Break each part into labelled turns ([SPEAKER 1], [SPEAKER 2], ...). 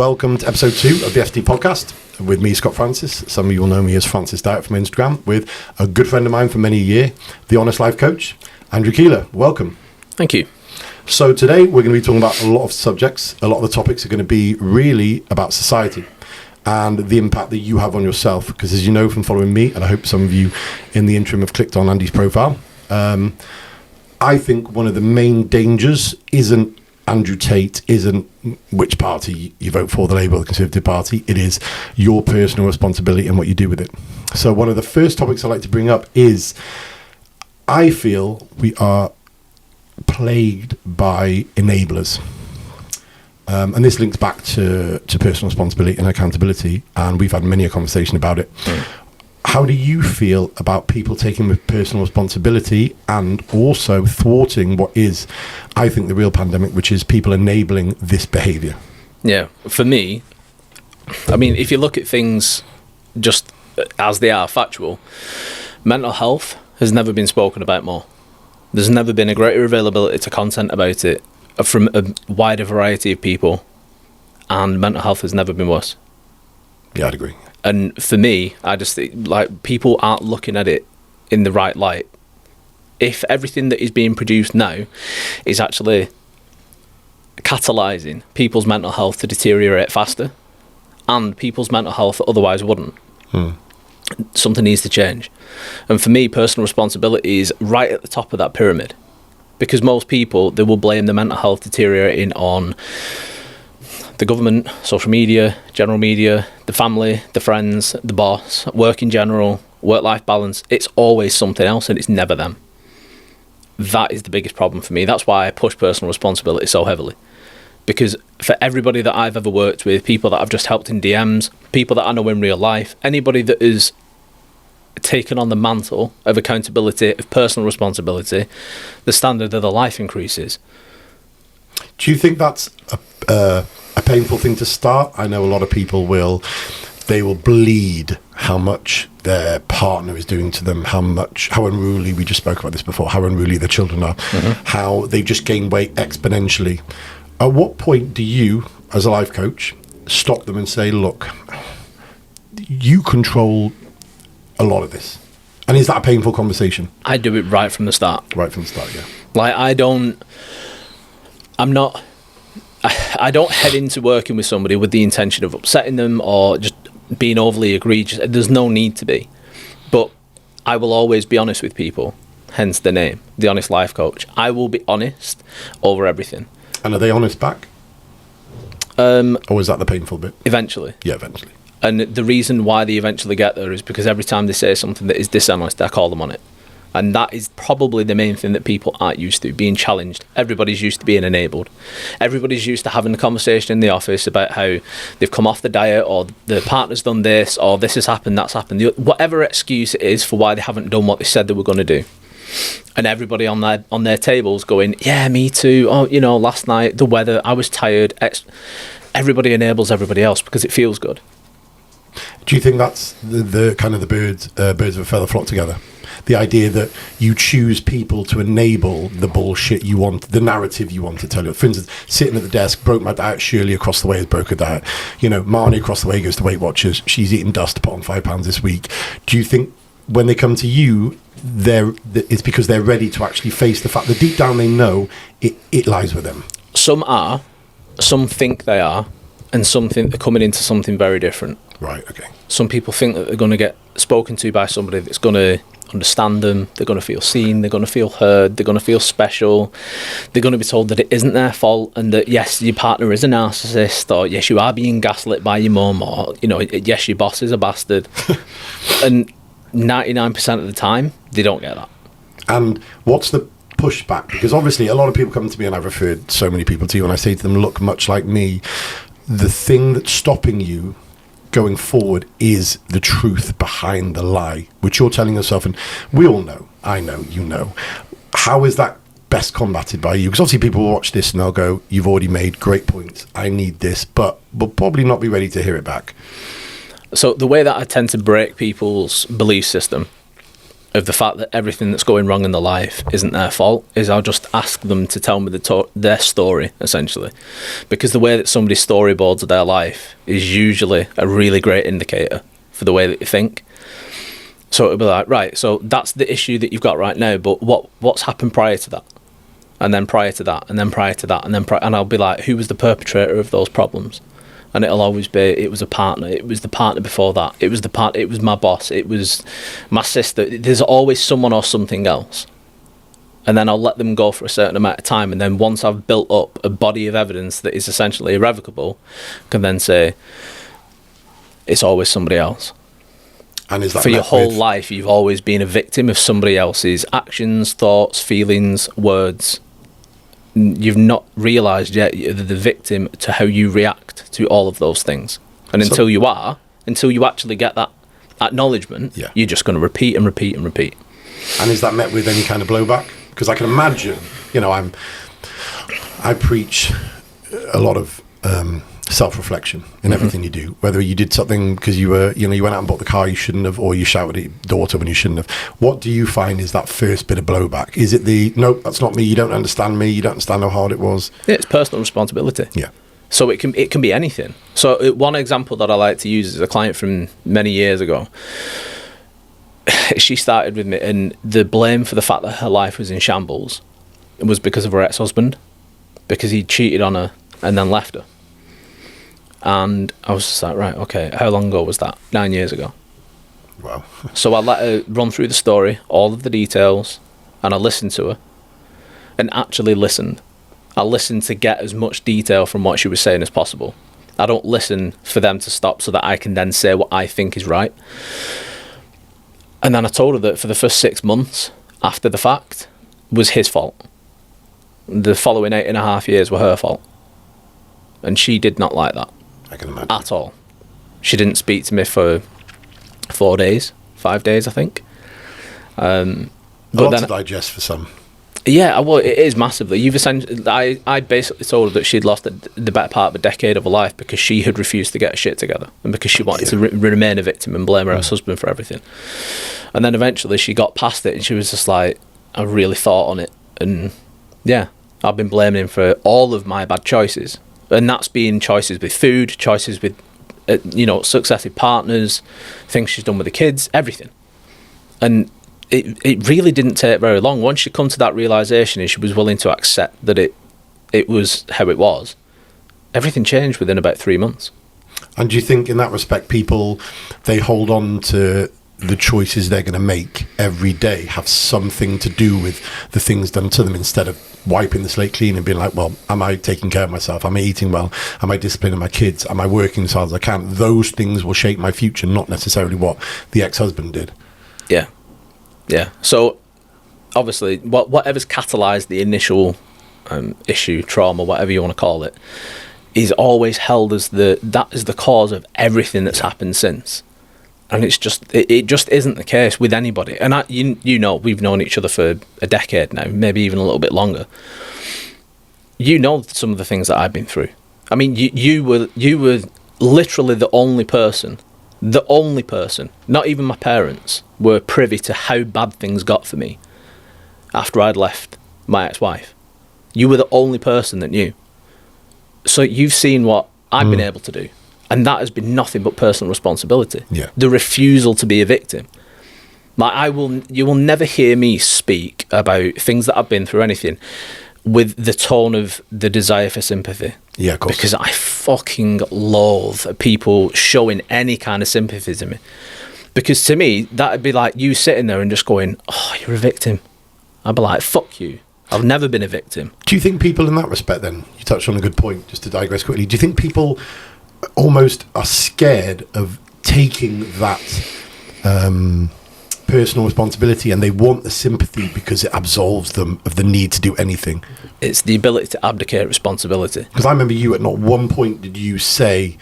[SPEAKER 1] Welcome to episode 2 of the FT podcast with me, Scott Francis. Some of you will know me as Francis Diet from Instagram, with a good friend of mine for many years, the Honest Life Coach, Andrew Tate. Welcome.
[SPEAKER 2] Thank you.
[SPEAKER 1] So today we're going to be talking about a lot of subjects. A lot of the topics are going to be really about society and the impact that you have on yourself. Because as you know from following me, and I hope some of you in the interim have clicked on Andy's profile, I think one of the main dangers isn't Andrew Tate, isn't which party you vote for, the Labour or the Conservative Party. It is your personal responsibility and what you do with it. So one of the first topics I'd like to bring up is I feel we are plagued by enablers. And this links back to personal responsibility and accountability, and we've had many a conversation about it. How do you feel about people taking personal responsibility and also thwarting what is, I think, the real pandemic, which is people enabling this behaviour?
[SPEAKER 2] Yeah, for me, I mean, if you look at things just as they are, factual, mental health has never been spoken about more. There's never been a greater availability to content about it from a wider variety of people, and mental health has never been worse.
[SPEAKER 1] Yeah, I'd agree.
[SPEAKER 2] And for me, I just think, like, people aren't looking at it in the right light. If everything that is being produced now is actually catalysing people's mental health to deteriorate faster, and people's mental health otherwise wouldn't, something needs to change. And for me, personal responsibility is right at the top of that pyramid, because most people, they will blame their mental health deteriorating on the government, social media, general media, the family, the friends, the boss, work in general, work-life balance. It's always something else, and it's never them. That is the biggest problem for me. That's why I push personal responsibility so heavily. Because for everybody that I've ever worked with, people that I've just helped in DMs, people that I know in real life, anybody that is taken on the mantle of accountability, of personal responsibility, the standard of their life increases.
[SPEAKER 1] Do you think that's a painful thing to start? I know a lot of people will bleed how much their partner is doing to them, how unruly, we just spoke about this before, how unruly their children are, how they just gain weight exponentially. At what point do you, as a life coach, stop them and say, look, you control a lot of this? And is that a painful conversation?
[SPEAKER 2] I do it right from the start.
[SPEAKER 1] Right from the start, yeah.
[SPEAKER 2] Like, I don't head into working with somebody with the intention of upsetting them or just being overly egregious. There's no need to be. But I will always be honest with people, hence the name, the Honest Life Coach. I will be honest over everything. And
[SPEAKER 1] are they honest back? Or is that the painful bit?
[SPEAKER 2] Eventually.
[SPEAKER 1] Yeah, eventually.
[SPEAKER 2] And the reason why they eventually get there is because every time they say something that is dishonest, I call them on it. And that is probably the main thing that people aren't used to, being challenged. Everybody's used to being enabled. Everybody's used to having a conversation in the office about how they've come off the diet, or the partner's done this, or this has happened, that's happened. Whatever excuse it is for why they haven't done what they said they were going to do. And everybody on their tables going, yeah, me too. Oh, last night, the weather, I was tired. Everybody enables everybody else because it feels good.
[SPEAKER 1] Do you think that's the kind of the birds of a feather flock together? The idea that you choose people to enable the bullshit you want, the narrative you want to tell you. For instance, sitting at the desk, broke my diet, Shirley across the way has broke her diet. Marnie across the way goes to Weight Watchers. She's eating dust to put on 5 pounds this week. Do you think when they come to you, it's because they're ready to actually face the fact that deep down they know it lies with them?
[SPEAKER 2] Some are, some think they are, and some think they're coming into something very different.
[SPEAKER 1] Right, okay.
[SPEAKER 2] Some people think that they're going to get spoken to by somebody that's going to understand them, they're going to feel seen, they're going to feel heard, they're going to feel special, they're going to be told that it isn't their fault, and that yes, your partner is a narcissist, or yes, you are being gaslit by your mum, or yes, your boss is a bastard. And 99% of the time they don't get that. And
[SPEAKER 1] what's the pushback? Because obviously a lot of people come to me, and I've referred so many people to you, and I say to them, look, much like me, the thing that's stopping you going forward is the truth behind the lie, which you're telling yourself, and we all know, I know, you know. How is that best combated by you? Because obviously people will watch this and they'll go, you've already made great points, I need this, but will probably not be ready to hear it back.
[SPEAKER 2] So the way that I tend to break people's belief system of the fact that everything that's going wrong in their life isn't their fault is I'll just ask them to tell me their story, essentially. Because the way that somebody storyboards their life is usually a really great indicator for the way that you think. So it'll be like, right, so that's the issue that you've got right now, but what's happened prior to that? And then prior to that, and then prior to that, and I'll be like, who was the perpetrator of those problems? And it'll always be, it was a partner, it was the partner before that, it was my boss, it was my sister. There's always someone or something else. And then I'll let them go for a certain amount of time, and then once I've built up a body of evidence that is essentially irrevocable, I can then say, it's always somebody else.
[SPEAKER 1] And is that
[SPEAKER 2] for your whole life, you've always been a victim of somebody else's actions, thoughts, feelings, words. You've not realised yet you're the victim to how you react to all of those things. And until you actually get that acknowledgement, you're just going to repeat and repeat and repeat.
[SPEAKER 1] And is that met with any kind of blowback? Because I can imagine, I preach a lot of self-reflection in everything you do. Whether you did something because you went out and bought the car you shouldn't have, or you shouted at your daughter when you shouldn't have. What do you find is that first bit of blowback? Is it nope, that's not me, you don't understand me, you don't understand how hard it was?
[SPEAKER 2] Yeah, it's personal responsibility.
[SPEAKER 1] Yeah.
[SPEAKER 2] So it can be anything. So one example that I like to use is a client from many years ago. She started with me, and the blame for the fact that her life was in shambles was because of her ex-husband, because he cheated on her and then left her. And I was just like, right, okay, how long ago was that? 9 years ago.
[SPEAKER 1] Wow.
[SPEAKER 2] So I let her run through the story, all of the details, and I listened to her, and actually listened. I listened to get as much detail from what she was saying as possible. I don't listen for them to stop so that I can then say what I think is right. And then I told her that for the first 6 months after the fact was his fault. The following 8.5 years were her fault. And she did not like that.
[SPEAKER 1] I can imagine.
[SPEAKER 2] At all. She didn't speak to me for 5 days, I think.
[SPEAKER 1] A lot to digest for some.
[SPEAKER 2] Yeah, well, it is massively. I basically told her that she'd lost the better part of a decade of her life because she had refused to get her shit together, and because she wanted to remain a victim and blame her ex-husband for everything. And then eventually she got past it, and she was just like, I really thought on it, and yeah, I've been blaming him for all of my bad choices. And that's being choices with food, choices with, successive partners, things she's done with the kids, everything. And it really didn't take very long. Once she come to that realisation and she was willing to accept that it was how it was, everything changed within about 3 months.
[SPEAKER 1] And do you think in that respect people, they hold on to the choices they're going to make every day have something to do with the things done to them, instead of wiping the slate clean and being like, well, am I taking care of myself? Am I eating well? Am I disciplining my kids? Am I working as hard as I can? Those things will shape my future, not necessarily what the ex-husband did.
[SPEAKER 2] Yeah. So obviously whatever's catalysed the initial issue, trauma, whatever you want to call it, is always held as that is the cause of everything that's happened since. And it just isn't the case with anybody. And we've known each other for a decade now, maybe even a little bit longer. You know some of the things that I've been through. I mean, you were literally the only person, not even my parents, were privy to how bad things got for me after I'd left my ex-wife. You were the only person that knew. So you've seen what I've been able to do. And that has been nothing but personal responsibility.
[SPEAKER 1] Yeah.
[SPEAKER 2] The refusal to be a victim. You will never hear me speak about things that I've been through, anything, with the tone of the desire for sympathy.
[SPEAKER 1] Yeah, of course.
[SPEAKER 2] Because I fucking loathe people showing any kind of sympathy to me. Because to me, that'd be like you sitting there and just going, oh, you're a victim. I'd be like, fuck you. I've never been a victim.
[SPEAKER 1] Do you think people in that respect then, you touched on a good point, just to digress quickly, do you think people almost are scared of taking that personal responsibility, and they want the sympathy because it absolves them of the need to do anything?
[SPEAKER 2] It's the ability to abdicate responsibility.
[SPEAKER 1] Because I remember you at not one point did you say,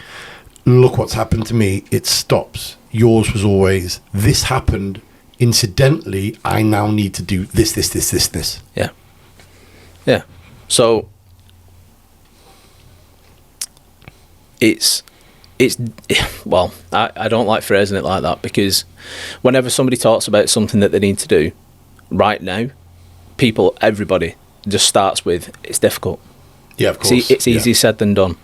[SPEAKER 1] look what's happened to me, it stops. Yours was always, this happened, incidentally, I now need to do this.
[SPEAKER 2] Yeah. So it's well, I don't like phrasing it like that, because whenever somebody talks about something that they need to do right now, everybody just starts with, it's difficult.
[SPEAKER 1] Yeah, of course.
[SPEAKER 2] It's easier said than done.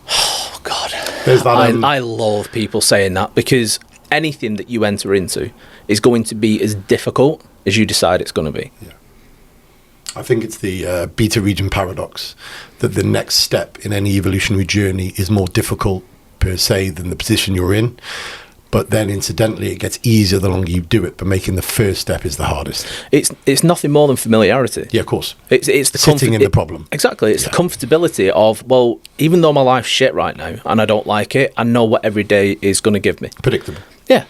[SPEAKER 2] Oh, God.
[SPEAKER 1] There's that,
[SPEAKER 2] I loathe people saying that, because anything that you enter into is going to be as difficult as you decide it's going to be.
[SPEAKER 1] Yeah. I think it's the beta region paradox, that the next step in any evolutionary journey is more difficult per se than the position you're in. But then incidentally, it gets easier the longer you do it, but making the first step is the hardest.
[SPEAKER 2] It's nothing more than familiarity.
[SPEAKER 1] Yeah, of course.
[SPEAKER 2] It's the
[SPEAKER 1] sitting in the problem.
[SPEAKER 2] Exactly. It's the comfortability of, well, even though my life's shit right now and I don't like it, I know what every day is going to give me.
[SPEAKER 1] Predictable.
[SPEAKER 2] Yeah.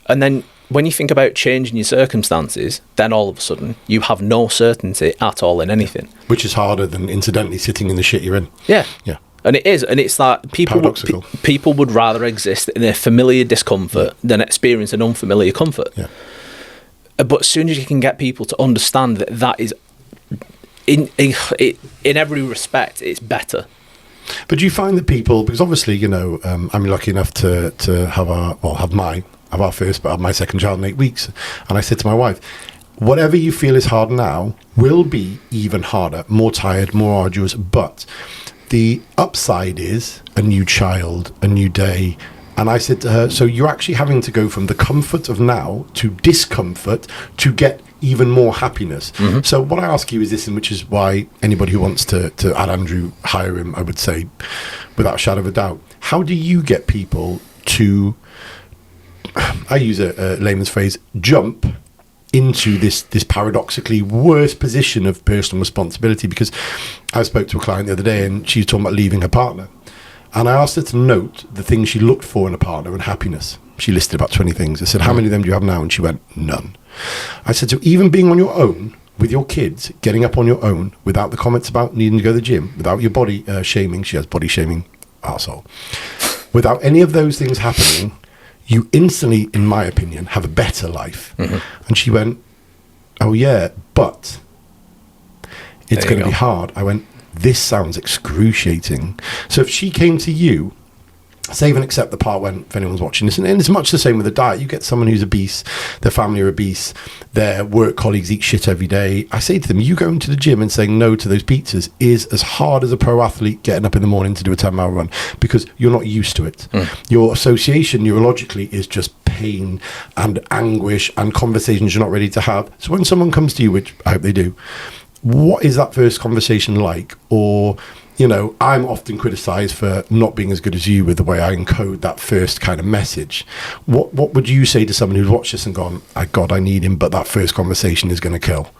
[SPEAKER 2] And then when you think about changing your circumstances, then all of a sudden you have no certainty at all in anything.
[SPEAKER 1] Which is harder than incidentally sitting in the shit you're in.
[SPEAKER 2] Yeah.
[SPEAKER 1] Yeah.
[SPEAKER 2] And it is, and it's like people would rather exist in a familiar discomfort than experience an unfamiliar comfort.
[SPEAKER 1] Yeah.
[SPEAKER 2] But as soon as you can get people to understand that is, in every respect, it's better.
[SPEAKER 1] But do you find that people, because obviously, you know, I'm lucky enough to have our first, but have my second child in 8 weeks, and I said to my wife, whatever you feel is hard now will be even harder, more tired, more arduous, but the upside is a new child, a new day. And I said to her, so you're actually having to go from the comfort of now to discomfort to get even more happiness. Mm-hmm. So what I ask you is this, and which is why anybody who wants to add Andrew, hire him, I would say, without a shadow of a doubt. How do you get people to, I use a layman's phrase, jump into this paradoxically worse position of personal responsibility? Because I spoke to a client the other day and she was talking about leaving her partner, and I asked her to note the things she looked for in a partner and happiness. She listed about 20 things. I said, how many of them do you have now? And she went, none. I said, so even being on your own with your kids, getting up on your own without the comments about needing to go to the gym, without your body shaming, she has body shaming, arsehole, without any of those things happening, you instantly, in my opinion, have a better life. Mm-hmm. And she went, oh yeah, but it's going to be hard. I went, this sounds excruciating. So if she came to you, save and accept the part when, if anyone's watching this, and it's much the same with a diet. You get someone who's obese, their family are obese, their work colleagues eat shit every day. I say to them, you going to the gym and saying no to those pizzas is as hard as a pro athlete getting up in the morning to do a 10-mile run, because you're not used to it. Your association neurologically is just pain and anguish and conversations you're not ready to have. So when someone comes to you, which I hope they do, what is that first conversation like? Or, you know, I'm often criticised for not being as good as you with the way I encode that first kind of message. What would you say to someone who's watched this and gone, God, I need him, but that first conversation is going to kill?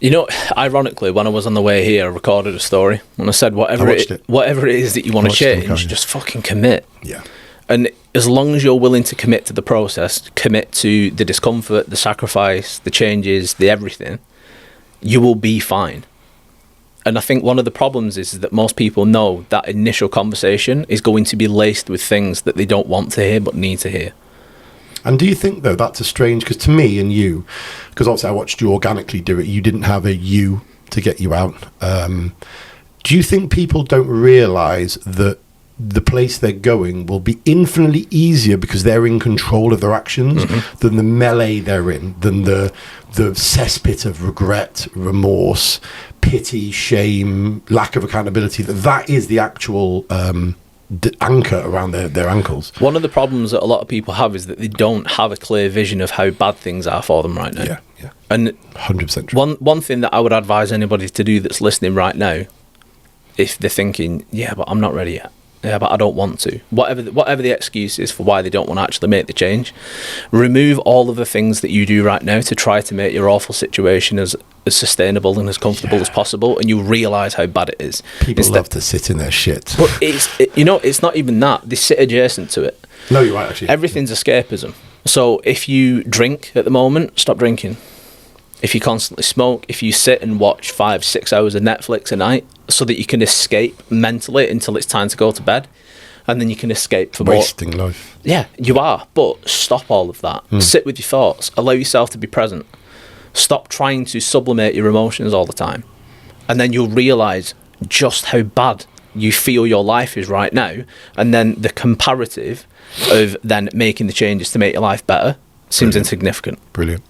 [SPEAKER 2] You know, ironically, when I was on the way here, I recorded a story and I said, whatever it is that you want to change, just fucking commit.
[SPEAKER 1] Yeah.
[SPEAKER 2] And as long as you're willing to commit to the process, commit to the discomfort, the sacrifice, the changes, the everything, you will be fine. And I think one of the problems is that most people know that initial conversation is going to be laced with things that they don't want to hear but need to hear.
[SPEAKER 1] And do you think, though, that's a strange, because to me and you, because obviously I watched you organically do it, you didn't have a you to get you out. Do you think people don't realise that the place they're going will be infinitely easier because they're in control of their actions than the melee they're in, than the cesspit of regret, remorse, pity, shame, lack of accountability? That is the actual anchor around their ankles.
[SPEAKER 2] One of the problems that a lot of people have is that they don't have a clear vision of how bad things are for them right now.
[SPEAKER 1] Yeah.
[SPEAKER 2] And
[SPEAKER 1] 100% true.
[SPEAKER 2] One thing that I would advise anybody to do that's listening right now, if they're thinking, yeah, but I'm not ready yet, yeah, but I don't want to, whatever the excuse is for why they don't want to actually make the change, remove all of the things that you do right now to try to make your awful situation as sustainable and as comfortable as possible, and you realise how bad it is.
[SPEAKER 1] People love to sit in their shit.
[SPEAKER 2] But it's not even that. They sit adjacent to it.
[SPEAKER 1] No, you're right, actually.
[SPEAKER 2] Everything's escapism. So if you drink at the moment, stop drinking. If you constantly smoke, if you sit and watch 5-6 hours of Netflix a night so that you can escape mentally until it's time to go to bed, and then you can escape for
[SPEAKER 1] wasting life.
[SPEAKER 2] Yeah, you are. But stop all of that. Sit with your thoughts. Allow yourself to be present. Stop trying to sublimate your emotions all the time. And then you'll realise just how bad you feel your life is right now, and then the comparative of then making the changes to make your life better seems insignificant.
[SPEAKER 1] Brilliant.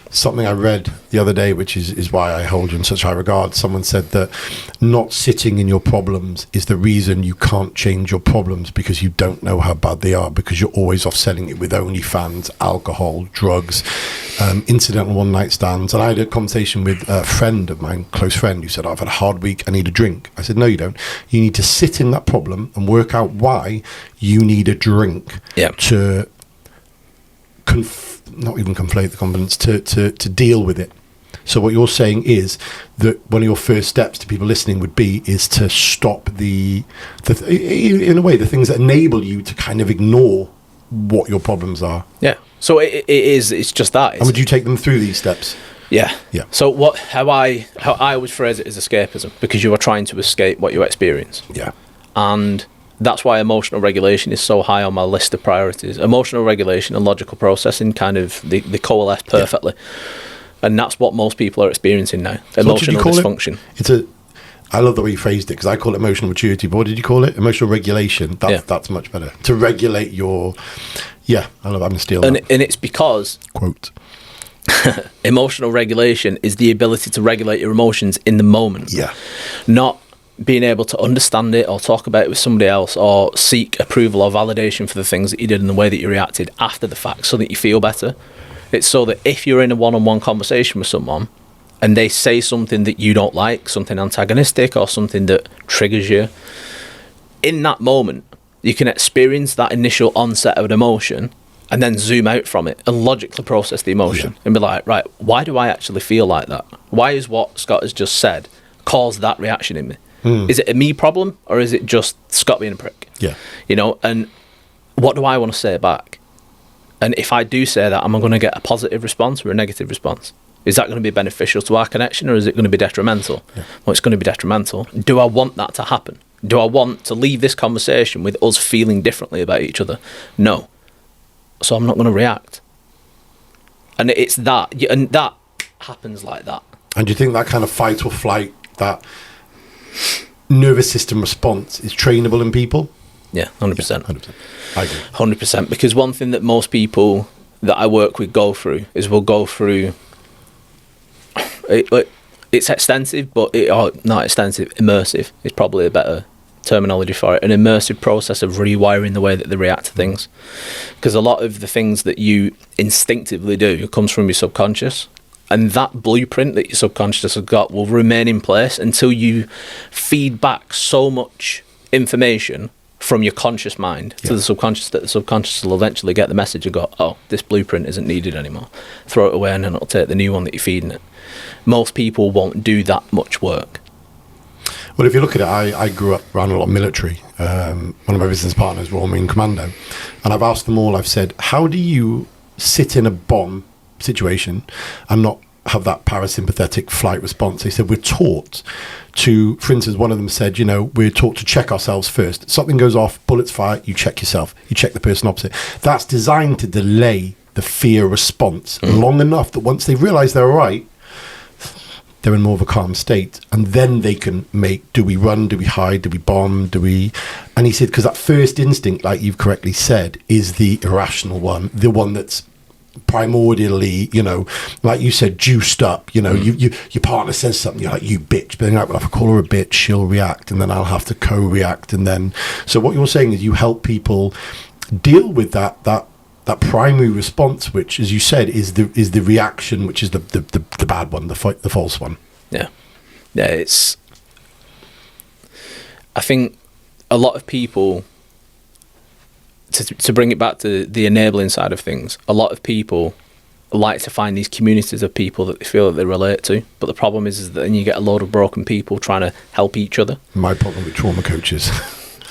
[SPEAKER 1] Something I read the other day, which is why I hold you in such high regard. Someone said that not sitting in your problems is the reason you can't change your problems, because you don't know how bad they are, because you're always offsetting it with OnlyFans, alcohol, drugs, incidental one-night stands. And I had a conversation with a friend of mine, close friend, who said, I've had a hard week, I need a drink. I said, no, you don't. You need to sit in that problem and work out why you need a drink to not even conflate the confidence, to deal with it. So what you're saying is that one of your first steps to people listening would be is to stop in a way, the things that enable you to kind of ignore what your problems are.
[SPEAKER 2] Yeah. So it's just that.
[SPEAKER 1] And would you take them through these steps?
[SPEAKER 2] Yeah.
[SPEAKER 1] Yeah.
[SPEAKER 2] So how I always phrase it is escapism, because you are trying to escape what you experience.
[SPEAKER 1] Yeah.
[SPEAKER 2] And that's why emotional regulation is so high on my list of priorities. Emotional regulation and logical processing they coalesce perfectly. And that's what most people are experiencing now. So emotional dysfunction.
[SPEAKER 1] I love the way you phrased it, because I call it emotional maturity, but what did you call it? Emotional regulation. That's much better. To regulate your... Yeah, I love that. I'm going to steal that.
[SPEAKER 2] And it's because...
[SPEAKER 1] Quote.
[SPEAKER 2] Emotional regulation is the ability to regulate your emotions in the moment.
[SPEAKER 1] Yeah.
[SPEAKER 2] Not being able to understand it or talk about it with somebody else or seek approval or validation for the things that you did and the way that you reacted after the fact so that you feel better. It's so that if you're in a one-on-one conversation with someone and they say something that you don't like, something antagonistic or something that triggers you, in that moment you can experience that initial onset of an emotion and then zoom out from it and logically process the emotion and be like, right, why do I actually feel like that? Why is what Scott has just said caused that reaction in me? Is it a me problem, or is it just Scott being a prick?
[SPEAKER 1] Yeah.
[SPEAKER 2] And what do I want to say back? And if I do say that, am I going to get a positive response or a negative response? Is that going to be beneficial to our connection, or is it going to be detrimental? Yeah. Well, it's going to be detrimental. Do I want that to happen? Do I want to leave this conversation with us feeling differently about each other? No. So I'm not going to react. And it's that, and that happens like that. And
[SPEAKER 1] do you think that kind of fight or flight, that nervous system response, is trainable in people?
[SPEAKER 2] Yeah, 100%.
[SPEAKER 1] Yeah, 100%. I agree.
[SPEAKER 2] 100%. Because one thing that most people that I work with go through is we'll go through... It's extensive, but not extensive, immersive is probably a better terminology for it. An immersive process of rewiring the way that they react to things. Because a lot of the things that you instinctively do comes from your subconscious. And that blueprint that your subconscious has got will remain in place until you feed back so much information from your conscious mind to the subconscious that the subconscious will eventually get the message and go, oh, this blueprint isn't needed anymore. Throw it away, and then it'll take the new one that you're feeding it. Most people won't do that much work.
[SPEAKER 1] Well, if you look at it, I grew up around a lot of military. One of my business partners, Royal Marine Commando. And I've asked them all, I've said, how do you sit in a bomb situation and not have that parasympathetic flight response? They said, we're taught to, for instance, one of them said, we're taught to check ourselves first. Something goes off, bullets fire, you check yourself. You check the person opposite. That's designed to delay the fear response long enough that once they realise they're all right, they're in more of a calm state, and then they can make, do we run, do we hide, do we bomb, and he said, because that first instinct, like you've correctly said, is the irrational one, the one that's primordially, like you said, juiced up. Your partner says something, you're like, you bitch, but then you're like, well, if I call her a bitch, she'll react, and then I'll have to co-react. And then, so what you're saying is you help people deal with that primary response, which, as you said, is the reaction, which is the bad one, the false one.
[SPEAKER 2] Yeah. It's, I think a lot of people, to bring it back to the enabling side of things, a lot of people like to find these communities of people that they feel that they relate to, but the problem is that then you get a load of broken people trying to help each other.
[SPEAKER 1] My problem with trauma coaches.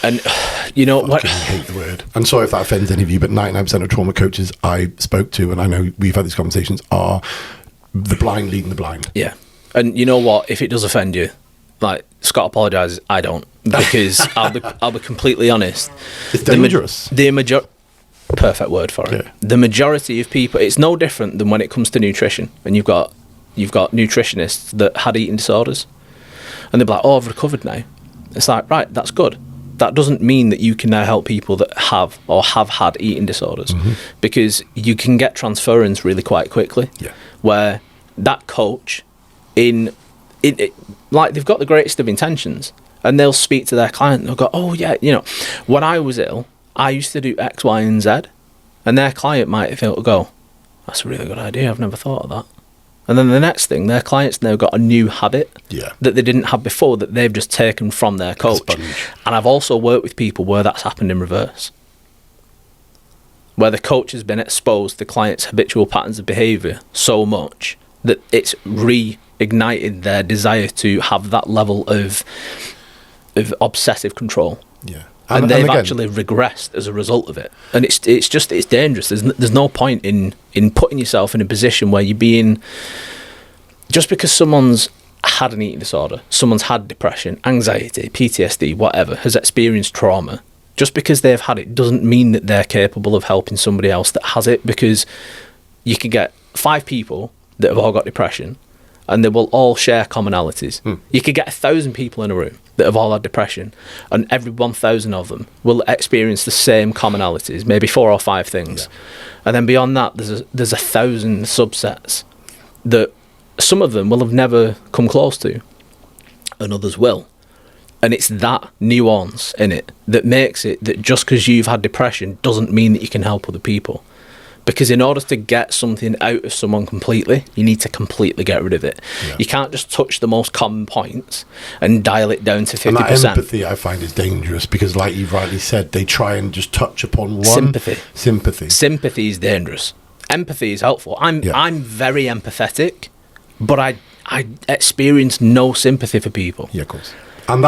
[SPEAKER 2] And what?
[SPEAKER 1] I hate the word. I'm sorry if that offends any of you, but 99% of trauma coaches I spoke to, and I know we've had these conversations, are the blind leading the blind.
[SPEAKER 2] Yeah. And you know what? If it does offend you, like Scott apologises, I don't, because I'll be completely honest.
[SPEAKER 1] It's dangerous.
[SPEAKER 2] Perfect word for it.
[SPEAKER 1] Yeah.
[SPEAKER 2] The majority of people, it's no different than when it comes to nutrition, and you've got nutritionists that had eating disorders, and they're like, oh, I've recovered now. It's like, right, that's good. That doesn't mean that you can now help people that have or have had eating disorders, because you can get transference really quite quickly.
[SPEAKER 1] Yeah.
[SPEAKER 2] Where that coach, like, they've got the greatest of intentions, and they'll speak to their client and they'll go, oh yeah, when I was ill, I used to do X, Y, and Z, and their client might go, that's a really good idea. I've never thought of that. And then the next thing, their clients now got a new habit that they didn't have before, that they've just taken from their coach. And I've also worked with people where that's happened in reverse, where the coach has been exposed to the client's habitual patterns of behaviour so much that it's reignited their desire to have that level of obsessive control.
[SPEAKER 1] Yeah.
[SPEAKER 2] And they've actually regressed as a result of it. And it's dangerous. There's no point in putting yourself in a position where you're being... Just because someone's had an eating disorder, someone's had depression, anxiety, PTSD, whatever, has experienced trauma, just because they've had it doesn't mean that they're capable of helping somebody else that has it, because you can get 5 people that have all got depression and they will all share commonalities. You could get 1,000 people in a room that have all had depression, and every 1,000 of them will experience the same commonalities, maybe 4 or 5 things. And then beyond that, there's 1,000 subsets that some of them will have never come close to, and others will. And it's that nuance in it that makes it that just because you've had depression doesn't mean that you can help other people. Because in order to get something out of someone completely, you need to completely get rid of it. Yeah. You can't just touch the most common points and dial it down to 50%.
[SPEAKER 1] And that empathy, I find, is dangerous, because, like you've rightly said, they try and just touch upon one. Sympathy.
[SPEAKER 2] Sympathy is dangerous. Empathy is helpful. I'm very empathetic, but I experience no sympathy for people.
[SPEAKER 1] Yeah, of course. And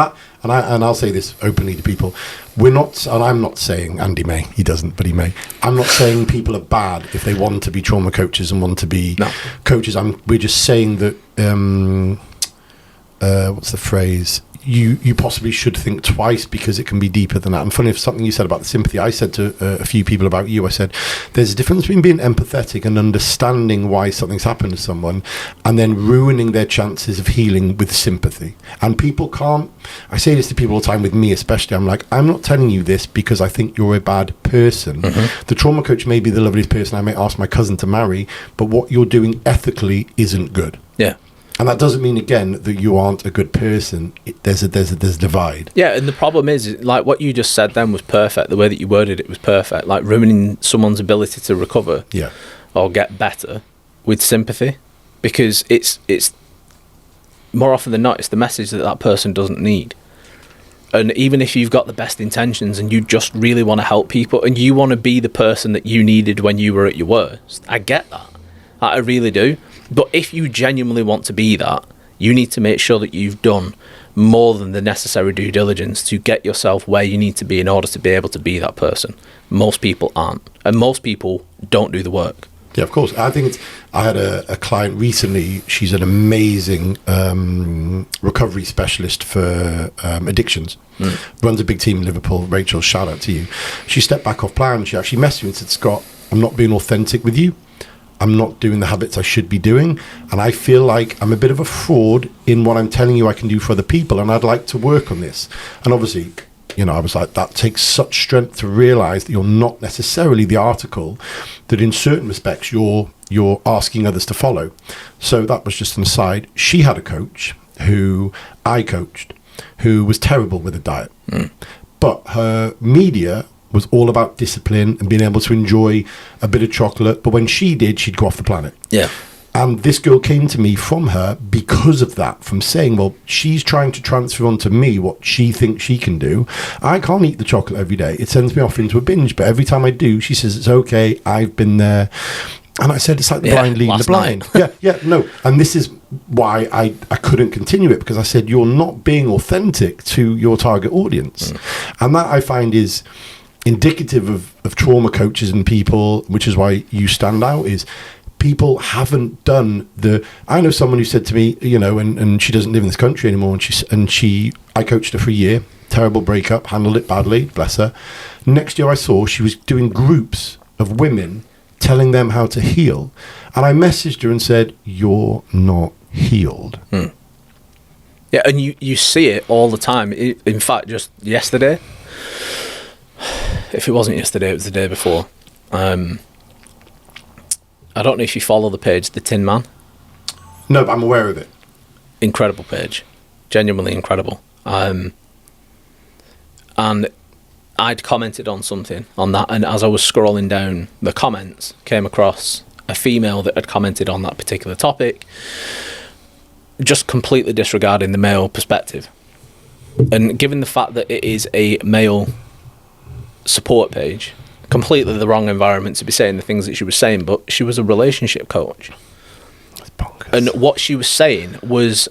[SPEAKER 1] I'll say this openly to people. We're not, and I'm not saying Andy may, he doesn't, but he may. I'm not saying people are bad if they want to be trauma coaches and want to be coaches. We're just saying that, what's the phrase? You possibly should think twice, because it can be deeper than that. And funny, if something you said about the sympathy, I said to a few people about you, I said, there's a difference between being empathetic and understanding why something's happened to someone, and then ruining their chances of healing with sympathy. And people can't, I say this to people all the time, with me especially, I'm like, I'm not telling you this because I think you're a bad person. The trauma coach may be the loveliest person I may ask my cousin to marry, but what you're doing ethically isn't good.
[SPEAKER 2] Yeah.
[SPEAKER 1] And that doesn't mean, again, that you aren't a good person. There's a divide.
[SPEAKER 2] Yeah, and the problem is, like, what you just said then was perfect. The way that you worded it was perfect. Like, ruining someone's ability to recover or get better with sympathy, because it's more often than not, it's the message that person doesn't need. And even if you've got the best intentions and you just really want to help people and you want to be the person that you needed when you were at your worst, I get that. I really do. But if you genuinely want to be that, you need to make sure that you've done more than the necessary due diligence to get yourself where you need to be in order to be able to be that person. Most people aren't. And most people don't do the work.
[SPEAKER 1] Yeah, of course. I think I had a client recently. She's an amazing recovery specialist for addictions. Runs a big team in Liverpool. Rachel, shout out to you. She stepped back off plan. She actually messaged me and said, Scott, I'm not being authentic with you. I'm not doing the habits I should be doing, and I feel like I'm a bit of a fraud in what I'm telling you I can do for other people, and I'd like to work on this. And obviously, I was like, that takes such strength to realise that you're not necessarily the article that in certain respects you're asking others to follow. So that was just an aside. She had a coach who I coached, who was terrible with a diet. But her media was all about discipline and being able to enjoy a bit of chocolate. But when she did, she'd go off the planet. Yeah. And this girl came to me from her because of that, from saying, well, she's trying to transfer onto me what she thinks she can do. I can't eat the chocolate every day. It sends me off into a binge. But every time I do, she says, it's okay. I've been there. And I said, it's like the blind leading the blind. No. And this is why I couldn't continue it, because I said, you're not being authentic to your target audience. And that I find is indicative of trauma coaches and people, which is why you stand out, is people haven't done I know someone who said to me, and she doesn't live in this country anymore, and I coached her for a year, terrible breakup, handled it badly, bless her. Next year I saw she was doing groups of women telling them how to heal, and I messaged her and said, you're not healed.
[SPEAKER 2] Yeah, and you see it all the time. In fact, just yesterday, if it wasn't yesterday, it was the day before. I don't know if you follow the page, The Tin Man.
[SPEAKER 1] No, but I'm aware of it.
[SPEAKER 2] Incredible page. Genuinely incredible. And I'd commented on something on that, and as I was scrolling down the comments, came across a female that had commented on that particular topic, just completely disregarding the male perspective. And given the fact that it is a male support page, completely the wrong environment to be saying the things that she was saying, but she was a relationship coach.
[SPEAKER 1] That's bonkers.
[SPEAKER 2] And what she was saying was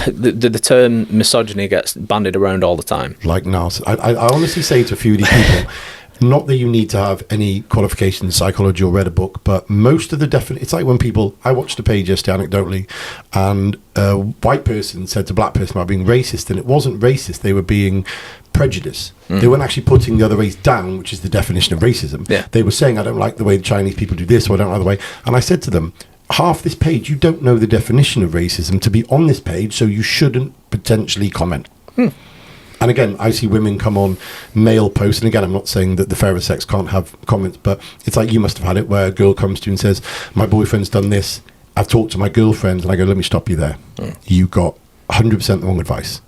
[SPEAKER 2] the term misogyny gets bandied around all the time.
[SPEAKER 1] Like narcissist. I honestly say to a few of these people, not that you need to have any qualification in psychology or read a book, but most of the it's like when people, I watched a page yesterday anecdotally, and a white person said to a black person about being racist, and it wasn't racist, they were being prejudiced. They weren't actually putting the other race down, which is the definition of racism.
[SPEAKER 2] Yeah. They
[SPEAKER 1] were saying, I don't like the way the Chinese people do this, or I don't like the way, and I said to them, half this page, you don't know the definition of racism to be on this page, so you shouldn't potentially comment. And again, I see women come on male posts, and again, I'm not saying that the fairer sex can't have comments, but it's like you must have had it, where a girl comes to you and says, my boyfriend's done this, I've talked to my girlfriend, and I go, let me stop you there. You got 100% the wrong advice.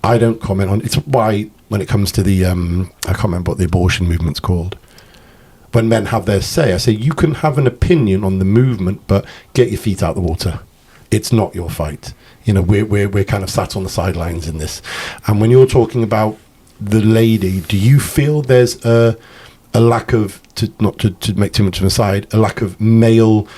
[SPEAKER 1] I don't comment on, it's why when it comes to the, I can't remember what the abortion movement's called, when men have their say, I say, you can have an opinion on the movement, but get your feet out the water. It's not your fight. You know, we're kind of sat on the sidelines in this. And when you're talking about the lady, do you feel there's a lack of, not to make too much of an aside, a lack of male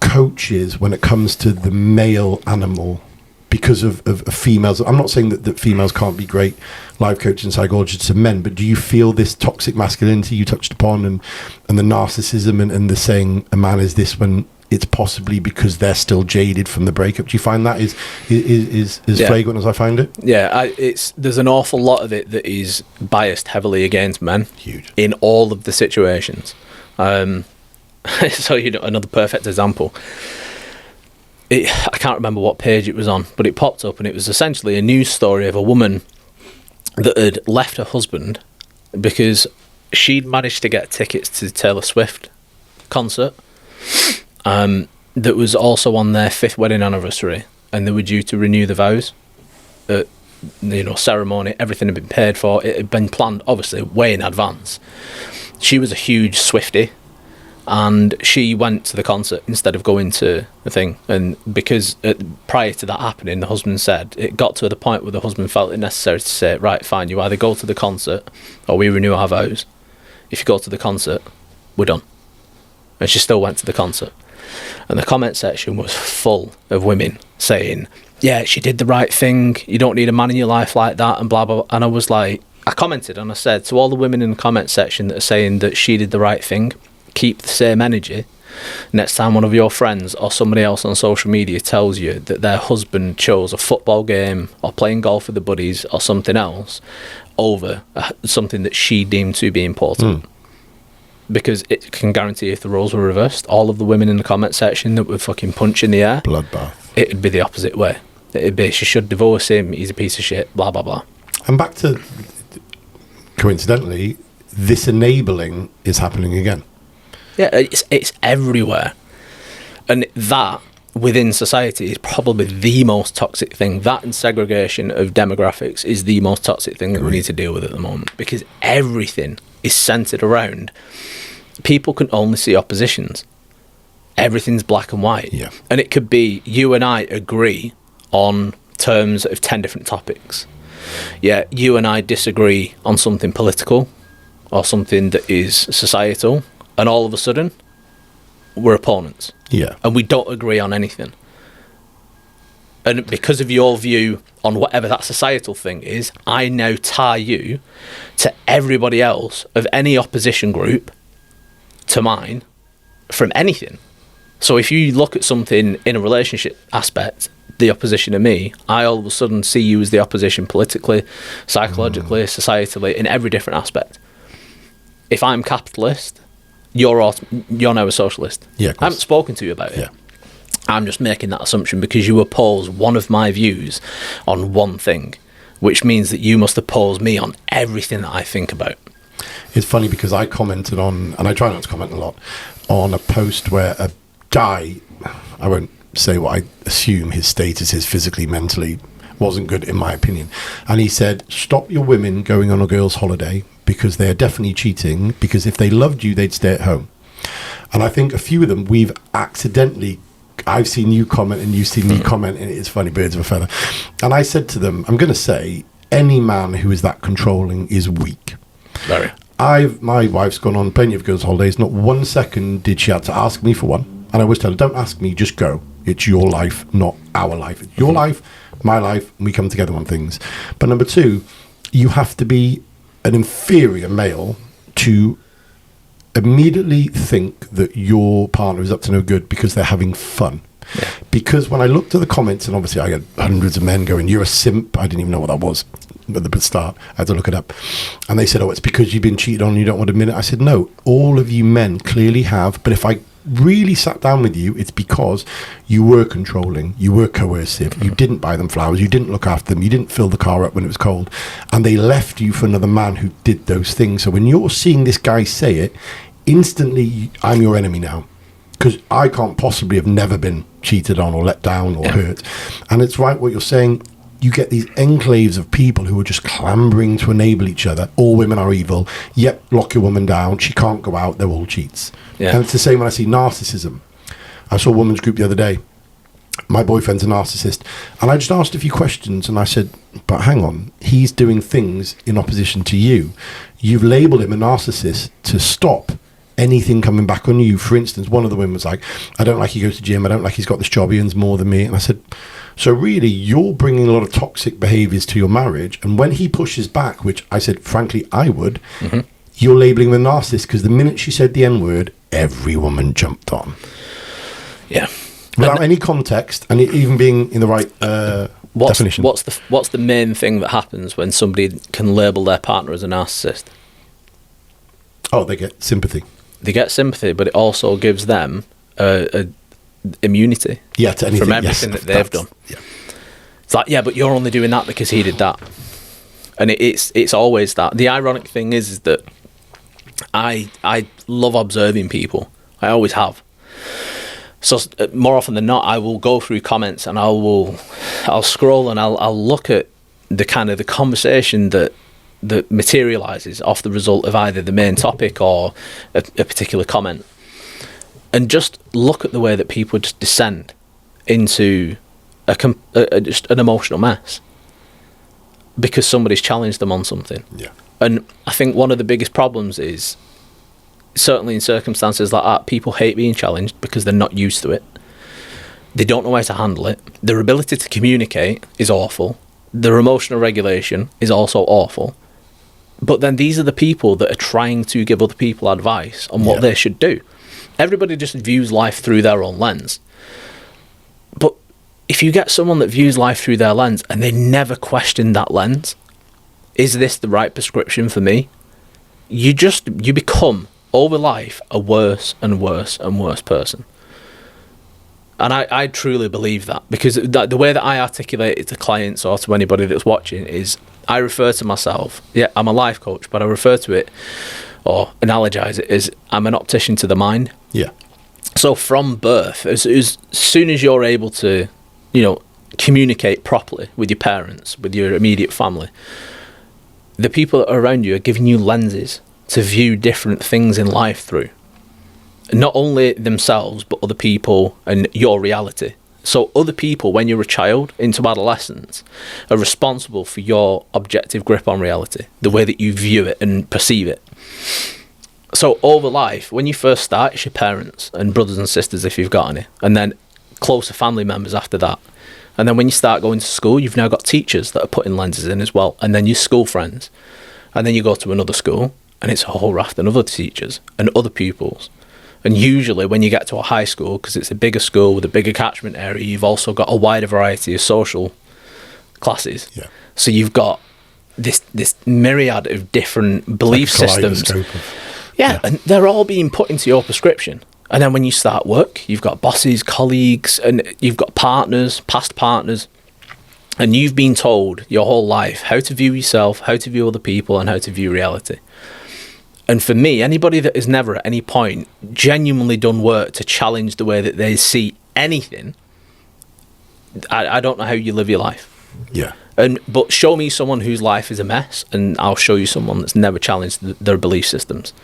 [SPEAKER 1] coaches when it comes to the male animal because of females? I'm not saying that females can't be great life coaches and psychologists of men, but do you feel this toxic masculinity you touched upon and the narcissism and the saying a man is this when it's possibly because they're still jaded from the breakup? Do you find that is flagrant as I find it?
[SPEAKER 2] Yeah, there's an awful lot of it that is biased heavily against men.
[SPEAKER 1] Huge.
[SPEAKER 2] In all of the situations. So, another perfect example. I can't remember what page it was on, but it popped up, and it was essentially a news story of a woman that had left her husband because she'd managed to get tickets to the Taylor Swift concert. That was also on their 5th wedding anniversary, and they were due to renew the vows. Ceremony, everything had been paid for. It had been planned, obviously, way in advance. She was a huge Swiftie, and she went to the concert instead of going to the thing. And because prior to that happening, the husband said, it got to the point where the husband felt it necessary to say, right, fine, you either go to the concert or we renew our vows. If you go to the concert, we're done. And she still went to the concert. And the comment section was full of women saying, yeah, she did the right thing, you don't need a man in your life like that, and blah, blah, blah. And I was like, I commented and I said to all the women in the comment section that are saying that she did the right thing, keep the same energy. Next time one of your friends or somebody else on social media tells you that their husband chose a football game or playing golf with the buddies or something else over something that she deemed to be important. Because it can guarantee if the roles were reversed, all of the women in the comment section that would fucking punch in the air,
[SPEAKER 1] bloodbath,
[SPEAKER 2] it'd be the opposite way. It'd be, she should divorce him, he's a piece of shit, blah, blah, blah.
[SPEAKER 1] And back to, coincidentally, this enabling is happening again.
[SPEAKER 2] Yeah, it's everywhere. And that, within society, is probably the most toxic thing. That and segregation of demographics is the most toxic thing that we need to deal with at the moment. Because everything is centred around, people can only see oppositions. Everything's black and white.
[SPEAKER 1] Yeah.
[SPEAKER 2] And it could be, you and I agree on terms of 10 different topics. Yeah, you and I disagree on something political or something that is societal, and all of a sudden, we're opponents.
[SPEAKER 1] Yeah.
[SPEAKER 2] And we don't agree on anything. And because of your view on whatever that societal thing is, I now tie you to everybody else of any opposition group to mine from anything. So if you look at something in a relationship aspect, the opposition to me, I all of a sudden see you as the opposition politically, psychologically, societally, in every different aspect. If I'm capitalist, you're now a socialist.
[SPEAKER 1] Yeah,
[SPEAKER 2] I haven't spoken to you about it.
[SPEAKER 1] Yeah.
[SPEAKER 2] I'm just making that assumption because you oppose one of my views on one thing, which means that you must oppose me on everything that I think about.
[SPEAKER 1] It's funny because I commented on, and I try not to comment a lot, on a post where a guy, I won't say what I assume his status is physically, mentally, wasn't good in my opinion. And he said, stop your women going on a girl's holiday because they're definitely cheating, because if they loved you, they'd stay at home. And I think a few of them, we've accidentally, I've seen you comment and you've seen me comment, and it's funny, birds of a feather. And I said to them, I'm going to say, any man who is that controlling is weak.
[SPEAKER 2] Very.
[SPEAKER 1] My wife's gone on plenty of girls' holidays. Not 1 second did she have to ask me for one. And I always tell her, don't ask me, just go. It's your life, not our life. It's your life, my life, and we come together on things. But number two, you have to be an inferior male to immediately think that your partner is up to no good because they're having fun. Yeah. Because when I looked at the comments, and obviously I had hundreds of men going, you're a simp. I didn't even know what that was at the start. I had to look it up. And they said, oh, it's because you've been cheated on and you don't want to admit it. I said, no, all of you men clearly have. But if I really sat down with you, it's because you were controlling, you were coercive, you didn't buy them flowers, you didn't look after them, you didn't fill the car up when it was cold, and they left you for another man who did those things. So when you're seeing this guy say it, instantly I'm your enemy now, because I can't possibly have never been cheated on or let down or hurt. And it's right what you're saying. You get these enclaves of people who are just clambering to enable each other. All women are evil. Yep, lock your woman down. She can't go out. They're all cheats. Yeah. And it's the same when I see narcissism. I saw a women's group the other day. My boyfriend's a narcissist. And I just asked a few questions. And I said, but hang on. He's doing things in opposition to you. You've labelled him a narcissist to stop anything coming back on you. For instance, one of the women was like, I don't like he goes to gym. I don't like he's got this job. He earns more than me. And I said, so really, you're bringing a lot of toxic behaviours to your marriage. And when he pushes back, which I said, frankly, I would, you're labelling him a narcissist, because the minute she said the N-word, every woman jumped on.
[SPEAKER 2] Yeah.
[SPEAKER 1] Without any context, and it even being in the right definition.
[SPEAKER 2] What's the main thing that happens when somebody can label their partner as a narcissist?
[SPEAKER 1] Oh, they get sympathy.
[SPEAKER 2] They get sympathy, but it also gives them a immunity
[SPEAKER 1] to anything,
[SPEAKER 2] from everything that they've done. Yeah. It's like, yeah, but you're only doing that because he did that. And it's always that. The ironic thing is that I love observing people. I always have. So more often than not, I will go through comments and I'll scroll and I'll look at the kind of the conversation that materializes off the result of either the main topic or a particular comment. And just look at the way that people just descend into just an emotional mess because somebody's challenged them on something.
[SPEAKER 1] Yeah.
[SPEAKER 2] And I think one of the biggest problems is, certainly in circumstances like that, people hate being challenged because they're not used to it. They don't know how to handle it. Their ability to communicate is awful. Their emotional regulation is also awful. But then these are the people that are trying to give other people advice on what they should do. Everybody just views life through their own lens. But if you get someone that views life through their lens and they never question that lens, is this the right prescription for me? You become, over life, a worse and worse and worse person. And I truly believe that, because the way that I articulate it to clients or to anybody that's watching is I refer to myself, I'm a life coach, but I refer to it or analogize it as I'm an optician to the mind.
[SPEAKER 1] Yeah.
[SPEAKER 2] So from birth, as soon as you're able to, communicate properly with your parents, with your immediate family, the people around you are giving you lenses to view different things in life through. Not only themselves, but other people and your reality. So other people, when you're a child into adolescence, are responsible for your objective grip on reality, the way that you view it and perceive it. So over life, when you first start, it's your parents and brothers and sisters if you've got any, and then closer family members after that. And then when you start going to school, you've now got teachers that are putting lenses in as well, and then your school friends. And then you go to another school, and it's a whole raft of other teachers and other pupils. And usually when you get to a high school, because it's a bigger school with a bigger catchment area, you've also got a wider variety of social classes. Yeah. So you've got this myriad of different belief systems. And they're all being put into your prescription. And then when you start work, you've got bosses, colleagues, and you've got partners, past partners, and you've been told your whole life how to view yourself, how to view other people, and how to view reality. And for me, anybody that has never at any point genuinely done work to challenge the way that they see anything, I don't know how you live your life.
[SPEAKER 1] Yeah.
[SPEAKER 2] But show me someone whose life is a mess, and I'll show you someone that's never challenged their belief systems.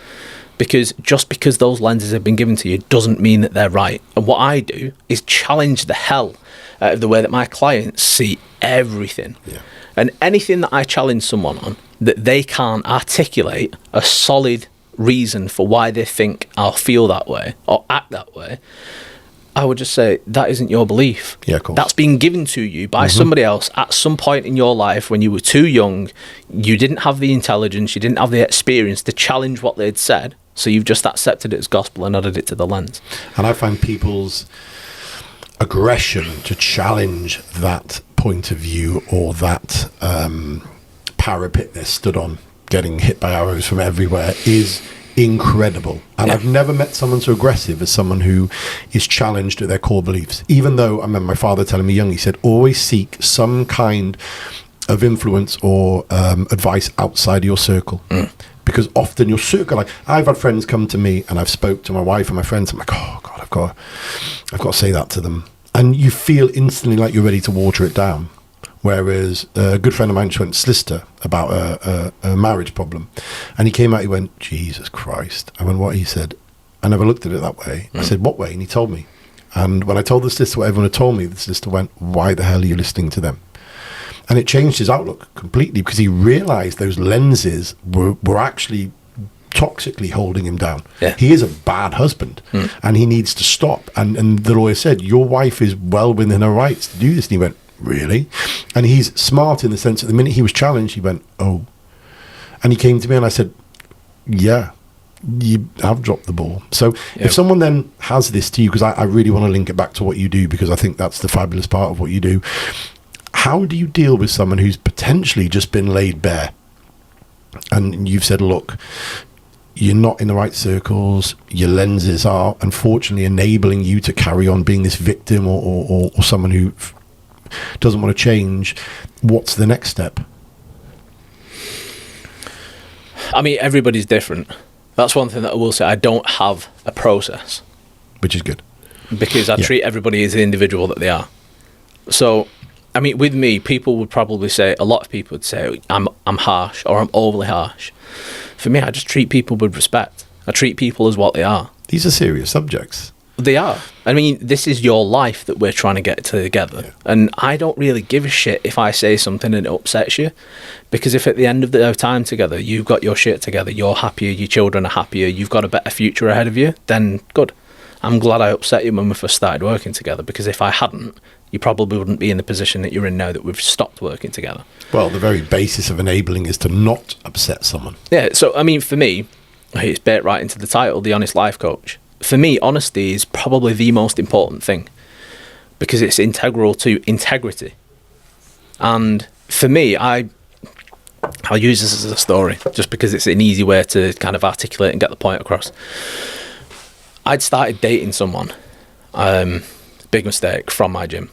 [SPEAKER 2] Because just because those lenses have been given to you doesn't mean that they're right. And what I do is challenge the hell out of the way that my clients see everything.
[SPEAKER 1] Yeah.
[SPEAKER 2] And anything that I challenge someone on, that they can't articulate a solid reason for why they think I'll feel that way or act that way, I would just say, that isn't your belief.
[SPEAKER 1] Yeah, of course.
[SPEAKER 2] That's been given to you by somebody else at some point in your life when you were too young. You didn't have the intelligence, you didn't have the experience to challenge what they'd said. So you've just accepted it as gospel and added it to the lens.
[SPEAKER 1] And I find people's aggression to challenge that point of view or that parapet they're stood on, getting hit by arrows from everywhere, is incredible. And I've never met someone so aggressive as someone who is challenged at their core beliefs. Even though I remember my father telling me young, he said, always seek some kind of influence or advice outside of your circle. Because often your circle, like I've had friends come to me and I've spoke to my wife and my friends. I'm like, oh God, I've got to say that to them. And you feel instantly like you're ready to water it down. Whereas a good friend of mine just went to solicitor about a marriage problem. And he came out, he went, Jesus Christ. I went, what? He said, I never looked at it that way. I said, what way? And he told me. And when I told the solicitor what everyone had told me, the solicitor went, why the hell are you listening to them? And it changed his outlook completely because he realized those lenses were actually toxically holding him down.
[SPEAKER 2] Yeah.
[SPEAKER 1] He is a bad husband and he needs to stop. And the lawyer said, your wife is well within her rights to do this. And he went, really? And he's smart in the sense that the minute he was challenged, he went, oh. And he came to me and I said, yeah, you have dropped the ball. So if someone then has this to you, because I really want to link it back to what you do, because I think that's the fabulous part of what you do. How do you deal with someone who's potentially just been laid bare? And you've said, look, you're not in the right circles. Your lenses are unfortunately enabling you to carry on being this victim or someone who doesn't want to change. What's the next step?
[SPEAKER 2] I mean, everybody's different. That's one thing that I will say. I don't have a process.
[SPEAKER 1] Which is good.
[SPEAKER 2] Because I treat everybody as the individual that they are. So, I mean, with me, people would probably say, a lot of people would say, I'm harsh or I'm overly harsh. For me, I just treat people with respect. I treat people as what they are.
[SPEAKER 1] These are serious subjects.
[SPEAKER 2] They are. I mean, this is your life that we're trying to get together. Yeah. And I don't really give a shit if I say something and it upsets you. Because if at the end of the time together, you've got your shit together, you're happier, your children are happier, you've got a better future ahead of you, then good. I'm glad I upset you when we first started working together. Because if I hadn't, you probably wouldn't be in the position that you're in now that we've stopped working together. Well,
[SPEAKER 1] the very basis of enabling is to not upset someone.
[SPEAKER 2] Yeah, so, I mean, for me, it's baked right into the title, The Honest Life Coach. For me, honesty is probably the most important thing because it's integral to integrity. And for me, I'll use this as a story just because it's an easy way to kind of articulate and get the point across. I'd started dating someone, big mistake, from my gym.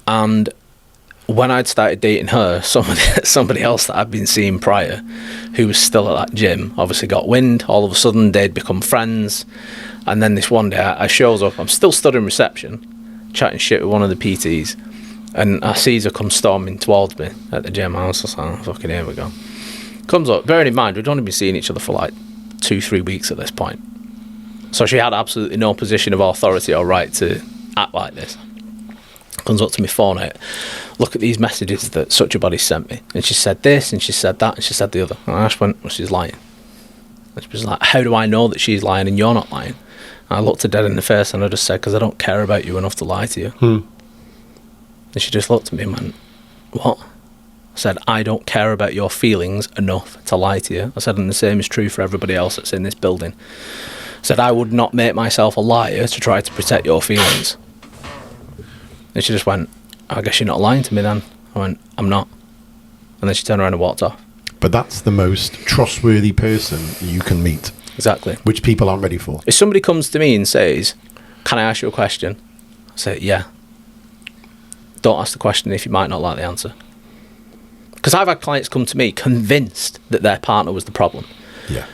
[SPEAKER 2] And when I'd started dating her, somebody else that I'd been seeing prior, who was still at that gym, obviously got wind. All of a sudden, they'd become friends. And then this one day, I shows up. I'm still stood in reception, chatting shit with one of the PTs. And I sees her come storming towards me at the gym. I was just like, oh, fucking here we go. Comes up, bearing in mind, we'd only been seeing each other for like 2-3 weeks at this point. So she had absolutely no position of authority or right to act like this. Comes up to me phone out, look at these messages that such a body sent me, and she said this and she said that and she said the other, and I just went, well, she's lying. And she was like, how do I know that she's lying and you're not lying? And I looked her dead in the face and I just said, because I don't care about you enough to lie to you. And she just looked at me and went, what? I said, I don't care about your feelings enough to lie to you. I said, and the same is true for everybody else that's in this building. I said, I would not make myself a liar to try to protect your feelings. And she just went, I guess you're not lying to me then. I went, I'm not. And then she turned around and walked off.
[SPEAKER 1] But that's the most trustworthy person you can meet.
[SPEAKER 2] Exactly.
[SPEAKER 1] which people aren't ready for.
[SPEAKER 2] If somebody comes to me and says, "Can I ask you a question?" I say, "Yeah." Don't ask the question if you might not like the answer. Because I've had clients come to me convinced that their partner was the problem.
[SPEAKER 1] Yeah.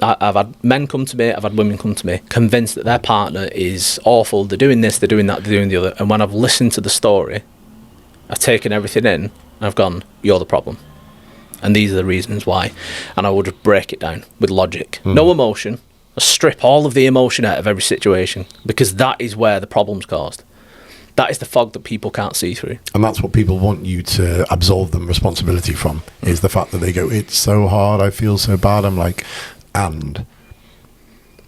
[SPEAKER 2] I've had men come to me, I've had women come to me, convinced that their partner is awful, they're doing this, they're doing that, they're doing the other. And when I've listened to the story, I've taken everything in, and I've gone, "You're the problem. And these are the reasons why." And I will just break it down with logic. No emotion. I strip all of the emotion out of every situation, because that is where the problem's caused. That is the fog that people can't see through.
[SPEAKER 1] And that's what people want you to absolve them responsibility from, is the fact that they go, "It's so hard, I feel so bad." I'm like, and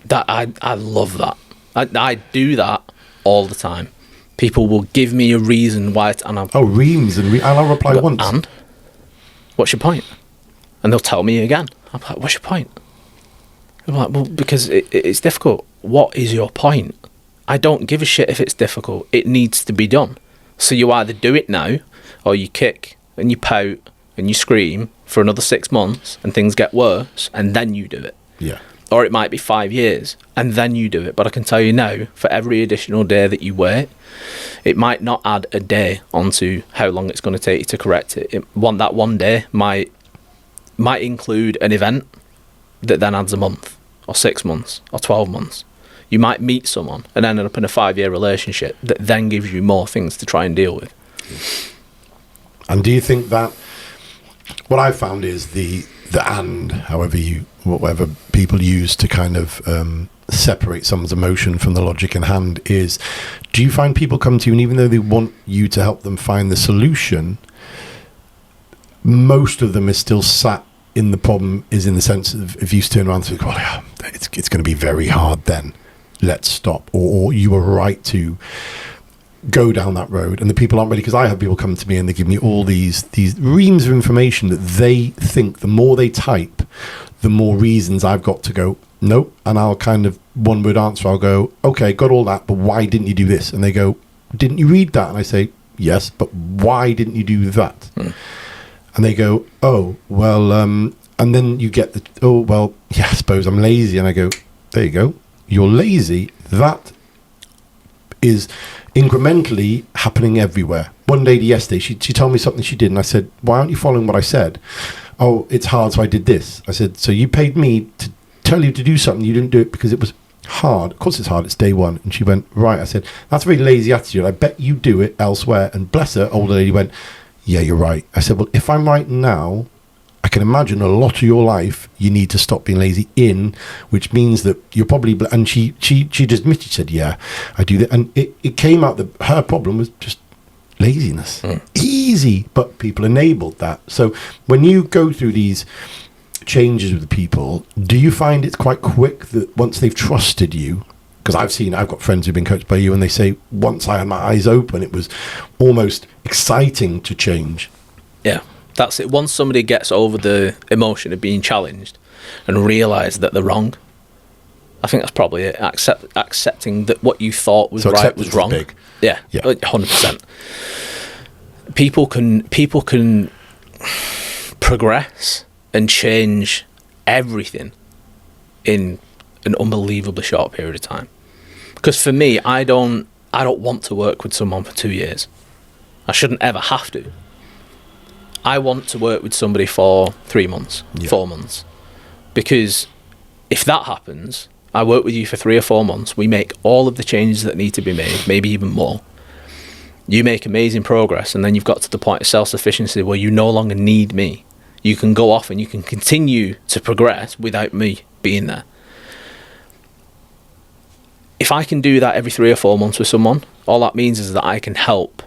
[SPEAKER 2] that I love that. I do that all the time. People will give me a reason why, and
[SPEAKER 1] reams and I'll reply once.
[SPEAKER 2] And what's your point? And they'll tell me again. I'm like, "What's your point?" I'm like, "Well, because it's difficult." What is your point? I don't give a shit if it's difficult. It needs to be done. So you either do it now, or you kick and you pout and you scream for another 6 months and things get worse, and then you do it.
[SPEAKER 1] Yeah.
[SPEAKER 2] Or it might be 5 years and then you do it. But I can tell you now, for every additional day that you wait, it might not add a day onto how long it's going to take you to correct it. That one day might include an event that then adds a month or 6 months or 12 months. You might meet someone and end up in a 5-year relationship that then gives you more things to try and deal with.
[SPEAKER 1] And do you think that what I've found is the and, whatever people use to kind of separate someone's emotion from the logic in hand is, do you find people come to you and even though they want you to help them find the solution, most of them is still sat in the problem, is in the sense of if you turn around and say, "Well, yeah, it's going to be very hard then. Let's stop," or "You were right to go down that road," and the people aren't ready. Because I have people come to me and they give me all these reams of information that they think the more they type, the more reasons I've got to go, "Nope," and I'll kind of one word answer. I'll go, "Okay, got all that, but why didn't you do this?" And they go, "Didn't you read that?" And I say, "Yes, but why didn't you do that?" And they go, "Oh, well," and then you get the, "Oh, well, yeah, I suppose I'm lazy." And I go, "There you go. You're lazy. That is incrementally happening everywhere." One lady yesterday, she told me something she did, and I said, "Why aren't you following what I said?" "Oh, it's hard, so I did this." I said, "So you paid me to tell you to do something, you didn't do it because it was hard." "Of course it's hard, it's day one." And she went, "Right." I said, "That's a very lazy attitude. I bet you do it elsewhere." And bless her, older lady went, "Yeah, you're right." I said, "Well, if I'm right now, I can imagine a lot of your life you need to stop being lazy in, which means that you're probably..." And she just admitted, she said, "Yeah, I do that." And it came out that her problem was just laziness. Easy, but people enabled that. So when you go through these changes with people, do you find it's quite quick that once they've trusted you? Because I've got friends who've been coached by you, and they say, once I had my eyes open, it was almost exciting to change.
[SPEAKER 2] Yeah, that's it. Once somebody gets over the emotion of being challenged and realise that they're wrong, I think that's probably it. Accepting that what you thought was right was wrong.
[SPEAKER 1] Big.
[SPEAKER 2] Yeah, 100%. People can progress and change everything in an unbelievably short period of time. Because for me, I don't want to work with someone for 2 years. I shouldn't ever have to. I want to work with somebody for 3 months, 4 months. Because if that happens, I work with you for 3 or 4 months, we make all of the changes that need to be made, maybe even more. You make amazing progress, and then you've got to the point of self-sufficiency where you no longer need me. You can go off and you can continue to progress without me being there. If I can do that every 3 or 4 months with someone, all that means is that I can help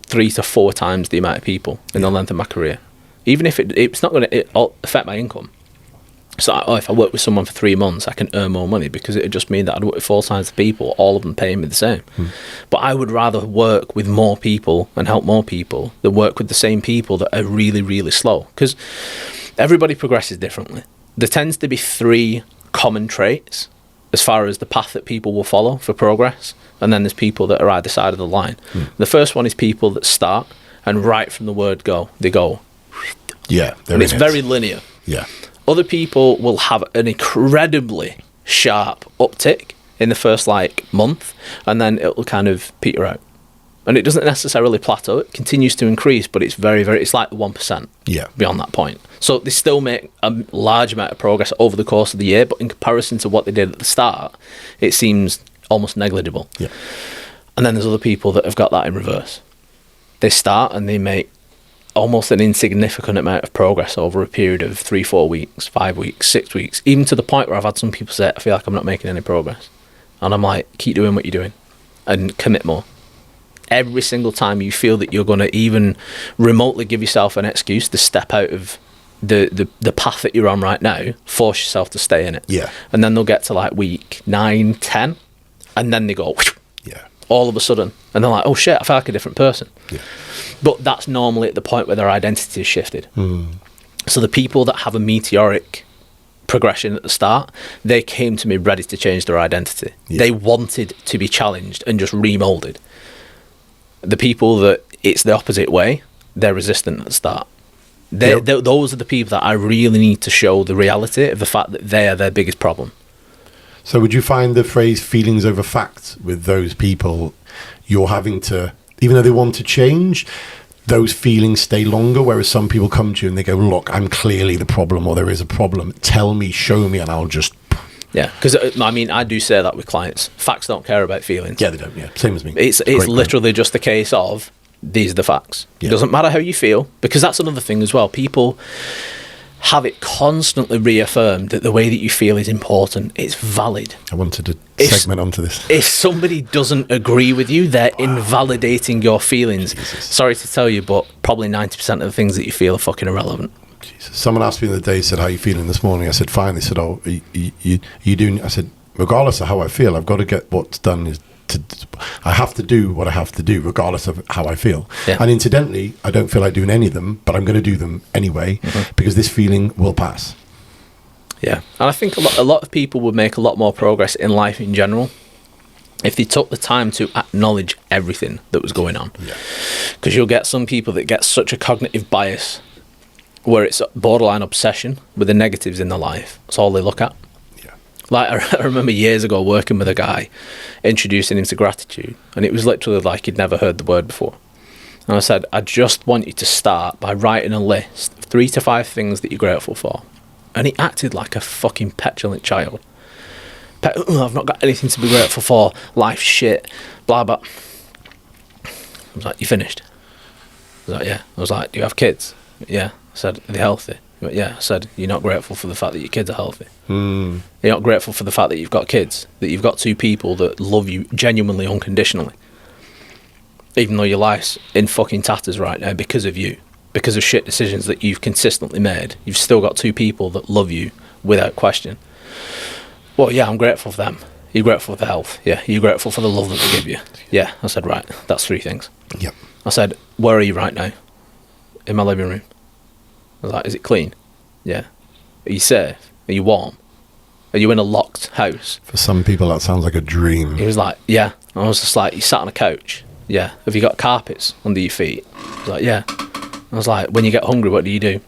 [SPEAKER 2] 3 to 4 times the amount of people in the length of my career. Even if it's not going to affect my income. So if I work with someone for 3 months, I can earn more money because it would just mean that I'd work with 4 times the people, all of them paying me the same. But I would rather work with more people and help more people than work with the same people that are really, really slow. Because everybody progresses differently. There tends to be 3 common traits as far as the path that people will follow for progress, and then there's people that are either side of the line. The first one is people that start, and right from the word go, they go.
[SPEAKER 1] Yeah.
[SPEAKER 2] And it's very linear.
[SPEAKER 1] Yeah.
[SPEAKER 2] Other people will have an incredibly sharp uptick in the first like month, and then it will kind of peter out. And it doesn't necessarily plateau, it continues to increase, but it's very, very, it's like 1% beyond that point. So they still make a large amount of progress over the course of the year, but in comparison to what they did at the start, it seems almost negligible.
[SPEAKER 1] Yeah.
[SPEAKER 2] And then there's other people that have got that in reverse. They start and they make almost an insignificant amount of progress over a period of 3-4 weeks, 5 weeks, 6 weeks, even to the point where I've had some people say, I feel like I'm not making any progress. And I'm like, keep doing what you're doing and commit more. Every single time you feel that you're going to even remotely give yourself an excuse to step out of the path that you're on right now, force yourself to stay in it.
[SPEAKER 1] Yeah.
[SPEAKER 2] And then they'll get to like week 9, 10, and then they go, all of a sudden. And they're like, oh shit, I feel like a different person.
[SPEAKER 1] Yeah.
[SPEAKER 2] But that's normally at the point where their identity is shifted. So the people that have a meteoric progression at the start, they came to me ready to change their identity. They wanted to be challenged and just remolded. The people that it's the opposite way, they're resistant at the start. Those are the people that I really need to show the reality of the fact that they are their biggest problem.
[SPEAKER 1] So would you find the phrase feelings over facts with those people, you're having to, even though they want to change, those feelings stay longer, whereas some people come to you and they go, look, I'm clearly the problem, or there is a problem. Tell me, show me, and I'll just...
[SPEAKER 2] Yeah, because I mean, I do say that with clients. Facts don't care about feelings.
[SPEAKER 1] Yeah, they don't. Yeah, same as me.
[SPEAKER 2] It's literally just a case of, these are the facts. Yeah. It doesn't matter how you feel, because that's another thing as well. People have it constantly reaffirmed that the way that you feel is important. It's valid.
[SPEAKER 1] I wanted to segment onto this.
[SPEAKER 2] If somebody doesn't agree with you, they're invalidating your feelings.
[SPEAKER 1] Jesus.
[SPEAKER 2] Sorry to tell you, but probably 90% of the things that you feel are fucking irrelevant.
[SPEAKER 1] Jesus. Someone asked me the other day, said, how are you feeling this morning? I said, fine. They said, oh, you doing? I said, regardless of how I feel, I've got to get what's done. I have to do what I have to do, regardless of how I feel.
[SPEAKER 2] Yeah.
[SPEAKER 1] And incidentally, I don't feel like doing any of them, but I'm going to do them anyway, because this feeling will pass.
[SPEAKER 2] Yeah. And I think a lot of people would make a lot more progress in life in general if they took the time to acknowledge everything that was going on. Because you'll get some people that get such a cognitive bias where it's borderline obsession with the negatives in their life. That's all they look at.
[SPEAKER 1] Yeah.
[SPEAKER 2] Like, I remember years ago working with a guy, introducing him to gratitude, and it was literally like he'd never heard the word before. And I said, I just want you to start by writing a list of 3 to 5 things that you're grateful for. And he acted like a fucking petulant child. I've not got anything to be grateful for, life's shit, blah, blah. I was like, you finished? I was like, yeah. I was like, do you have kids? Yeah. I said, are they healthy? He went, yeah. I said, you're not grateful for the fact that your kids are healthy. You're not grateful for the fact that you've got kids, that you've got 2 people that love you genuinely, unconditionally. Even though your life's in fucking tatters right now because of you, because of shit decisions that you've consistently made, you've still got 2 people that love you without question. Well, yeah, I'm grateful for them. You're grateful for the health. Yeah. You're grateful for the love that they give you. Yeah. I said, right, that's 3 things.
[SPEAKER 1] Yep.
[SPEAKER 2] I said, where are you right now? In my living room. I was like, is it clean? Yeah. Are you safe? Are you warm? Are you in a locked house?
[SPEAKER 1] For some people, that sounds like a dream.
[SPEAKER 2] He was like, yeah. I was just like, you sat on a couch? Yeah. Have you got carpets under your feet? I was like, yeah. I was like, when you get hungry, what do? You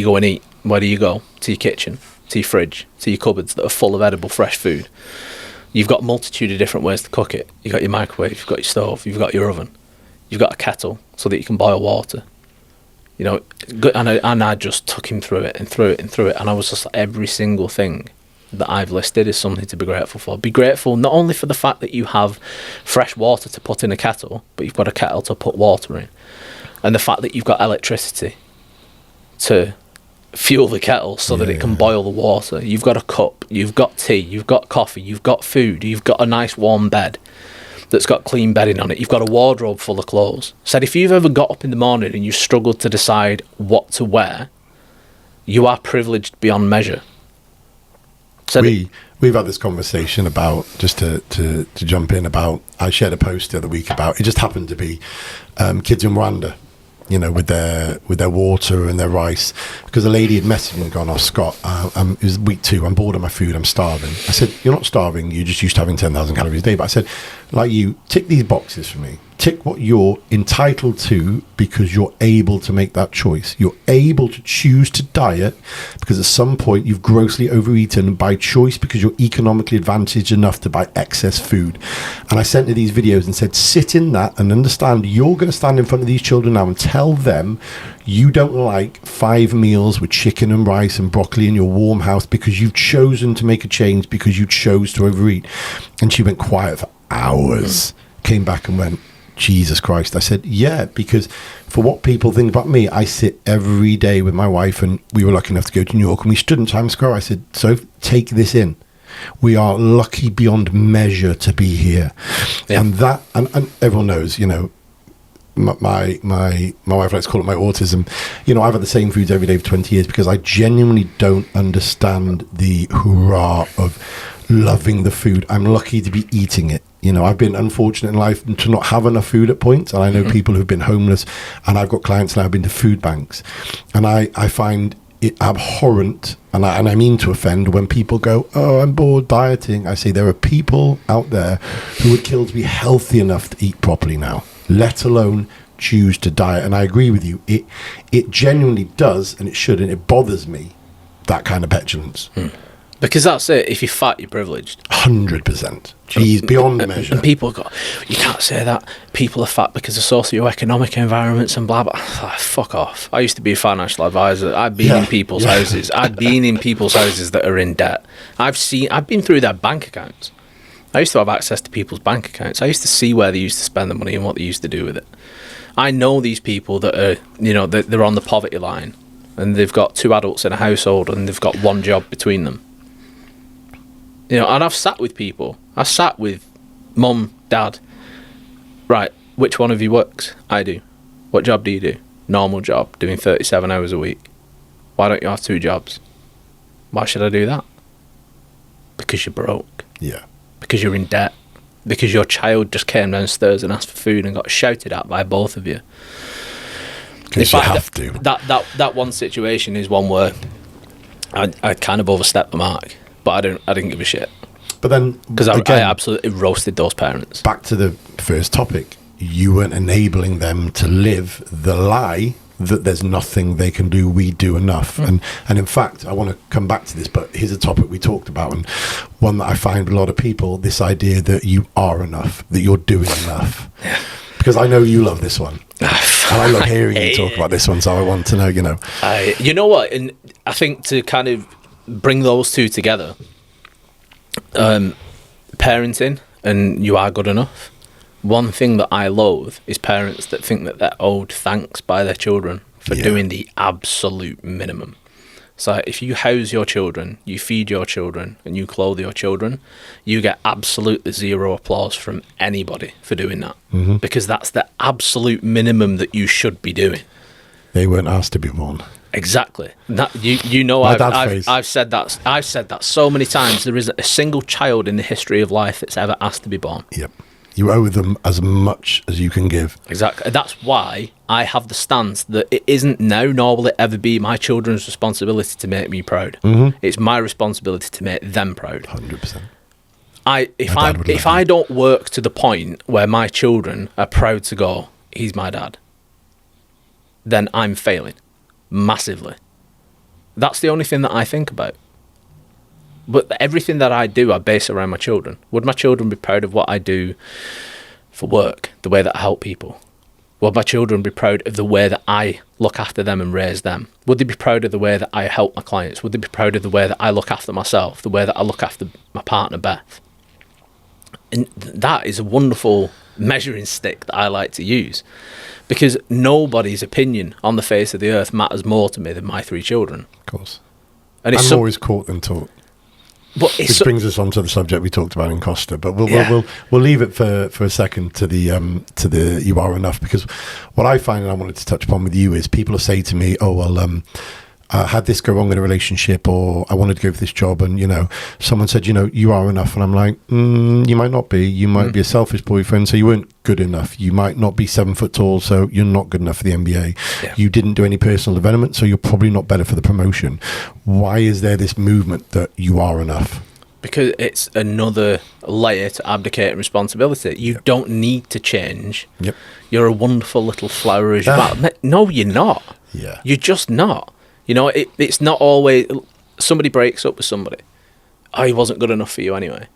[SPEAKER 2] go and eat. Where do you go? To your kitchen, to your fridge, to your cupboards that are full of edible fresh food. You've got a multitude of different ways to cook it. You've got your microwave, you've got your stove, you've got your oven, you've got a kettle so that you can boil water. You know, and I just took him through it and through it and through it, and I was just like, every single thing that I've listed is something to be grateful for. Be grateful not only for the fact that you have fresh water to put in a kettle, but you've got a kettle to put water in, and the fact that you've got electricity to fuel the kettle so that it can boil the water. You've got a cup, you've got tea, you've got coffee, you've got food, you've got a nice warm bed that's got clean bedding on it, you've got a wardrobe full of clothes. Said if you've ever got up in the morning and you struggled to decide what to wear, you are privileged beyond measure. Said
[SPEAKER 1] we've had this conversation about, just to jump in, about, I shared a post the other week about, it just happened to be kids in Rwanda, you know, with their water and their rice, because a lady had messaged me and gone, oh, Scott, it was week 2, I'm bored of my food, I'm starving. I said, you're not starving, you're just used to having 10,000 calories a day. But I said, like, you tick these boxes for me, tick what you're entitled to because you're able to make that choice. You're able to choose to diet because at some point you've grossly overeaten by choice because you're economically advantaged enough to buy excess food. And I sent you these videos and said, sit in that and understand you're going to stand in front of these children now and tell them you don't like 5 meals with chicken and rice and broccoli in your warm house because you've chosen to make a change because you chose to overeat. And she went quiet for hours. Came back and went, Jesus Christ. I said, yeah, because for what people think about me, I sit every day with my wife, and we were lucky enough to go to New York, and we stood in Times Square. I said, so take this in. We are lucky beyond measure to be here. Yeah. And that, and everyone knows, you know, my wife likes to call it my autism. You know, I've had the same foods every day for 20 years because I genuinely don't understand the hurrah of loving the food. I'm lucky to be eating it. You know, I've been unfortunate in life to not have enough food at points, and I know people who've been homeless, and I've got clients now who've been to food banks, and I find it abhorrent, and I mean to offend, when people go, oh, I'm bored dieting. I say there are people out there who would kill to be healthy enough to eat properly now, let alone choose to diet. And I agree with you. It genuinely does, and it should, and it bothers me, that kind of petulance.
[SPEAKER 2] Because that's it. If you're fat, you're privileged.
[SPEAKER 1] 100%. Jeez, beyond measure.
[SPEAKER 2] And people go, you can't say that. People are fat because of socioeconomic environments and blah, blah. Oh, fuck off. I used to be a financial advisor. I've been in people's houses. I've been in people's houses that are in debt. I've been through their bank accounts. I used to have access to people's bank accounts. I used to see where they used to spend the money and what they used to do with it. I know these people that are, you know, they're on the poverty line, and they've got 2 adults in a household, and they've got 1 job between them. You know, and I've sat with people. I sat with mum, dad. Right, which one of you works? I do. What job do you do? Normal job, doing 37 hours a week. Why don't you have 2 jobs? Why should I do that? Because you're broke.
[SPEAKER 1] Yeah.
[SPEAKER 2] Because you're in debt. Because your child just came downstairs and asked for food and got shouted at by both of you.
[SPEAKER 1] Because you have to.
[SPEAKER 2] That one situation is one where I kind of overstepped the mark. But I didn't give a shit.
[SPEAKER 1] But then,
[SPEAKER 2] because I absolutely roasted those parents.
[SPEAKER 1] Back to the first topic, you weren't enabling them to live the lie that there's nothing they can do, we do enough. And in fact, I want to come back to this, but here's a topic we talked about, and one that I find with a lot of people, this idea that you are enough, that you're doing enough. Yeah. Because I know you love this one. And I love hearing you talk about this one, so I want to know, you know.
[SPEAKER 2] You know what? And I think to kind of bring those two together, parenting and you are good enough. One thing that I loathe is parents that think that they're owed thanks by their children for doing the absolute minimum. So if you house your children, you feed your children, and you clothe your children, you get absolutely zero applause from anybody for doing that. Because that's the absolute minimum that you should be doing.
[SPEAKER 1] They weren't asked to be born.
[SPEAKER 2] Exactly. That you know, I've said that. I've said that so many times. There isn't a single child in the history of life that's ever asked to be born.
[SPEAKER 1] Yep. You owe them as much as you can give.
[SPEAKER 2] Exactly. That's why I have the stance that it isn't now, nor will it ever be, my children's responsibility to make me proud. It's my responsibility to make them proud.
[SPEAKER 1] 100%.
[SPEAKER 2] If I don't work to the point where my children are proud to go, he's my dad, then I'm failing massively. That's the only thing that I think about. But everything that I do, I base around my children. Would my children be proud of what I do for work, the way that I help people? Would my children be proud of the way that I look after them and raise them? Would they be proud of the way that I help my clients? Would they be proud of the way that I look after myself, the way that I look after my partner, Beth? And that is a wonderful measuring stick that I like to use, because nobody's opinion on the face of the earth matters more to me than my 3 children.
[SPEAKER 1] Of course.
[SPEAKER 2] And
[SPEAKER 1] I'm always caught than taught. Which brings us on to the subject we talked about in Costa, but we'll leave it for a second to the you are enough, because what I find, and I wanted to touch upon with you, is people will say to me, oh well, I had this go wrong in a relationship, or I wanted to go for this job, and you know, someone said, you know, you are enough, and I'm like, you might not be. You might be a selfish boyfriend, so you weren't good enough. You might not be 7 foot tall, so you're not good enough for the NBA. Yeah. You didn't do any personal development, so you're probably not better for the promotion. Why is there this movement that you are enough?
[SPEAKER 2] Because it's another layer to abdicating responsibility. You don't need to change.
[SPEAKER 1] Yep.
[SPEAKER 2] You're a wonderful little flower as you are. No, you're not.
[SPEAKER 1] Yeah.
[SPEAKER 2] You're just not. You know, it's not always... Somebody breaks up with somebody. Oh, he wasn't good enough for you anyway.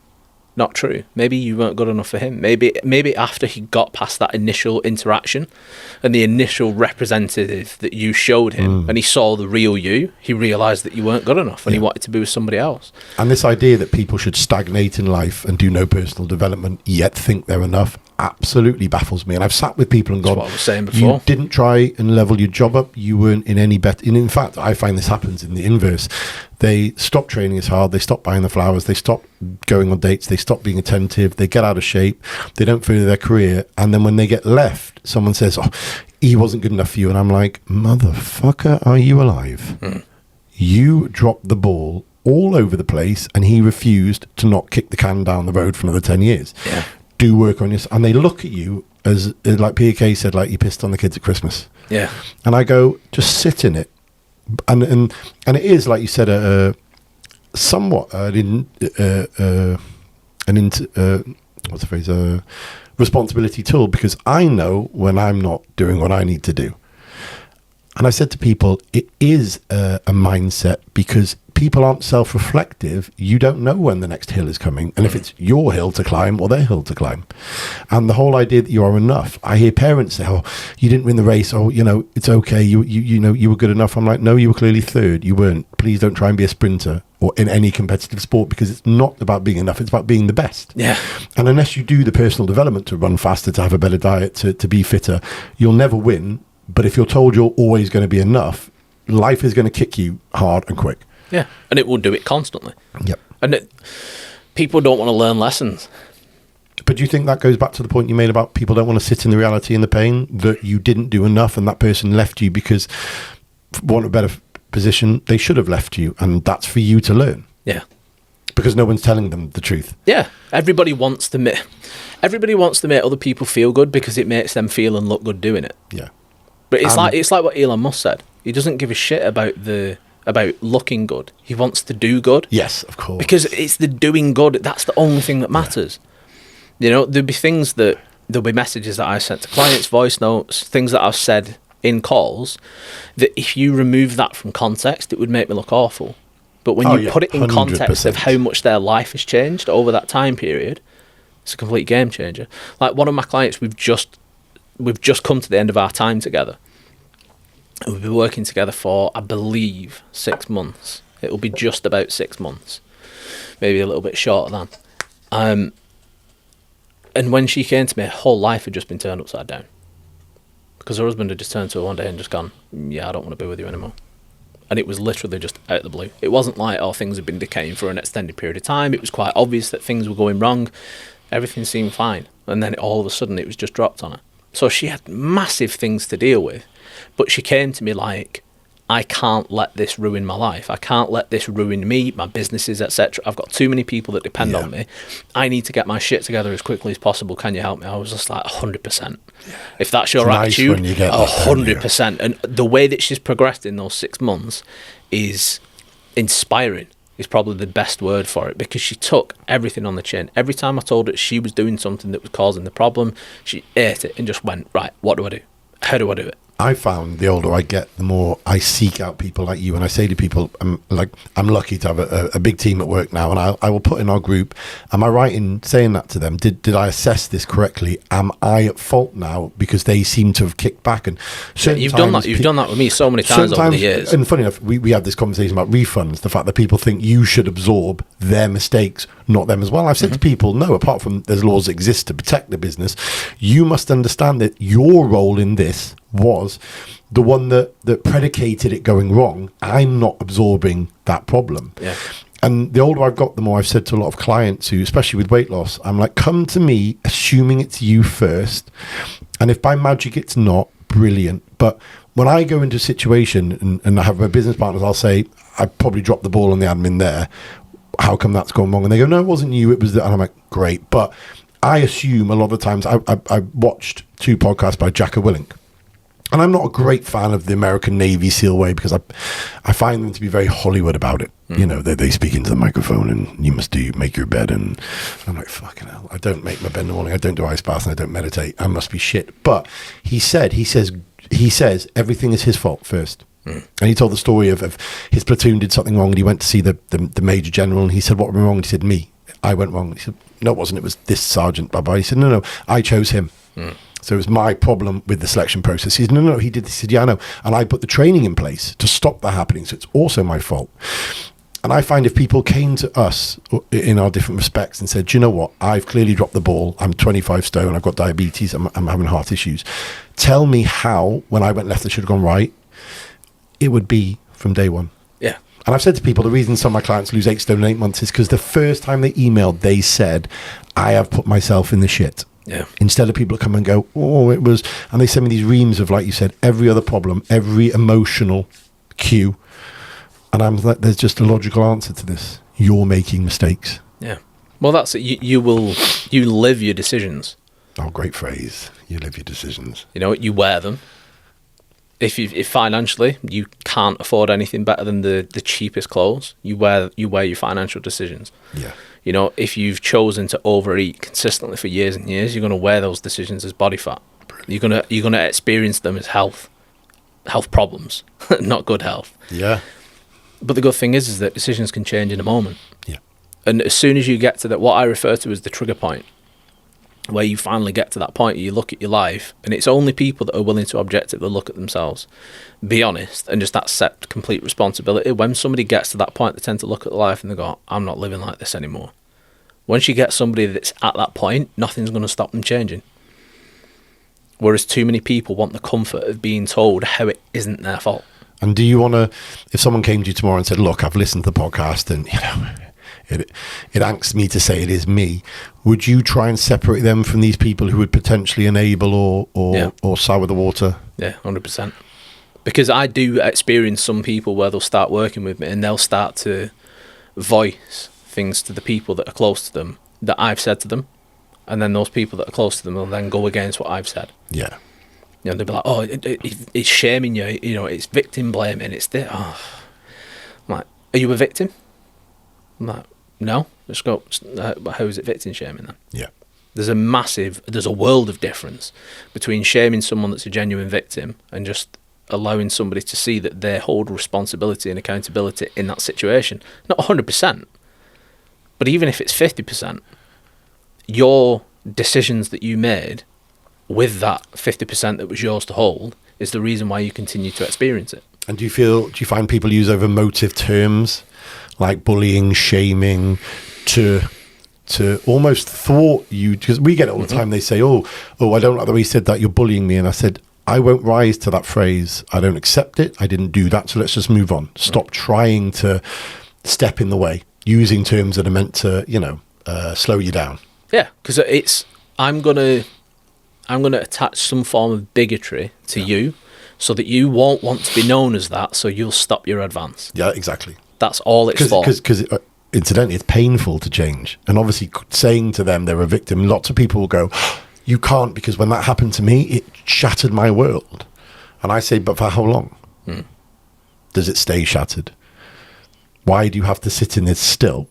[SPEAKER 2] Not true. Maybe you weren't good enough for him. Maybe after he got past that initial interaction and the initial representative that you showed him and he saw the real you, he realised that you weren't good enough and he wanted to be with somebody else.
[SPEAKER 1] And this idea that people should stagnate in life and do no personal development yet think they're enough absolutely baffles me. And I've sat with people and gone,
[SPEAKER 2] That's what I was saying before.
[SPEAKER 1] You didn't try and level your job up. You weren't in any better. And in fact, I find this happens in the inverse. They stop training as hard. They stop buying the flowers. They stop going on dates. They stop being attentive. They get out of shape. They don't further their career. And then when they get left, someone says, oh, he wasn't good enough for you. And I'm like, motherfucker, are you alive? You dropped the ball all over the place and he refused to not kick the can down the road for another 10 years.
[SPEAKER 2] Yeah.
[SPEAKER 1] Do work on yourself. And they look at you as like PK said, like you pissed on the kids at Christmas.
[SPEAKER 2] Yeah.
[SPEAKER 1] And I go, just sit in it. And it is, like you said, somewhat what's the phrase? Responsibility tool, because I know when I'm not doing what I need to do. And I said to people, it is a mindset, because people aren't self-reflective. You don't know when the next hill is coming, and if it's your hill to climb or their hill to climb. And the whole idea that you are enough. I hear parents say, "Oh, you didn't win the race. Oh, you know, it's okay. You know, you were good enough." I'm like, "No, you were clearly third. You weren't. Please don't try and be a sprinter or in any competitive sport, because it's not about being enough. It's about being the best."
[SPEAKER 2] Yeah.
[SPEAKER 1] And unless you do the personal development to run faster, to have a better diet, to be fitter, you'll never win. But if you're told you're always going to be enough, life is going to kick you hard and quick.
[SPEAKER 2] Yeah, and it will do it constantly.
[SPEAKER 1] Yep.
[SPEAKER 2] And people don't want to learn lessons.
[SPEAKER 1] But do you think that goes back to the point you made about people don't want to sit in the reality and the pain, that you didn't do enough and that person left you because, for want of a better position, they should have left you, and that's for you to learn?
[SPEAKER 2] Yeah.
[SPEAKER 1] Because no one's telling them the truth.
[SPEAKER 2] Yeah. Everybody wants to make other people feel good because it makes them feel and look good doing it.
[SPEAKER 1] Yeah.
[SPEAKER 2] But it's like what Elon Musk said. He doesn't give a shit about looking good. He wants to do good.
[SPEAKER 1] Yes, of course.
[SPEAKER 2] Because it's the doing good. That's the only thing that matters. Yeah. You know, there'll be messages that I sent to clients, voice notes, things that I've said in calls, that if you remove that from context, it would make me look awful. But when you put it in
[SPEAKER 1] 100%.
[SPEAKER 2] context of how much their life has changed over that time period, it's a complete game changer. Like one of my clients, we've just come to the end of our time together. We've been working together for, I believe, 6 months. It will be just about 6 months, maybe a little bit shorter than. And when she came to me, her whole life had just been turned upside down, because her husband had just turned to her one day and just gone, "Yeah, I don't want to be with you anymore." And it was literally just out of the blue. It wasn't like, oh, things had been decaying for an extended period of time. It was quite obvious that things were going wrong. Everything seemed fine. And then all of a sudden it was just dropped on her. So she had massive things to deal with. But she came to me like, I can't let this ruin my life. I can't let this ruin me, my businesses, etc. I've got too many people that depend on me. I need to get my shit together as quickly as possible. Can you help me? I was just like, 100%. If that's your attitude, 100%. And the way that she's progressed in those 6 months is inspiring. Is probably the best word for it, because she took everything on the chin. Every time I told her she was doing something that was causing the problem, she ate it and just went, right, what do I do? How do I do it?
[SPEAKER 1] I found the older I get, the more I seek out people like you. And I say to people, I'm lucky to have a big team at work now, and I will put in our group, am I right in saying that to them? Did I assess this correctly? Am I at fault now because they seem to have kicked back? And
[SPEAKER 2] you've done that with me so many times over the years.
[SPEAKER 1] And funny enough, we had this conversation about refunds, the fact that people think you should absorb their mistakes, not them as well. I've said to people, no, apart from there's laws that exist to protect the business, you must understand that your role in this was the one that predicated it going wrong. I'm not absorbing that problem.
[SPEAKER 2] Yeah.
[SPEAKER 1] And the older I've got, the more I've said to a lot of clients who, especially with weight loss, I'm like, come to me assuming it's you first. And if by magic it's not, brilliant. But when I go into a situation and I have my business partners, I'll say, I probably dropped the ball on the admin there. How come that's gone wrong? And they go, no, it wasn't you. It was that. And I'm like, great. But I assume a lot of the times, I watched 2 podcasts by Jacka Willink. And I'm not a great fan of the American Navy SEAL way, because I find them to be very Hollywood about it. You know, they speak into the microphone and you must make your bed. And I'm like, fucking hell, I don't make my bed in the morning. I don't do ice baths and I don't meditate. I must be shit. But he says everything is his fault first. And he told the story of his platoon did something wrong and he went to see the major general and he said, what went wrong? And he said, me. I went wrong. He said, no, it wasn't. It was this sergeant. Bye-bye. He said, no, I chose him. So it was my problem with the selection process. He said, no, he did. He said, yeah, I know. And I put the training in place to stop that happening. So it's also my fault. And I find if people came to us in our different respects and said, do you know what? I've clearly dropped the ball. I'm 25 stone. I've got diabetes. I'm having heart issues. Tell me how, when I went left, I should have gone right. It would be from day one.
[SPEAKER 2] Yeah.
[SPEAKER 1] And I've said to people, the reason some of my clients lose 8 stone in 8 months is because the first time they emailed, they said, I have put myself in the shit.
[SPEAKER 2] Yeah.
[SPEAKER 1] Instead of people come and go, oh, it was, and they send me these reams of, like you said, every other problem, every emotional cue. And I'm like, there's just a logical answer to this. You're making mistakes.
[SPEAKER 2] Yeah. Well, that's it. You live your decisions.
[SPEAKER 1] Oh, great phrase. You live your decisions.
[SPEAKER 2] You know, you wear them. If financially you can't afford anything better than the cheapest clothes, you wear your financial decisions.
[SPEAKER 1] Yeah.
[SPEAKER 2] You know, if you've chosen to overeat consistently for years and years, you're going to wear those decisions as body fat. Brilliant. You're going to experience them as health problems, not good health.
[SPEAKER 1] Yeah.
[SPEAKER 2] But the good thing is that decisions can change in a moment.
[SPEAKER 1] Yeah.
[SPEAKER 2] And as soon as you get to that, what I refer to as the trigger point, where you finally get to that point, you look at your life, and it's only people that are willing to objectively look at themselves, be honest, and just accept complete responsibility. When somebody gets to that point, they tend to look at life and they go, I'm not living like this anymore. Once you get somebody that's at that point, nothing's going to stop them changing. Whereas too many people want the comfort of being told how it isn't their fault.
[SPEAKER 1] And do you want to, if someone came to you tomorrow and said, look, I've listened to the podcast and, it angsts me to say it is me, would you try and separate them from these people who would potentially enable or sour the water?
[SPEAKER 2] Yeah, 100%. Because I do experience some people where they'll start working with me and they'll start to voice things to the people that are close to them that I've said to them. And then those people that are close to them will then go against what I've said.
[SPEAKER 1] Yeah.
[SPEAKER 2] You know, they'll be like, oh, it's shaming you, it's victim blaming, it's this. Oh. I'm like, are you a victim? I'm like, no. Let's go, how is it victim shaming then?
[SPEAKER 1] Yeah.
[SPEAKER 2] There's a world of difference between shaming someone that's a genuine victim and just allowing somebody to see that they hold responsibility and accountability in that situation. Not 100%, but even if it's 50%, your decisions that you made with that 50% that was yours to hold is the reason why you continue to experience it.
[SPEAKER 1] And do you find people use over emotive terms like bullying, shaming to almost thwart you? Because we get it all the time. They say, oh, I don't like the way you said that, you're bullying me. And I said, I won't rise to that phrase. I don't accept it. I didn't do that. So let's just move on. Stop trying to step in the way, using terms that are meant to, slow you down.
[SPEAKER 2] Yeah, because I'm gonna attach some form of bigotry to you so that you won't want to be known as that, so you'll stop your advance.
[SPEAKER 1] Yeah, exactly.
[SPEAKER 2] That's all it's for.
[SPEAKER 1] Because incidentally, it's painful to change. And obviously saying to them they're a victim, lots of people will go, you can't, because when that happened to me, it shattered my world. And I say, but for how long? Does it stay shattered? Why do you have to sit in this still?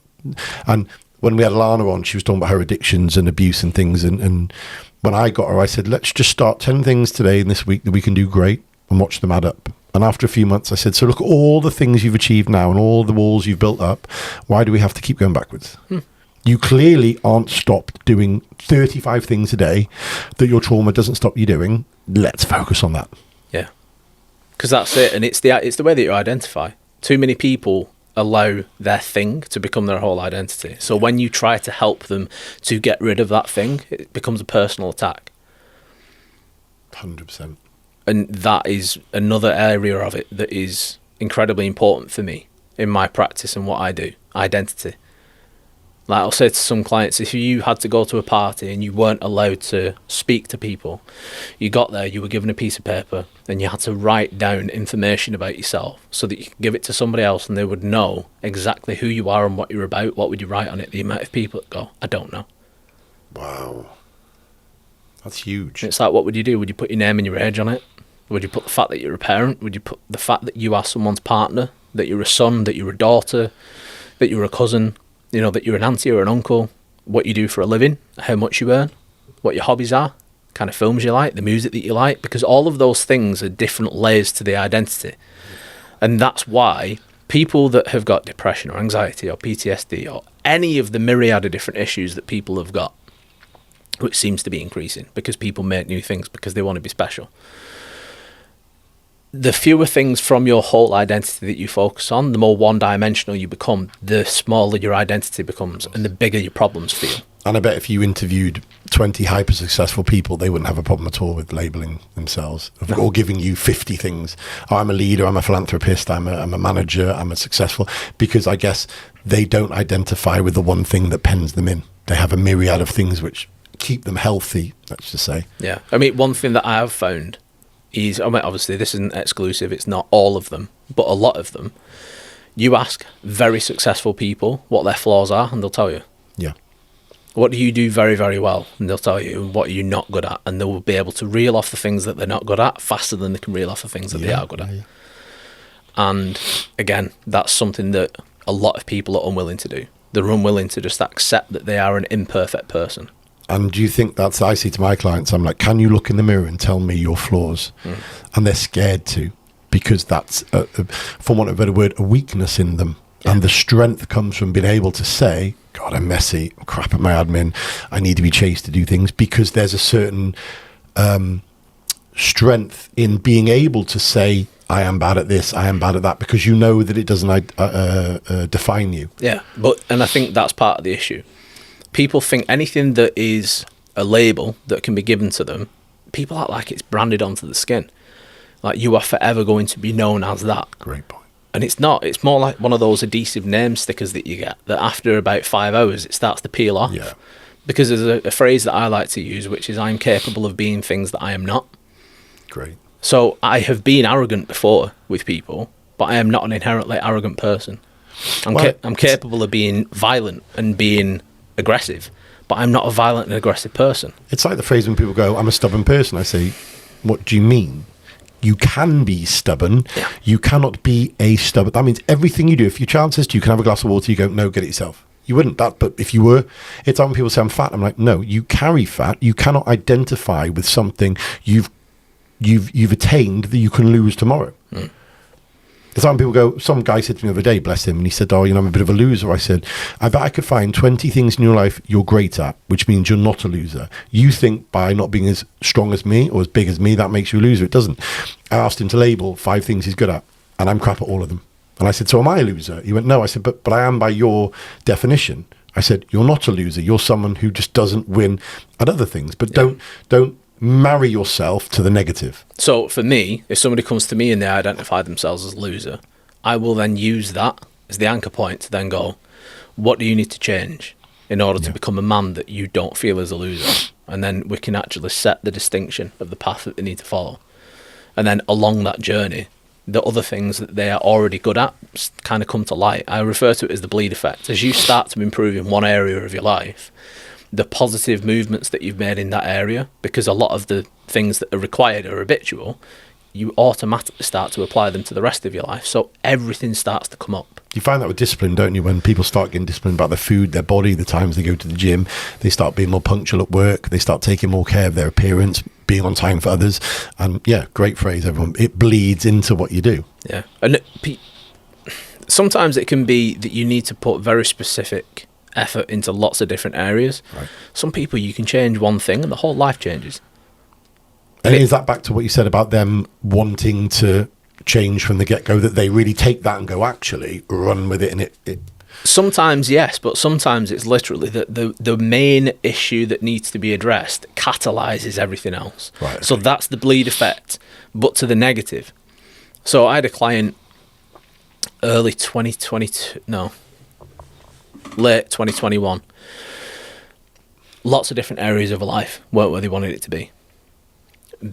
[SPEAKER 1] And when we had Lana on, she was talking about her addictions and abuse and things. And when I got her, I said, let's just start 10 things today and this week that we can do great and watch them add up. And after a few months, I said, so look at all the things you've achieved now and all the walls you've built up. Why do we have to keep going backwards? You clearly aren't stopped doing 35 things a day that your trauma doesn't stop you doing. Let's focus on that.
[SPEAKER 2] Yeah. Because that's it. And it's the way that you identify. Too many people allow their thing to become their whole identity. So when you try to help them to get rid of that thing, it becomes a personal attack.
[SPEAKER 1] 100%.
[SPEAKER 2] And that is another area of it that is incredibly important for me in my practice and what I do. Identity. Like I'll say to some clients, if you had to go to a party and you weren't allowed to speak to people, you got there, you were given a piece of paper and you had to write down information about yourself so that you could give it to somebody else and they would know exactly who you are and what you're about. What would you write on it? The amount of people that go, I don't know.
[SPEAKER 1] Wow. That's huge.
[SPEAKER 2] It's like, what would you do? Would you put your name and your age on it? Would you put the fact that you're a parent? Would you put the fact that you are someone's partner, that you're a son, that you're a daughter, that you're a cousin, you know, that you're an auntie or an uncle, what you do for a living, how much you earn, what your hobbies are, kind of films you like, the music that you like, because all of those things are different layers to the identity. And that's why people that have got depression or anxiety or PTSD or any of the myriad of different issues that people have got, which seems to be increasing because people make new things because they want to be special. The fewer things from your whole identity that you focus on, the more one-dimensional you become, the smaller your identity becomes and the bigger your problems feel.
[SPEAKER 1] And I bet if you interviewed 20 hyper-successful people, they wouldn't have a problem at all with labelling themselves or giving you 50 things. Oh, I'm a leader, I'm a philanthropist, I'm a manager, I'm a successful. Because I guess they don't identify with the one thing that pens them in. They have a myriad of things which keep them healthy, let's just say.
[SPEAKER 2] Yeah. I mean, one thing that I have found is, I mean, obviously this isn't exclusive, it's not all of them, but a lot of them, you ask very successful people what their flaws are and they'll tell you.
[SPEAKER 1] Yeah.
[SPEAKER 2] What do you do very, very well? And they'll tell you what you're not good at, and they will be able to reel off the things that they're not good at faster than they can reel off the things that they are good at. Yeah. And again, that's something that a lot of people are unwilling to do. They're unwilling to just accept that they are an imperfect person.
[SPEAKER 1] And do you think that's, I say to my clients, I'm like, can you look in the mirror and tell me your flaws? And they're scared to, because that's, for want of a better word, a weakness in them. Yeah. And the strength comes from being able to say, God, I'm messy, I'm crap at my admin, I need to be chased to do things, because there's a certain strength in being able to say, I am bad at this, I am bad at that, because you know that it doesn't define you.
[SPEAKER 2] Yeah, and I think that's part of the issue. People think anything that is a label that can be given to them, people act like it's branded onto the skin. Like you are forever going to be known as that.
[SPEAKER 1] Great point.
[SPEAKER 2] And it's not. It's more like one of those adhesive name stickers that you get, that after about 5 hours, it starts to peel off.
[SPEAKER 1] Yeah.
[SPEAKER 2] Because there's a phrase that I like to use, which is, I'm capable of being things that I am not.
[SPEAKER 1] Great.
[SPEAKER 2] So I have been arrogant before with people, but I am not an inherently arrogant person. I'm capable of being violent and being aggressive, but I'm not a violent and aggressive person.
[SPEAKER 1] It's like the phrase when people go, I'm a stubborn person. I say, what do you mean? You can be stubborn. Yeah. You cannot be a stubborn. That means everything you do. If your child says to you, can I have a glass of water? You go, no, get it yourself. You wouldn't. But if you were, it's like when people say I'm fat. I'm like, no, you carry fat. You cannot identify with something you've attained that you can lose tomorrow. It's like when people go, some guy said to me the other day, bless him, and he said, oh, I'm a bit of a loser. I said, I bet I could find 20 things in your life you're great at, which means you're not a loser. You think by not being as strong as me or as big as me, that makes you a loser. It doesn't. I asked him to label 5 things he's good at, and I'm crap at all of them. And I said, so am I a loser? He went, no. I said, but I am by your definition. I said, you're not a loser. You're someone who just doesn't win at other things. But don't marry yourself to the negative.
[SPEAKER 2] So for me, if somebody comes to me and they identify themselves as a loser, I will then use that as the anchor point to then go, what do you need to change in order to become a man that you don't feel is a loser? And then we can actually set the distinction of the path that they need to follow. And then along that journey, the other things that they are already good at kind of come to light. I refer to it as the bleed effect. As you start to improve in one area of your life, the positive movements that you've made in that area, because a lot of the things that are required are habitual, you automatically start to apply them to the rest of your life. So everything starts to come up.
[SPEAKER 1] You find that with discipline, don't you? When people start getting disciplined about their food, their body, the times they go to the gym, they start being more punctual at work, they start taking more care of their appearance, being on time for others. And yeah, great phrase, everyone. It bleeds into what you do.
[SPEAKER 2] Yeah. And sometimes it can be that you need to put very specific effort into lots of different areas. Right. Some people, you can change one thing and the whole life changes.
[SPEAKER 1] And is that back to what you said about them wanting to change from the get-go, that they really take that and go, actually run with it, and it
[SPEAKER 2] Sometimes yes, but sometimes it's literally that the main issue that needs to be addressed catalyzes everything else.
[SPEAKER 1] Right, okay.
[SPEAKER 2] So that's the bleed effect, but to the negative. So I had a client late 2021. Lots of different areas of her life weren't where they wanted it to be.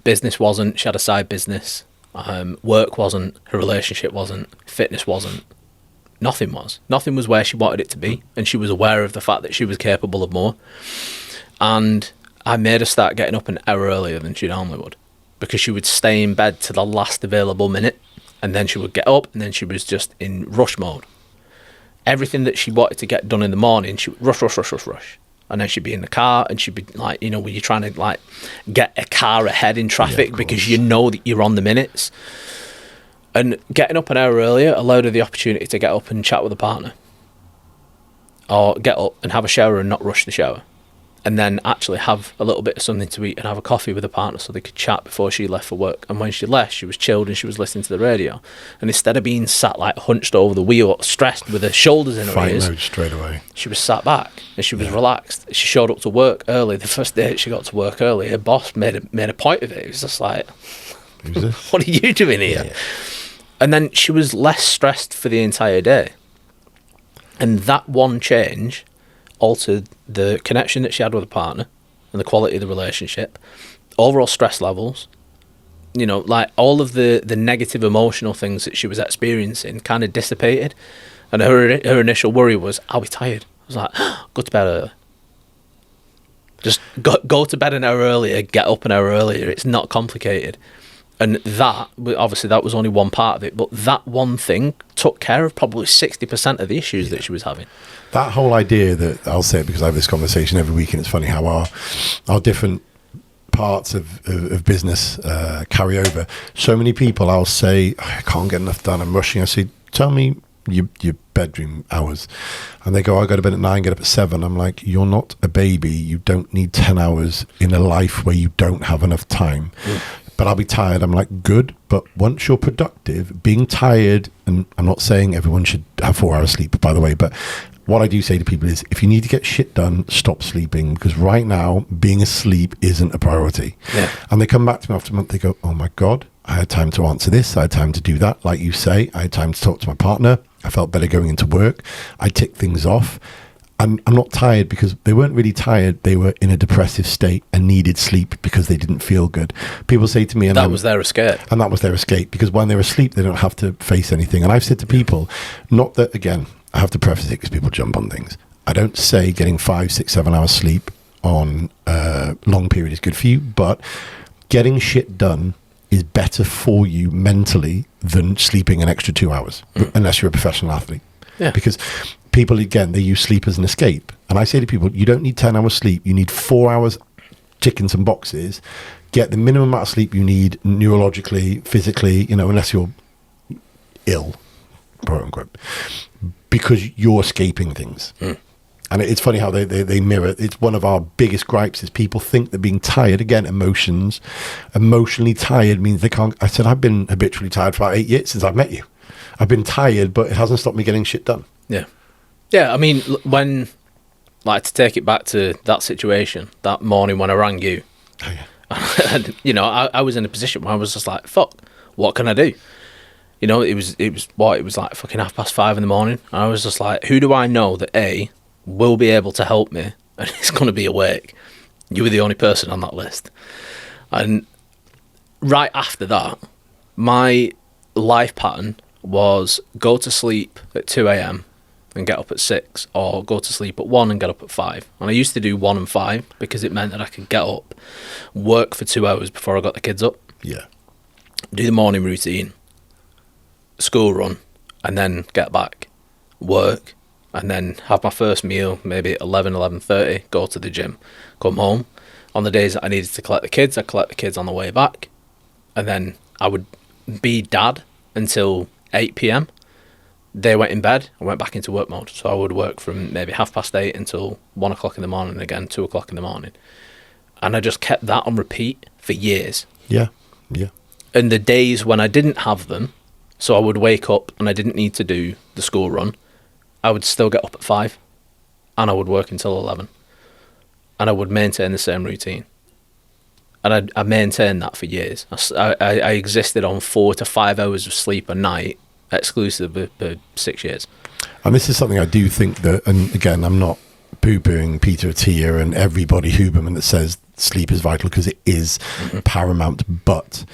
[SPEAKER 2] Business wasn't, she had a side business, work wasn't, her relationship wasn't, fitness wasn't, nothing was where she wanted it to be, and she was aware of the fact that she was capable of more. And I made her start getting up an hour earlier than she normally would, because she would stay in bed to the last available minute, and then she would get up, and then she was just in rush mode. Everything that she wanted to get done in the morning, she would rush. And then she'd be in the car, and she'd be like, you know, when you're trying to like get a car ahead in traffic because you know that you're on the minutes. And getting up an hour earlier allowed her the opportunity to get up and chat with a partner, or get up and have a shower and not rush the shower, and then actually have a little bit of something to eat and have a coffee with a partner so they could chat before she left for work. And when she left, she was chilled and she was listening to the radio. And instead of being sat like hunched over the wheel, stressed with her shoulders in her
[SPEAKER 1] Fight
[SPEAKER 2] ears,
[SPEAKER 1] mode straight away.
[SPEAKER 2] she was sat back and she was relaxed. She showed up to work early. The first day she got to work early, her boss made a point of it. It was just like,
[SPEAKER 1] Who's this?
[SPEAKER 2] what are you doing here? Yeah. And then she was less stressed for the entire day. And that one change altered the connection that she had with a partner and the quality of the relationship, overall stress levels, you know, like all of the negative emotional things that she was experiencing kind of dissipated. And her initial worry was, I'll be tired. I was like, go to bed early. Just go to bed an hour earlier, get up an hour earlier. It's not complicated. And that, obviously that was only one part of it, but that one thing took care of probably 60% of the issues that she was having.
[SPEAKER 1] That whole idea that, I'll say it because I have this conversation every week, and it's funny how our different parts of business carry over. So many people, I'll say, I can't get enough done, I'm rushing. I say, tell me your bedroom hours. And they go, I go to bed at 9, get up at 7. I'm like, you're not a baby. You don't need 10 hours in a life where you don't have enough time. But I'll be tired. I'm like, good. But once you're productive, being tired, and I'm not saying everyone should have 4 hours sleep, by the way, but what I do say to people is, if you need to get shit done, stop sleeping, because right now, being asleep isn't a priority. Yeah. And they come back to me after a month, they go, oh my God, I had time to answer this, I had time to do that. Like you say, I had time to talk to my partner, I felt better going into work, I ticked things off. I'm not tired because they weren't really tired. They were in a depressive state and needed sleep because they didn't feel good. People say to me, and
[SPEAKER 2] that was their escape.
[SPEAKER 1] And that was their escape, because when they're asleep, they don't have to face anything. And I've said to people, not that, again, I have to preface it because people jump on things. I don't say getting 5, 6, 7 hours sleep on a long period is good for you, but getting shit done is better for you mentally than sleeping an extra 2 hours, unless you're a professional athlete. Yeah. Because people, again, they use sleep as an escape. And I say to people, you don't need 10 hours sleep. You need 4 hours ticking some boxes. Get the minimum amount of sleep you need neurologically, physically, you know, unless you're ill, quote unquote, because you're escaping things. And it's funny how they mirror. It's one of our biggest gripes is people think that being tired, again, emotionally tired means they can't. I said, I've been habitually tired for about 8 years since I've met you. I've been tired, but it hasn't stopped me getting shit done.
[SPEAKER 2] Yeah. Yeah, I mean, when, like, to take it back to that situation, that morning when I rang you, and, you know, I was in a position where I was just like, fuck, what can I do? You know, it was like fucking 5:30 in the morning. And I was just like, who do I know that A, will be able to help me and is going to be awake? You were the only person on that list. And right after that, my life pattern was go to sleep at 2 a.m. and get up at 6, or go to sleep at 1 and get up at 5. And I used to do 1 and 5 because it meant that I could get up, work for 2 hours before I got the kids up. Yeah. Do the morning routine, school run, and then get back, work, and then have my first meal, maybe at 11:30, go to the gym, come home. On the days that I needed to collect the kids, I'd collect the kids on the way back. And then I would be dad until 8 p.m. They went in bed, I went back into work mode. So I would work from maybe 8:30 until 1 o'clock in the morning, again 2 o'clock in the morning. And I just kept that on repeat for years. Yeah, yeah. And the days when I didn't have them, so I would wake up and I didn't need to do the school run, I would still get up at 5 and I would work until 11. And I would maintain the same routine. And I maintained that for years. I existed on 4 to 5 hours of sleep a night, exclusively for 6 years.
[SPEAKER 1] And this is something I do think that, and again, I'm not poo-pooing Peter Attia and everybody Huberman that says sleep is vital, because it is paramount. But,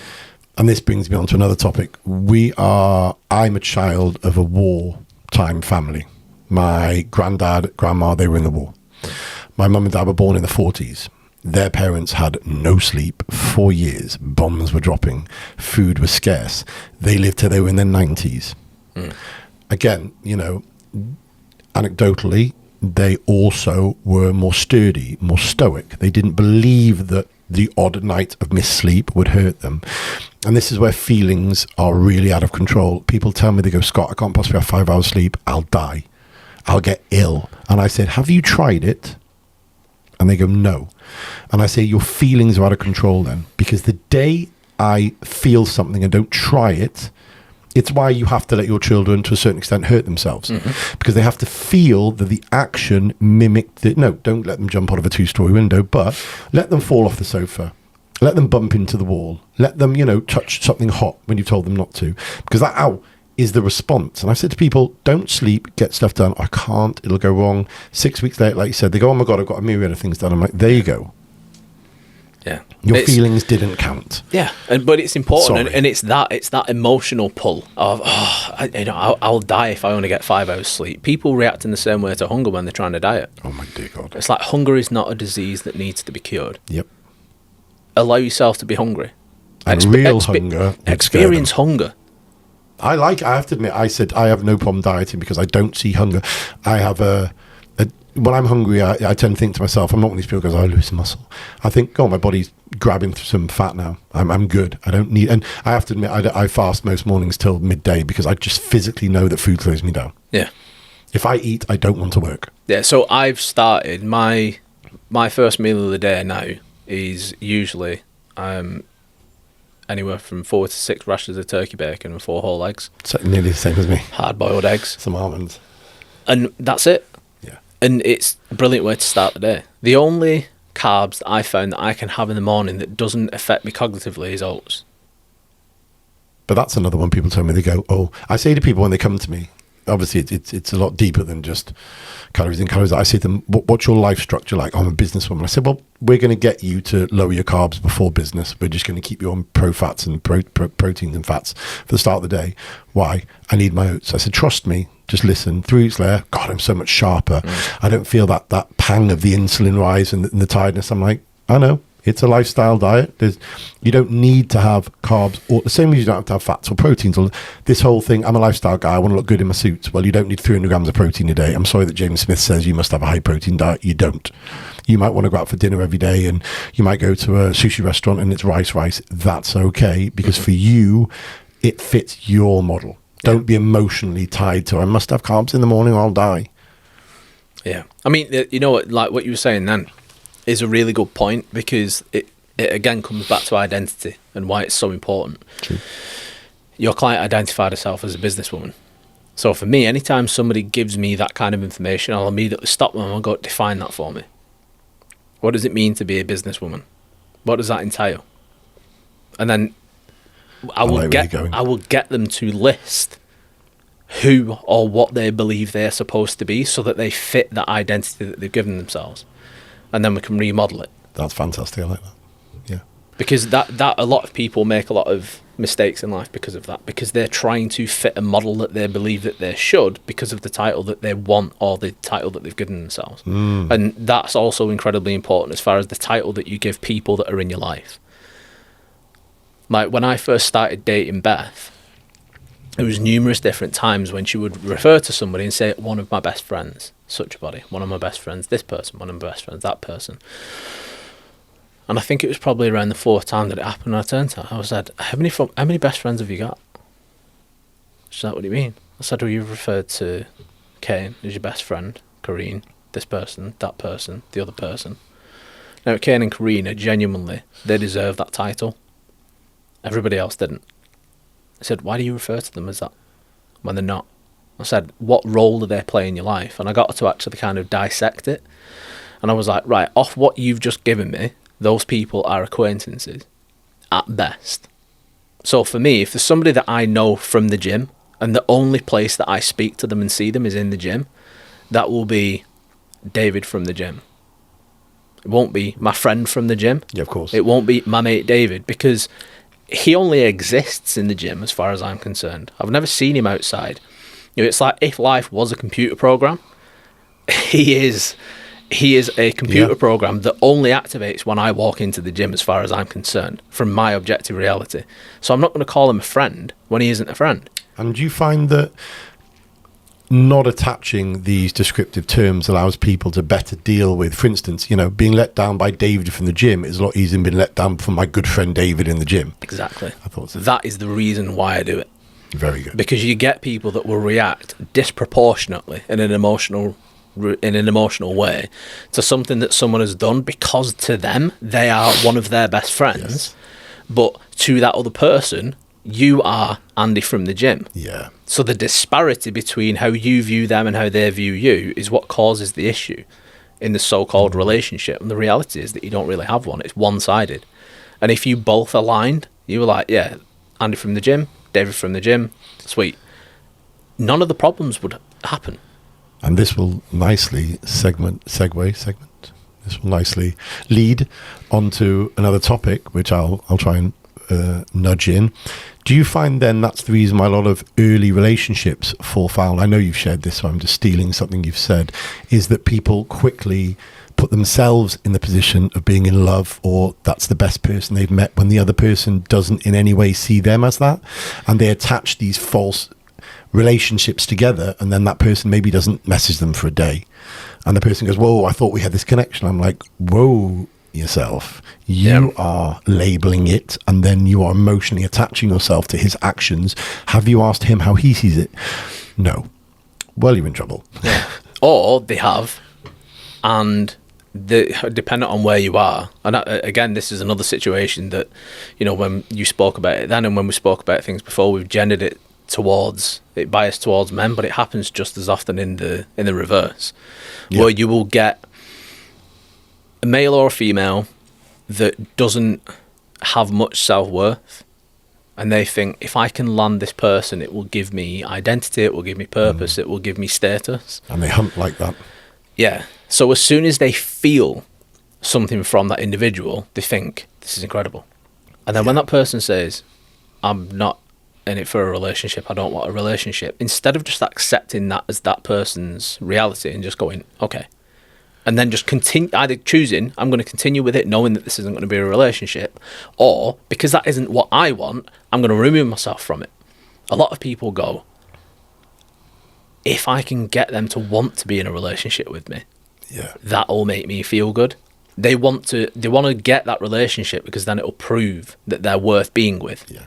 [SPEAKER 1] and this brings me on to another topic, I'm a child of a wartime family. My granddad, grandma, they were in the war. My mum and dad were born in the 40s. their parents had no sleep for years. Bombs were dropping. Food was scarce. They lived till they were in their 90s. Again, you know, anecdotally, they also were more sturdy, more stoic. They didn't believe that the odd night of missed sleep would hurt them. And this is where feelings are really out of control. People tell me, they go, Scott, I can't possibly have 5 hours sleep. I'll die. I'll get ill. And I said, have you tried it? And they go, no. And I say, your feelings are out of control then. Because the day I feel something and don't try it, it's why you have to let your children, to a certain extent, hurt themselves. Because they have to feel that the action mimicked the... No, don't let them jump out of a 2-story window, but let them fall off the sofa. Let them bump into the wall. Let them, you know, touch something hot when you've told them not to. Because that, ow, is the response. And I said to people, don't sleep, get stuff done. I can't, it'll go wrong. 6 weeks later, like you said, they go, oh my God, I've got a myriad of things done. I'm like, there you go.
[SPEAKER 2] Yeah,
[SPEAKER 1] your feelings didn't count.
[SPEAKER 2] Yeah, but it's important, and it's that emotional pull of I'll die if I only get 5 hours sleep. People react in the same way to hunger when they're trying to diet.
[SPEAKER 1] Oh my dear God!
[SPEAKER 2] It's like hunger is not a disease that needs to be cured.
[SPEAKER 1] Yep.
[SPEAKER 2] Allow yourself to be hungry.
[SPEAKER 1] And real hunger.
[SPEAKER 2] Experience hunger.
[SPEAKER 1] I have to admit, I said I have no problem dieting because I don't see hunger. I have when I'm hungry, I tend to think to myself, I'm not one of these people who goes, I lose muscle. I think, oh, my body's grabbing some fat now. I'm good. I don't need... And I have to admit, I fast most mornings till midday because I just physically know that food slows me down.
[SPEAKER 2] Yeah.
[SPEAKER 1] If I eat, I don't want to work.
[SPEAKER 2] Yeah, so I've started... My first meal of the day now is usually anywhere from 4 to 6 rashers of turkey bacon and 4 whole eggs.
[SPEAKER 1] So nearly the same as me.
[SPEAKER 2] Hard-boiled eggs.
[SPEAKER 1] Some almonds.
[SPEAKER 2] And that's it.
[SPEAKER 1] Yeah.
[SPEAKER 2] And it's a brilliant way to start the day. The only carbs that I found that I can have in the morning that doesn't affect me cognitively is oats.
[SPEAKER 1] But that's another one people tell me. They go, oh, I say to people when they come to me, obviously it's a lot deeper than just calories and calories. I say to them, what's your life structure like? I'm a businesswoman. I said, well, we're going to get you to lower your carbs before business. We're just going to keep you on pro-fats and proteins and fats for the start of the day. Why? I need my oats. I said, trust me. Just listen. 3 weeks later, God, I'm so much sharper. I don't feel that pang of the insulin rise and the tiredness. I'm like, I know. It's a lifestyle diet. You don't need to have carbs, or the same as you don't have to have fats or proteins. Or this whole thing, I'm a lifestyle guy, I want to look good in my suit. Well, you don't need 300 grams of protein a day. I'm sorry that James Smith says you must have a high protein diet. You don't. You might want to go out for dinner every day, and you might go to a sushi restaurant and it's rice. That's okay, because for you, it fits your model. Don't be emotionally tied to, I must have carbs in the morning or I'll die.
[SPEAKER 2] Yeah. I mean, you know what, like what you were saying then is a really good point, because it again comes back to identity and why it's so important.
[SPEAKER 1] True.
[SPEAKER 2] Your client identified herself as a businesswoman. So for me, anytime somebody gives me that kind of information, I'll immediately stop them and go, define that for me. What does it mean to be a businesswoman? What does that entail? And then I will get them to list who or what they believe they're supposed to be so that they fit that identity that they've given themselves. And then we can remodel it.
[SPEAKER 1] That's fantastic. I like that. Yeah.
[SPEAKER 2] Because that a lot of people make a lot of mistakes in life because of that, because they're trying to fit a model that they believe that they should because of the title that they want or the title that they've given themselves. And that's also incredibly important as far as the title that you give people that are in your life. Like when I first started dating Beth, there was numerous different times when she would refer to somebody and say, one of my best friends, such a body, one of my best friends, this person, one of my best friends, that person. And I think it was probably around the 4th time that it happened. I turned to her, I said, how many best friends have you got? She said, what do you mean? I said, well, you've referred to Kane as your best friend, Kareen, this person, that person, the other person. Now, Kane and Kareen are genuinely, they deserve that title. Everybody else didn't. I said, why do you refer to them as that when they're not? I said, what role do they play in your life? And I got to actually kind of dissect it. And I was like, right, off what you've just given me, those people are acquaintances at best. So for me, if there's somebody that I know from the gym and the only place that I speak to them and see them is in the gym, that will be David from the gym. It won't be my friend from the gym.
[SPEAKER 1] Yeah, of course.
[SPEAKER 2] It won't be my mate David, because he only exists in the gym as far as I'm concerned. I've never seen him outside. You know, it's like if life was a computer program, he is He is a computer program that only activates when I walk into the gym, as far as I'm concerned, from my objective reality. So I'm not going to call him a friend when he isn't a friend.
[SPEAKER 1] And do you find that not attaching these descriptive terms allows people to better deal with, for instance, being let down by David from the gym is a lot easier than being let down from my good friend David in the gym?
[SPEAKER 2] Exactly.
[SPEAKER 1] I thought so.
[SPEAKER 2] That is the reason why I do it.
[SPEAKER 1] Very good.
[SPEAKER 2] Because you get people that will react disproportionately in an emotional way to something that someone has done, because to them they are one of their best friends, but to that other person you are Andy from the gym.
[SPEAKER 1] Yeah.
[SPEAKER 2] So the disparity between how you view them and how they view you is what causes the issue in the so-called relationship. And the reality is that you don't really have one. It's one-sided. And if you both aligned, you were like, yeah, Andy from the gym, David from the gym, sweet, none of the problems would happen.
[SPEAKER 1] And this will nicely segue. This will nicely lead onto another topic, which I'll try and nudge in. Do you find then that's the reason why a lot of early relationships fall foul? I know you've shared this, so I'm just stealing something you've said, is that people quickly put themselves in the position of being in love, or that's the best person they've met, when the other person doesn't in any way see them as that, and they attach these false relationships together, and then that person maybe doesn't message them for a day, and the person goes, whoa, I thought we had this connection. I'm like, whoa, yourself, you are labeling it, and then you are emotionally attaching yourself to his actions. Have you asked him how he sees it? No. Well, you're in trouble.
[SPEAKER 2] Or they have, and dependent on where you are, and again, this is another situation that, when you spoke about it then, and when we spoke about things before, we've gendered it biased towards men, but it happens just as often in the reverse, where you will get a male or a female that doesn't have much self-worth, and they think, if I can land this person, it will give me identity, it will give me purpose, it will give me status.
[SPEAKER 1] And they hunt like that.
[SPEAKER 2] Yeah. So as soon as they feel something from that individual, they think, this is incredible. And then when that person says, I'm not in it for a relationship, I don't want a relationship, instead of just accepting that as that person's reality and just going, okay, and then just continue, either choosing, I'm going to continue with it knowing that this isn't going to be a relationship, or because that isn't what I want, I'm going to remove myself from it. A lot of people go, if I can get them to want to be in a relationship with me, that'll make me feel good. They want to get that relationship because then it'll prove that they're worth being with. Yeah.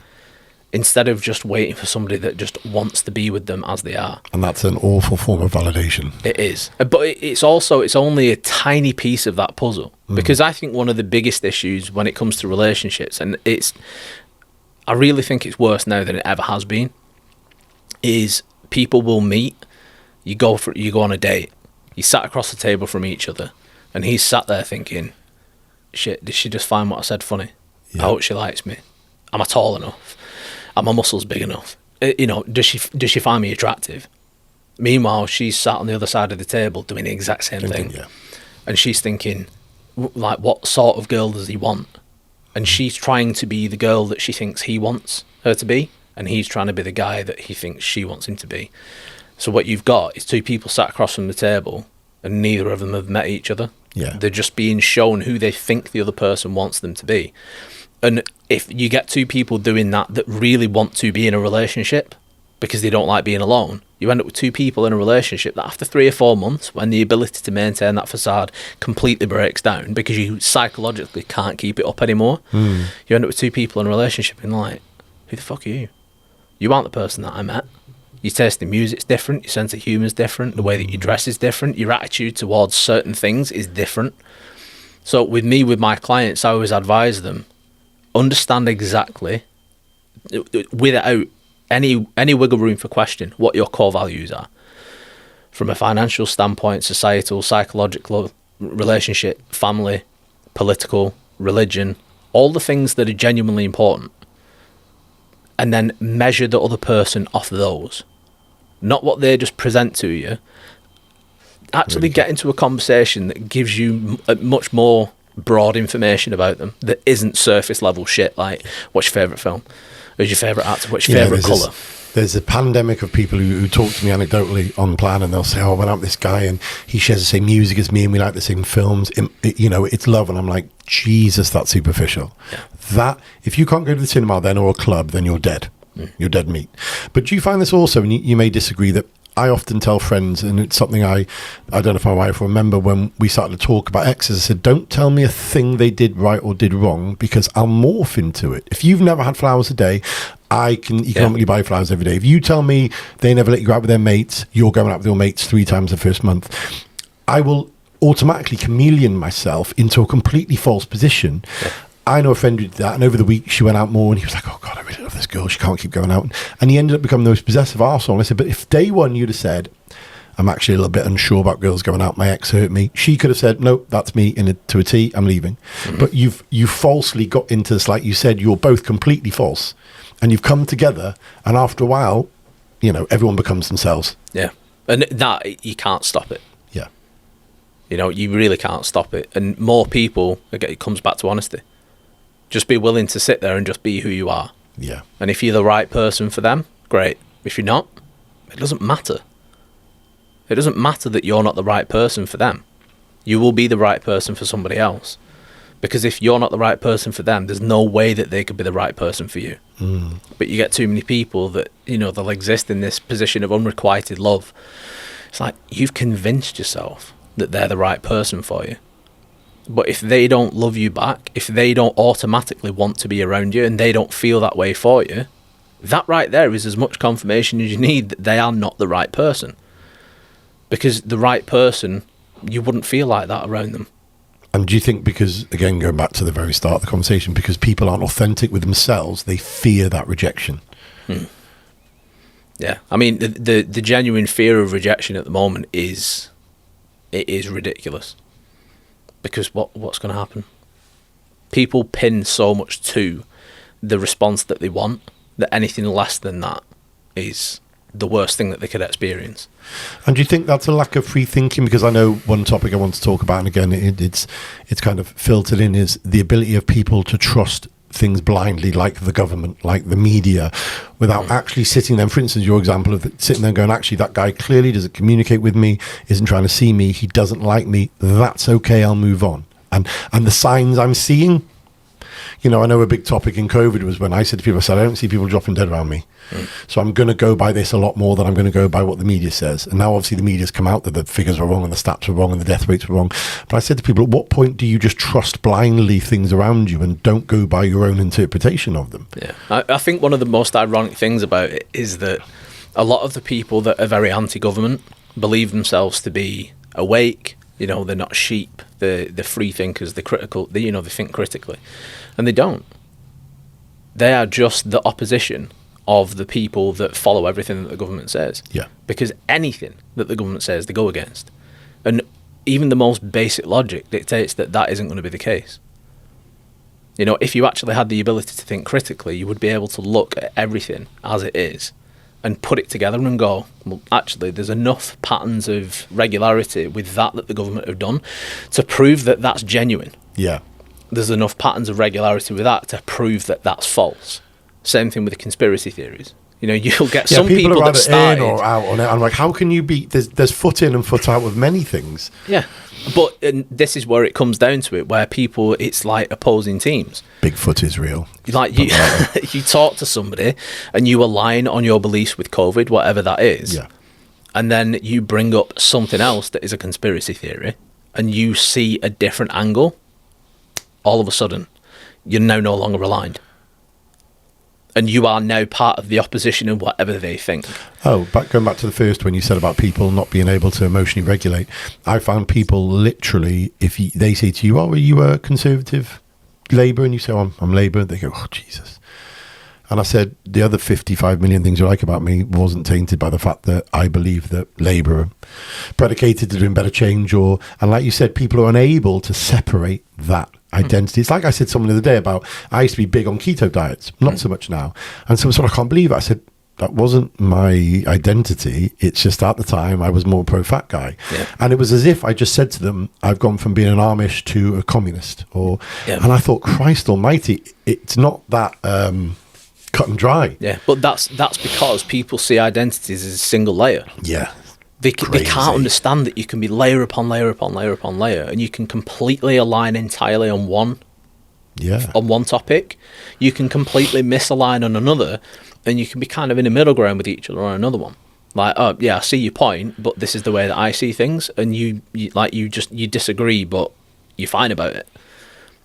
[SPEAKER 2] Instead of just waiting for somebody that just wants to be with them as they are.
[SPEAKER 1] And that's an awful form of validation.
[SPEAKER 2] It is. But it's only a tiny piece of that puzzle. Because I think one of the biggest issues when it comes to relationships, and I really think it's worse now than it ever has been, is people will meet, you go on a date, you sat across the table from each other, and he's sat there thinking, shit, did she just find what I said funny? I hope she likes me. Am I tall enough? Are my muscles big enough? Does she find me attractive? Meanwhile, she's sat on the other side of the table doing the exact same thing. Yeah. And she's thinking, like, what sort of girl does he want? And she's trying to be the girl that she thinks he wants her to be, and he's trying to be the guy that he thinks she wants him to be. So what you've got is two people sat across from the table, and neither of them have met each other. Yeah. They're just being shown who they think the other person wants them to be. And if you get two people doing that really want to be in a relationship because they don't like being alone, you end up with two people in a relationship that after 3 or 4 months, when the ability to maintain that facade completely breaks down because you psychologically can't keep it up anymore, you end up with two people in a relationship and like, who the fuck are you? You aren't the person that I met. Your taste in music's different, your sense of humour's different, the way that you dress is different, your attitude towards certain things is different. So with my clients, I always advise them, understand exactly, without any wiggle room for question, what your core values are. From a financial standpoint, societal, psychological, relationship, family, political, religion, all the things that are genuinely important. And then measure the other person off those. Not what they just present to you. Actually get into a conversation that gives you much more broad information about them that isn't surface level shit like, what's your favourite film? Who's your favourite actor? What's your favourite colour?
[SPEAKER 1] There's a pandemic of people who talk to me anecdotally on plan, and they'll say, "Oh, I went out with this guy, and he shares the same music as me, and we like the same films. It's love." And I'm like, Jesus, that's superficial.
[SPEAKER 2] Yeah.
[SPEAKER 1] That if you can't go to the cinema then or a club, then you're dead. You're dead meat. But do you find this also, and you may disagree, that I often tell friends, and it's something I don't know if my wife will remember when we started to talk about exes, I said, don't tell me a thing they did right or did wrong, because I'll morph into it. If you've never had flowers a day, you can only buy flowers every day. If you tell me they never let you go out with their mates, you're going out with your mates 3 times the first month, I will automatically chameleon myself into a completely false position. Yeah. I know a friend who did that, and over the week she went out more, and he was like, "Oh God, I really love this girl. She can't keep going out." And he ended up becoming the most possessive arsehole. And I said, but if day one you'd have said, "I'm actually a little bit unsure about girls going out. My ex hurt me," she could have said, "No, that's me to a T. I'm leaving." Mm-hmm. But you falsely got into this, like you said, you're both completely false, and you've come together, and after a while, everyone becomes themselves.
[SPEAKER 2] Yeah, and that you can't stop it.
[SPEAKER 1] Yeah,
[SPEAKER 2] you really can't stop it. And more people, again, it comes back to honesty. Just be willing to sit there and just be who you are.
[SPEAKER 1] Yeah.
[SPEAKER 2] And if you're the right person for them, great. If you're not, it doesn't matter. It doesn't matter that you're not the right person for them. You will be the right person for somebody else. Because if you're not the right person for them, there's no way that they could be the right person for you. Mm. But you get too many people that, they'll exist in this position of unrequited love. It's like you've convinced yourself that they're the right person for you. But if they don't love you back, if they don't automatically want to be around you and they don't feel that way for you, that right there is as much confirmation as you need that they are not the right person. Because the right person, you wouldn't feel like that around them.
[SPEAKER 1] And do you think because, again, going back to the very start of the conversation, because people aren't authentic with themselves, they fear that rejection?
[SPEAKER 2] Yeah. I mean, the genuine fear of rejection at the moment is ridiculous. Because what's going to happen? People pin so much to the response that they want that anything less than that is the worst thing that they could experience.
[SPEAKER 1] And do you think that's a lack of free thinking? Because I know one topic I want to talk about, and again, it's kind of filtered in, is the ability of people to trust things blindly, like the government, like the media, without actually sitting there. For instance, your example of sitting there and going, actually, that guy clearly doesn't communicate with me, isn't trying to see me, he doesn't like me, that's okay, I'll move on. And the signs I'm seeing, I know a big topic in COVID was when I said to people, I don't see people dropping dead around me. So I'm going to go by this a lot more than I'm going to go by what the media says. And now obviously the media's come out that the figures were wrong and the stats were wrong and the death rates were wrong. But I said to people, at what point do you just trust blindly things around you and don't go by your own interpretation of them?
[SPEAKER 2] Yeah, I think one of the most ironic things about it is that a lot of the people that are very anti-government believe themselves to be awake. They're not sheep. They're free thinkers. They're critical. They think critically, and they don't. They are just the opposition of the people that follow everything that the government says.
[SPEAKER 1] Yeah.
[SPEAKER 2] Because anything that the government says, they go against. And even the most basic logic dictates that isn't going to be the case. If you actually had the ability to think critically, you would be able to look at everything as it is and put it together and go, well, actually, there's enough patterns of regularity with that the government have done to prove that that's genuine.
[SPEAKER 1] Yeah.
[SPEAKER 2] There's enough patterns of regularity with that to prove that that's false. Same thing with the conspiracy theories. You'll get some people that started
[SPEAKER 1] in or out on it. I'm like, how can you be? There's foot in and foot out with many things.
[SPEAKER 2] Yeah, but this is where it comes down to it, where people, it's like opposing teams.
[SPEAKER 1] Bigfoot is real.
[SPEAKER 2] Like you talk to somebody and you align on your beliefs with COVID, whatever that is.
[SPEAKER 1] Yeah.
[SPEAKER 2] And then you bring up something else that is a conspiracy theory, and you see a different angle. All of a sudden, you're now no longer aligned. And you are now part of the opposition in whatever they think.
[SPEAKER 1] Oh, going back to the first when you said about people not being able to emotionally regulate. I found people literally, if they say to you, "Oh, are you a conservative Labour?" and you say, "Oh, I'm Labour," they go, "Oh, Jesus." And I said, the other 55 million things you like about me wasn't tainted by the fact that I believe that Labour are predicated to doing better change, and like you said, people are unable to separate that identity. It's like I said something the other day about, I used to be big on keto diets, not so much now. And someone said, I can't believe it. I said, that wasn't my identity. It's just at the time I was more pro-fat guy. Yeah. And it was as if I just said to them, I've gone from being an Amish to a communist. And I thought, Christ almighty, it's not that cut and dry.
[SPEAKER 2] Yeah, but that's because people see identities as a single layer.
[SPEAKER 1] Yeah.
[SPEAKER 2] They can't understand that you can be layer upon layer upon layer upon layer, and you can completely align entirely on one topic. You can completely misalign on another, and you can be kind of in a middle ground with each other on another one. Like, oh yeah, I see your point, but this is the way that I see things, and you disagree, but you're fine about it.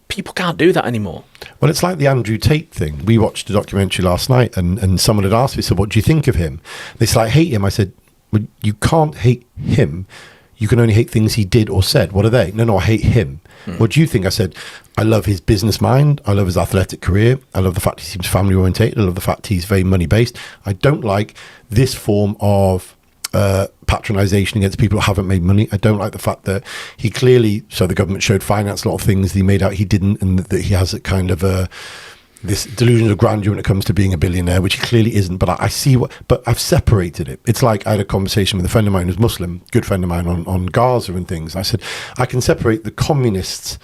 [SPEAKER 2] People can't do that anymore.
[SPEAKER 1] Well, it's like the Andrew Tate thing. We watched a documentary last night, and someone had asked me, so what do you think of him? They said, I hate him. I said, well, you can't hate him. You can only hate things he did or said. What are they? No, I hate him. What do you think? I said, I love his business mind. I love his athletic career. I love the fact he seems family orientated. I love the fact he's very money based. I don't like this form of patronization against people who haven't made money. I don't like the fact that he clearly, so the government showed finance a lot of things that he made out he didn't, and that he has a kind of this delusion of grandeur when it comes to being a billionaire, which he clearly isn't. But I see but I've separated it. It's like I had a conversation with a friend of mine who's Muslim, good friend of mine, on Gaza and things. I said, I can separate the communists'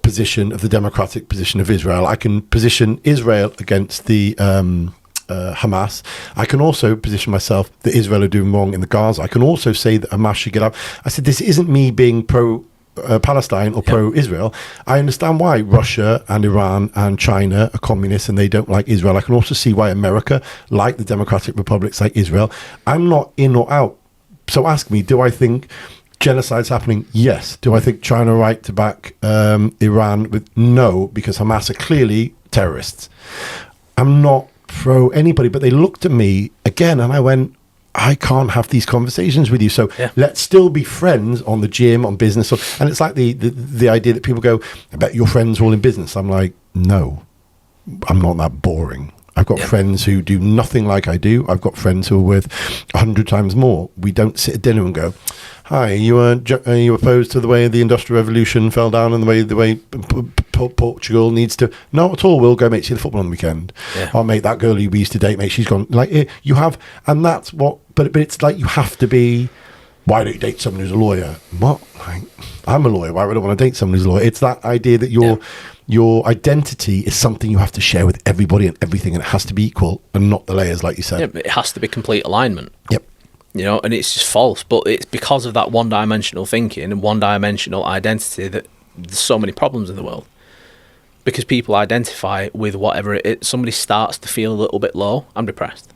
[SPEAKER 1] position of the democratic position of Israel. I can position Israel against the Hamas. I can also position myself that Israel are doing wrong in the Gaza. I can also say that Hamas should get out. I said, this isn't me being pro Palestine or pro-Israel. I understand why Russia and Iran and China are communists and they don't like Israel. I can also see why America, like the democratic republics like Israel. I'm not in or out. So ask me, do I think genocide's happening? Yes. Do I think China right to back Iran with? No, because Hamas are clearly terrorists. I'm not pro anybody, but they looked at me again and I went, I can't have these conversations with you. So let's still be friends on the gym, on business. And it's like the idea that people go, I bet your friends are all in business. I'm like, no, I'm not that boring. I've got friends who do nothing like I do. I've got friends who are worth 100 times more. We don't sit at dinner and go, hi, are you opposed to the way the Industrial Revolution fell down and the way Portugal needs to? Not at all. We'll go, mate, see the football on the weekend. Oh, mate, that girl we used to date, mate, she's gone. Like, you have, and that's what, but it's like you have to be, why don't you date someone who's a lawyer? What? Like, I'm a lawyer. Why would I want to date someone who's a lawyer? It's that idea that your identity is something you have to share with everybody and everything, and it has to be equal and not the layers, like you said.
[SPEAKER 2] It has to be complete alignment.
[SPEAKER 1] Yep.
[SPEAKER 2] You know, and it's just false. But it's because of that one-dimensional thinking and one-dimensional identity that there's so many problems in the world. Because people identify with whatever it is. Somebody starts to feel a little bit low. I'm depressed.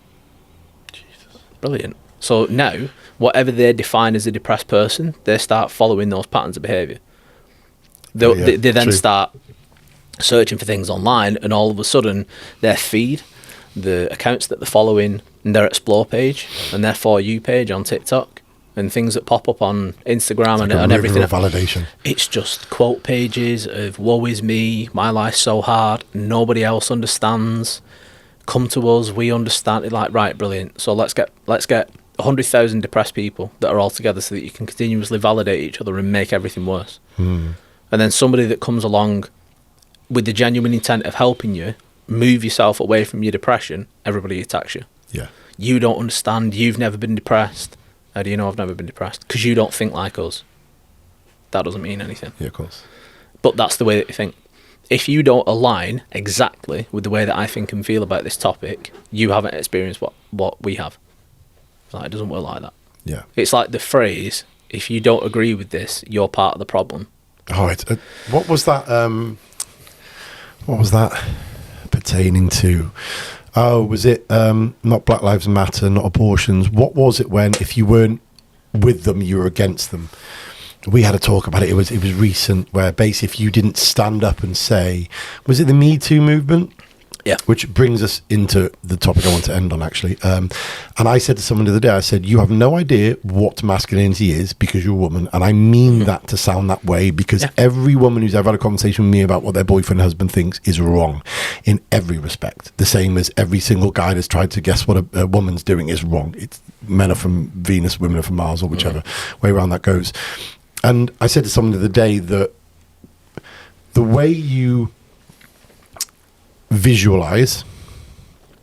[SPEAKER 2] Jesus. Brilliant. So now, whatever they define as a depressed person, they start following those patterns of behaviour. They then start searching for things online, and all of a sudden, their feed, the accounts that they're following, and their explore page, and their For You page on TikTok, and things that pop up on Instagram and everything.
[SPEAKER 1] Validation.
[SPEAKER 2] It's just quote pages of woe is me, my life's so hard, nobody else understands. Come to us, we understand it. Like, right, brilliant. So let's get 100,000 depressed people that are all together so that you can continuously validate each other and make everything worse. And then somebody that comes along with the genuine intent of helping you move yourself away from your depression, everybody attacks you.
[SPEAKER 1] Yeah.
[SPEAKER 2] You don't understand. You've never been depressed. How do you know I've never been depressed? Because you don't think like us. That doesn't mean anything.
[SPEAKER 1] Yeah, of course.
[SPEAKER 2] But that's the way that you think. If you don't align exactly with the way that I think and feel about this topic, you haven't experienced what we have. Like, it doesn't work like that.
[SPEAKER 1] Yeah.
[SPEAKER 2] It's like the phrase, if you don't agree with this, you're part of the problem.
[SPEAKER 1] Oh, what was that? What was that pertaining to? Oh, was it not Black Lives Matter, not abortions? What was it when, if you weren't with them, you were against them? We had a talk about it. It was recent, where basically if you didn't stand up and say, was it the Me Too movement?
[SPEAKER 2] Yeah.
[SPEAKER 1] Which brings us into the topic I want to end on, actually. And I said to someone the other day, I said, you have no idea what masculinity is because you're a woman. And I mean that to sound that way, because every woman who's ever had a conversation with me about what their boyfriend and husband thinks is wrong in every respect. The same as every single guy that's tried to guess what a woman's doing is wrong. It's men are from Venus, women are from Mars, or whichever way around that goes. And I said to someone the other day that the way you visualize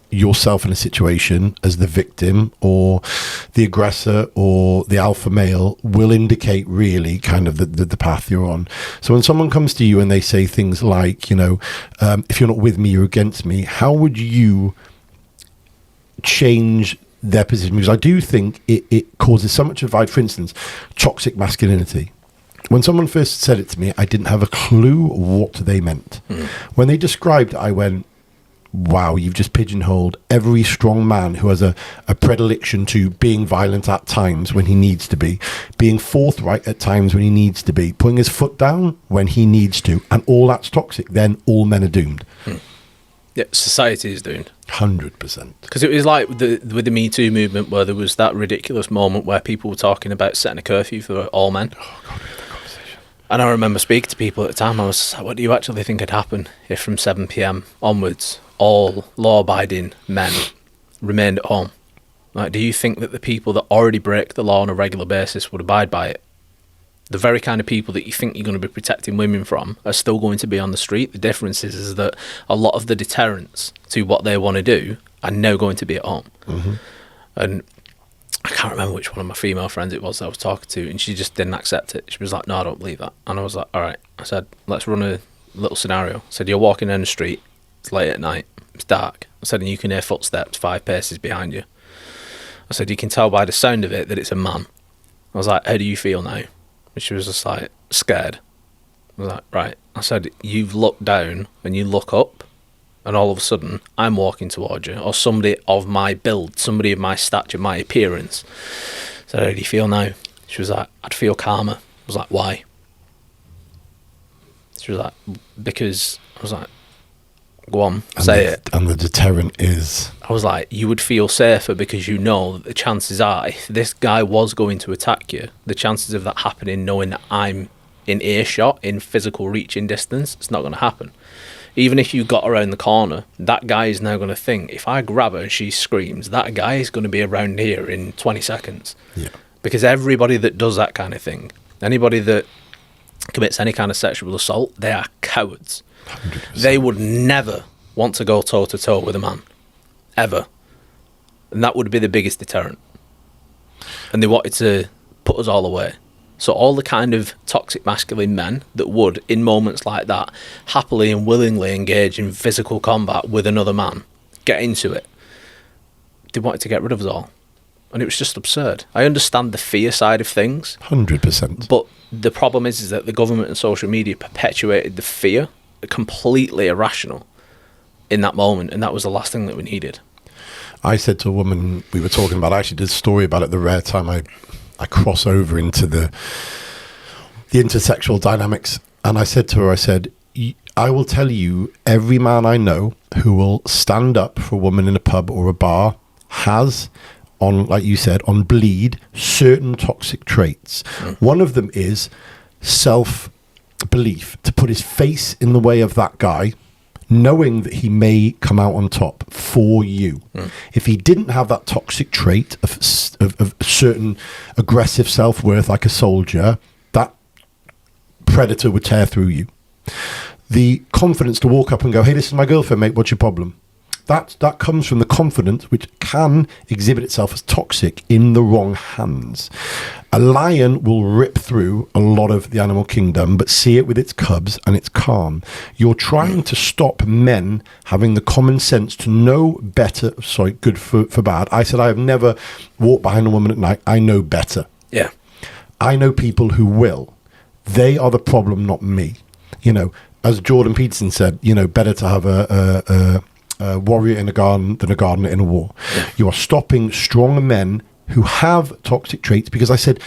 [SPEAKER 1] yourself in a situation as the victim or the aggressor or the alpha male will indicate really kind of the path you're on. So when someone comes to you and they say things like, if you're not with me, you're against me, how would you change their position, because I do think it causes so much divide. For instance, toxic masculinity. When someone first said it to me, I didn't have a clue what they meant. When they described it, I went, wow, you've just pigeonholed every strong man who has a predilection to being violent at times when he needs to be, being forthright at times when he needs to be, putting his foot down when he needs to, and all that's toxic. Then all men are doomed.
[SPEAKER 2] Yeah, society is doomed.
[SPEAKER 1] 100%.
[SPEAKER 2] Because it was like with the Me Too movement, where there was that ridiculous moment where people were talking about setting a curfew for all men.
[SPEAKER 1] Oh, God, we had that conversation.
[SPEAKER 2] And I remember speaking to people at the time. I was like, what do you actually think would happen if from 7 p.m. onwards, all law-abiding men remained at home? Like, do you think that the people that already break the law on a regular basis would abide by it? The very kind of people that you think you're going to be protecting women from are still going to be on the street. The difference is that a lot of the deterrents to what they want to do are now going to be at home. And I can't remember which one of my female friends it was that I was talking to, and she just didn't accept it. She was like, no, I don't believe that. And I was like, all right. I said, let's run a little scenario. I said, you're walking down the street, it's late at night, it's dark. I said, and you can hear footsteps 5 paces behind you. I said, you can tell by the sound of it that it's a man. I was like, how do you feel now? And she was just like, scared. I was like, right. I said, you've looked down and you look up, and all of a sudden I'm walking towards you, or somebody of my build, somebody of my stature, my appearance. I said, how do you feel now? She was like, I'd feel calmer. I was like, why? She was like, because. I was like, go on, say it.
[SPEAKER 1] And the deterrent is?
[SPEAKER 2] I was like, you would feel safer because you know that the chances are, if this guy was going to attack you, the chances of that happening knowing that I'm in earshot, in physical reaching distance, it's not going to happen. Even if you got around the corner, that guy is now going to think, if I grab her and she screams, that guy is going to be around here in 20 seconds.
[SPEAKER 1] Yeah.
[SPEAKER 2] Because everybody that does that kind of thing, anybody that commits any kind of sexual assault, they are cowards.
[SPEAKER 1] 100%.
[SPEAKER 2] They would never want to go toe-to-toe with a man. Ever. And that would be the biggest deterrent. And they wanted to put us all away. So all the kind of toxic masculine men that would, in moments like that, happily and willingly engage in physical combat with another man, get into it, they wanted to get rid of us all. And it was just absurd. I understand the fear side of things.
[SPEAKER 1] 100%.
[SPEAKER 2] But the problem is that the government and social media perpetuated the fear, completely irrational, in that moment. And that was the last thing that we needed.
[SPEAKER 1] I said to a woman we were talking about, I actually did a story about it the rare time I cross over into the intersexual dynamics. And I said to her, I said, I will tell you, every man I know who will stand up for a woman in a pub or a bar has, on, like you said, on bleed, certain toxic traits. One of them is self-belief, to put his face in the way of that guy, knowing that he may come out on top for you. If he didn't have that toxic trait of certain aggressive self-worth, like a soldier, that predator would tear through you. The confidence to walk up and go, hey, this is my girlfriend, mate, what's your problem? That comes from the confidence, which can exhibit itself as toxic in the wrong hands. A lion will rip through a lot of the animal kingdom, but see it with its cubs and it's calm. You're trying to stop men having the common sense to know better. Sorry, good for bad. I said I have never walked behind a woman at night. I know better.
[SPEAKER 2] Yeah.
[SPEAKER 1] I know people who will. They are the problem, not me. You know, as Jordan Peterson said, you know, better to have a warrior in a garden than a gardener in a war. You are stopping stronger men who have toxic traits, because I said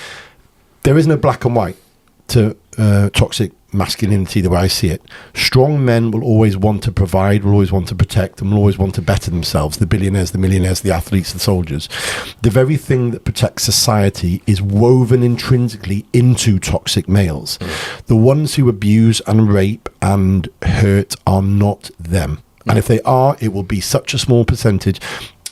[SPEAKER 1] there is no black and white to toxic masculinity the way I see it. Strong men will always want to provide, will always want to protect, and will always want to better themselves. The billionaires, the millionaires, the athletes, the soldiers. The very thing that protects society is woven intrinsically into toxic males. The ones who abuse and rape and hurt are not them. And if they are, it will be such a small percentage.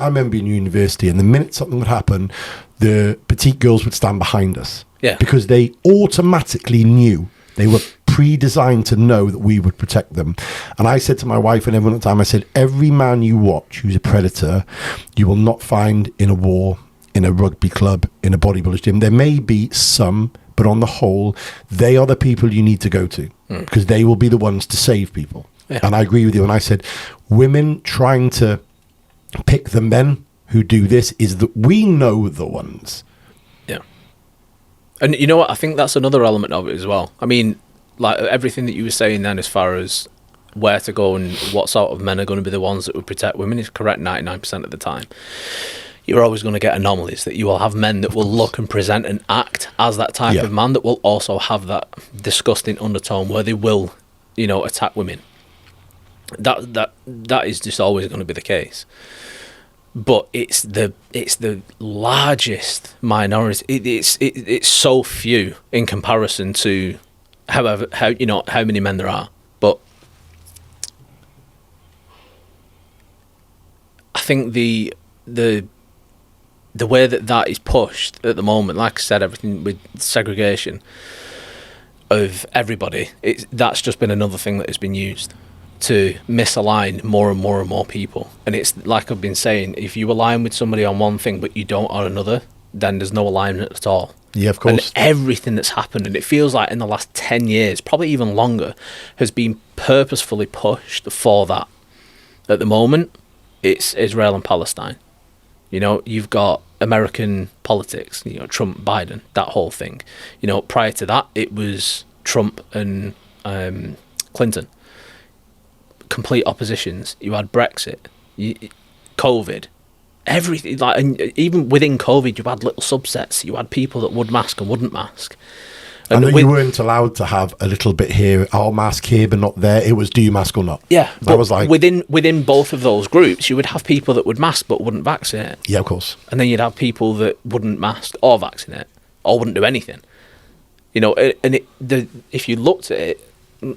[SPEAKER 1] I remember in university, and the minute something would happen, the petite girls would stand behind us.
[SPEAKER 2] Yeah.
[SPEAKER 1] Because they automatically knew, they were pre-designed to know that we would protect them. And I said to my wife and everyone at the time, I said, every man you watch who's a predator, you will not find in a war, in a rugby club, in a bodybuilder's gym. There may be some, but on the whole, they are the people you need to go to, because they will be the ones to save people. Yeah. And I agree with you. And I said, women trying to pick the men who do this is that we know the ones.
[SPEAKER 2] Yeah. And you know what? I think that's another element of it as well. I mean, like everything that you were saying then as far as where to go and what sort of men are going to be the ones that would protect women is correct 99% of the time. You're always going to get anomalies, that you will have men that will look and present and act as that type of man that will also have that disgusting undertone where they will, you know, attack women. That is just always going to be the case. But it's the largest minority. It's so few in comparison to how many men there are. But I think the way that is pushed at the moment, like I said, everything with segregation of everybody, that's just been another thing that has been used to misalign more and more and more people. And it's like I've been saying, if you align with somebody on one thing but you don't on another, then there's no alignment at all.
[SPEAKER 1] Yeah, of course.
[SPEAKER 2] And everything that's happened, and it feels like in the last 10 years, probably even longer, has been purposefully pushed for that. At the moment, it's Israel and Palestine. You know, you've got American politics, you know, Trump, Biden, that whole thing. You know, prior to that, it was Trump and Clinton. Complete oppositions. You had Brexit, COVID, everything. Like, and even within COVID, you had little subsets. You had people that would mask and wouldn't mask.
[SPEAKER 1] And you weren't allowed to have a little bit here, I'll mask here but not there. It was do you mask or not?
[SPEAKER 2] Yeah,
[SPEAKER 1] that was like
[SPEAKER 2] within both of those groups, you would have people that would mask but wouldn't vaccinate.
[SPEAKER 1] Yeah, of course.
[SPEAKER 2] And then you'd have people that wouldn't mask or vaccinate or wouldn't do anything. You know, and if you looked at it,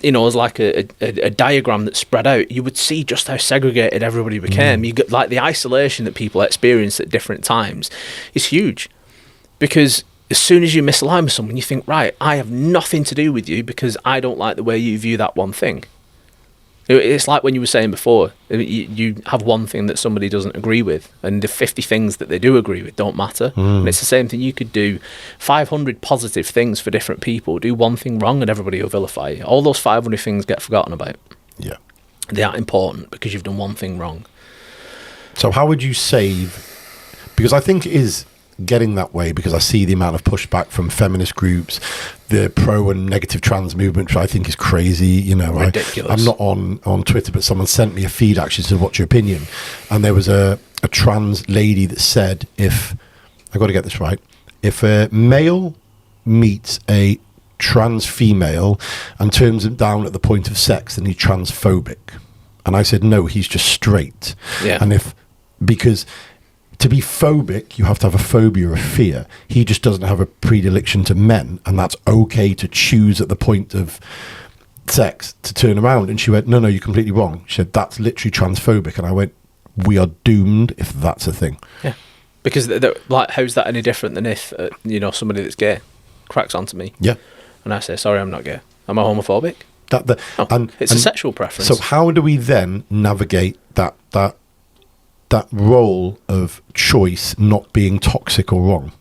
[SPEAKER 2] you know, as like a diagram that spread out, you would see just how segregated everybody became. You get like the isolation that people experience at different times is huge, because as soon as you misalign with someone, you think, right, I have nothing to do with you because I don't like the way you view that one thing. It's like when you were saying before, you have one thing that somebody doesn't agree with, and the 50 things that they do agree with don't matter. And it's the same thing. You could do 500 positive things for different people, do one thing wrong, and everybody will vilify you. All those 500 things get forgotten about. Yeah. They aren't important because you've done one thing wrong.
[SPEAKER 1] So how would you save, because I think it is getting that way, because I see the amount of pushback from feminist groups, the pro and negative trans movement, which I think is crazy. You know,
[SPEAKER 2] ridiculous.
[SPEAKER 1] I'm not on Twitter, but someone sent me a feed actually said, what's your opinion? And there was a trans lady that said, if I got to get this right, if a male meets a trans female and turns him down at the point of sex, then he's transphobic. And I said, no, he's just straight.
[SPEAKER 2] Yeah.
[SPEAKER 1] And because to be phobic, you have to have a phobia of fear. He just doesn't have a predilection to men, and that's okay to choose at the point of sex to turn around. And she went, no, you're completely wrong. She said, that's literally transphobic. And I went, we are doomed if that's a thing. Yeah.
[SPEAKER 2] Because, like, how's that any different than if, you know, somebody that's gay cracks onto me? Yeah. And I say, sorry, I'm not gay. Am I homophobic? It's a sexual preference.
[SPEAKER 1] So how do we then navigate that role of choice not being toxic or wrong?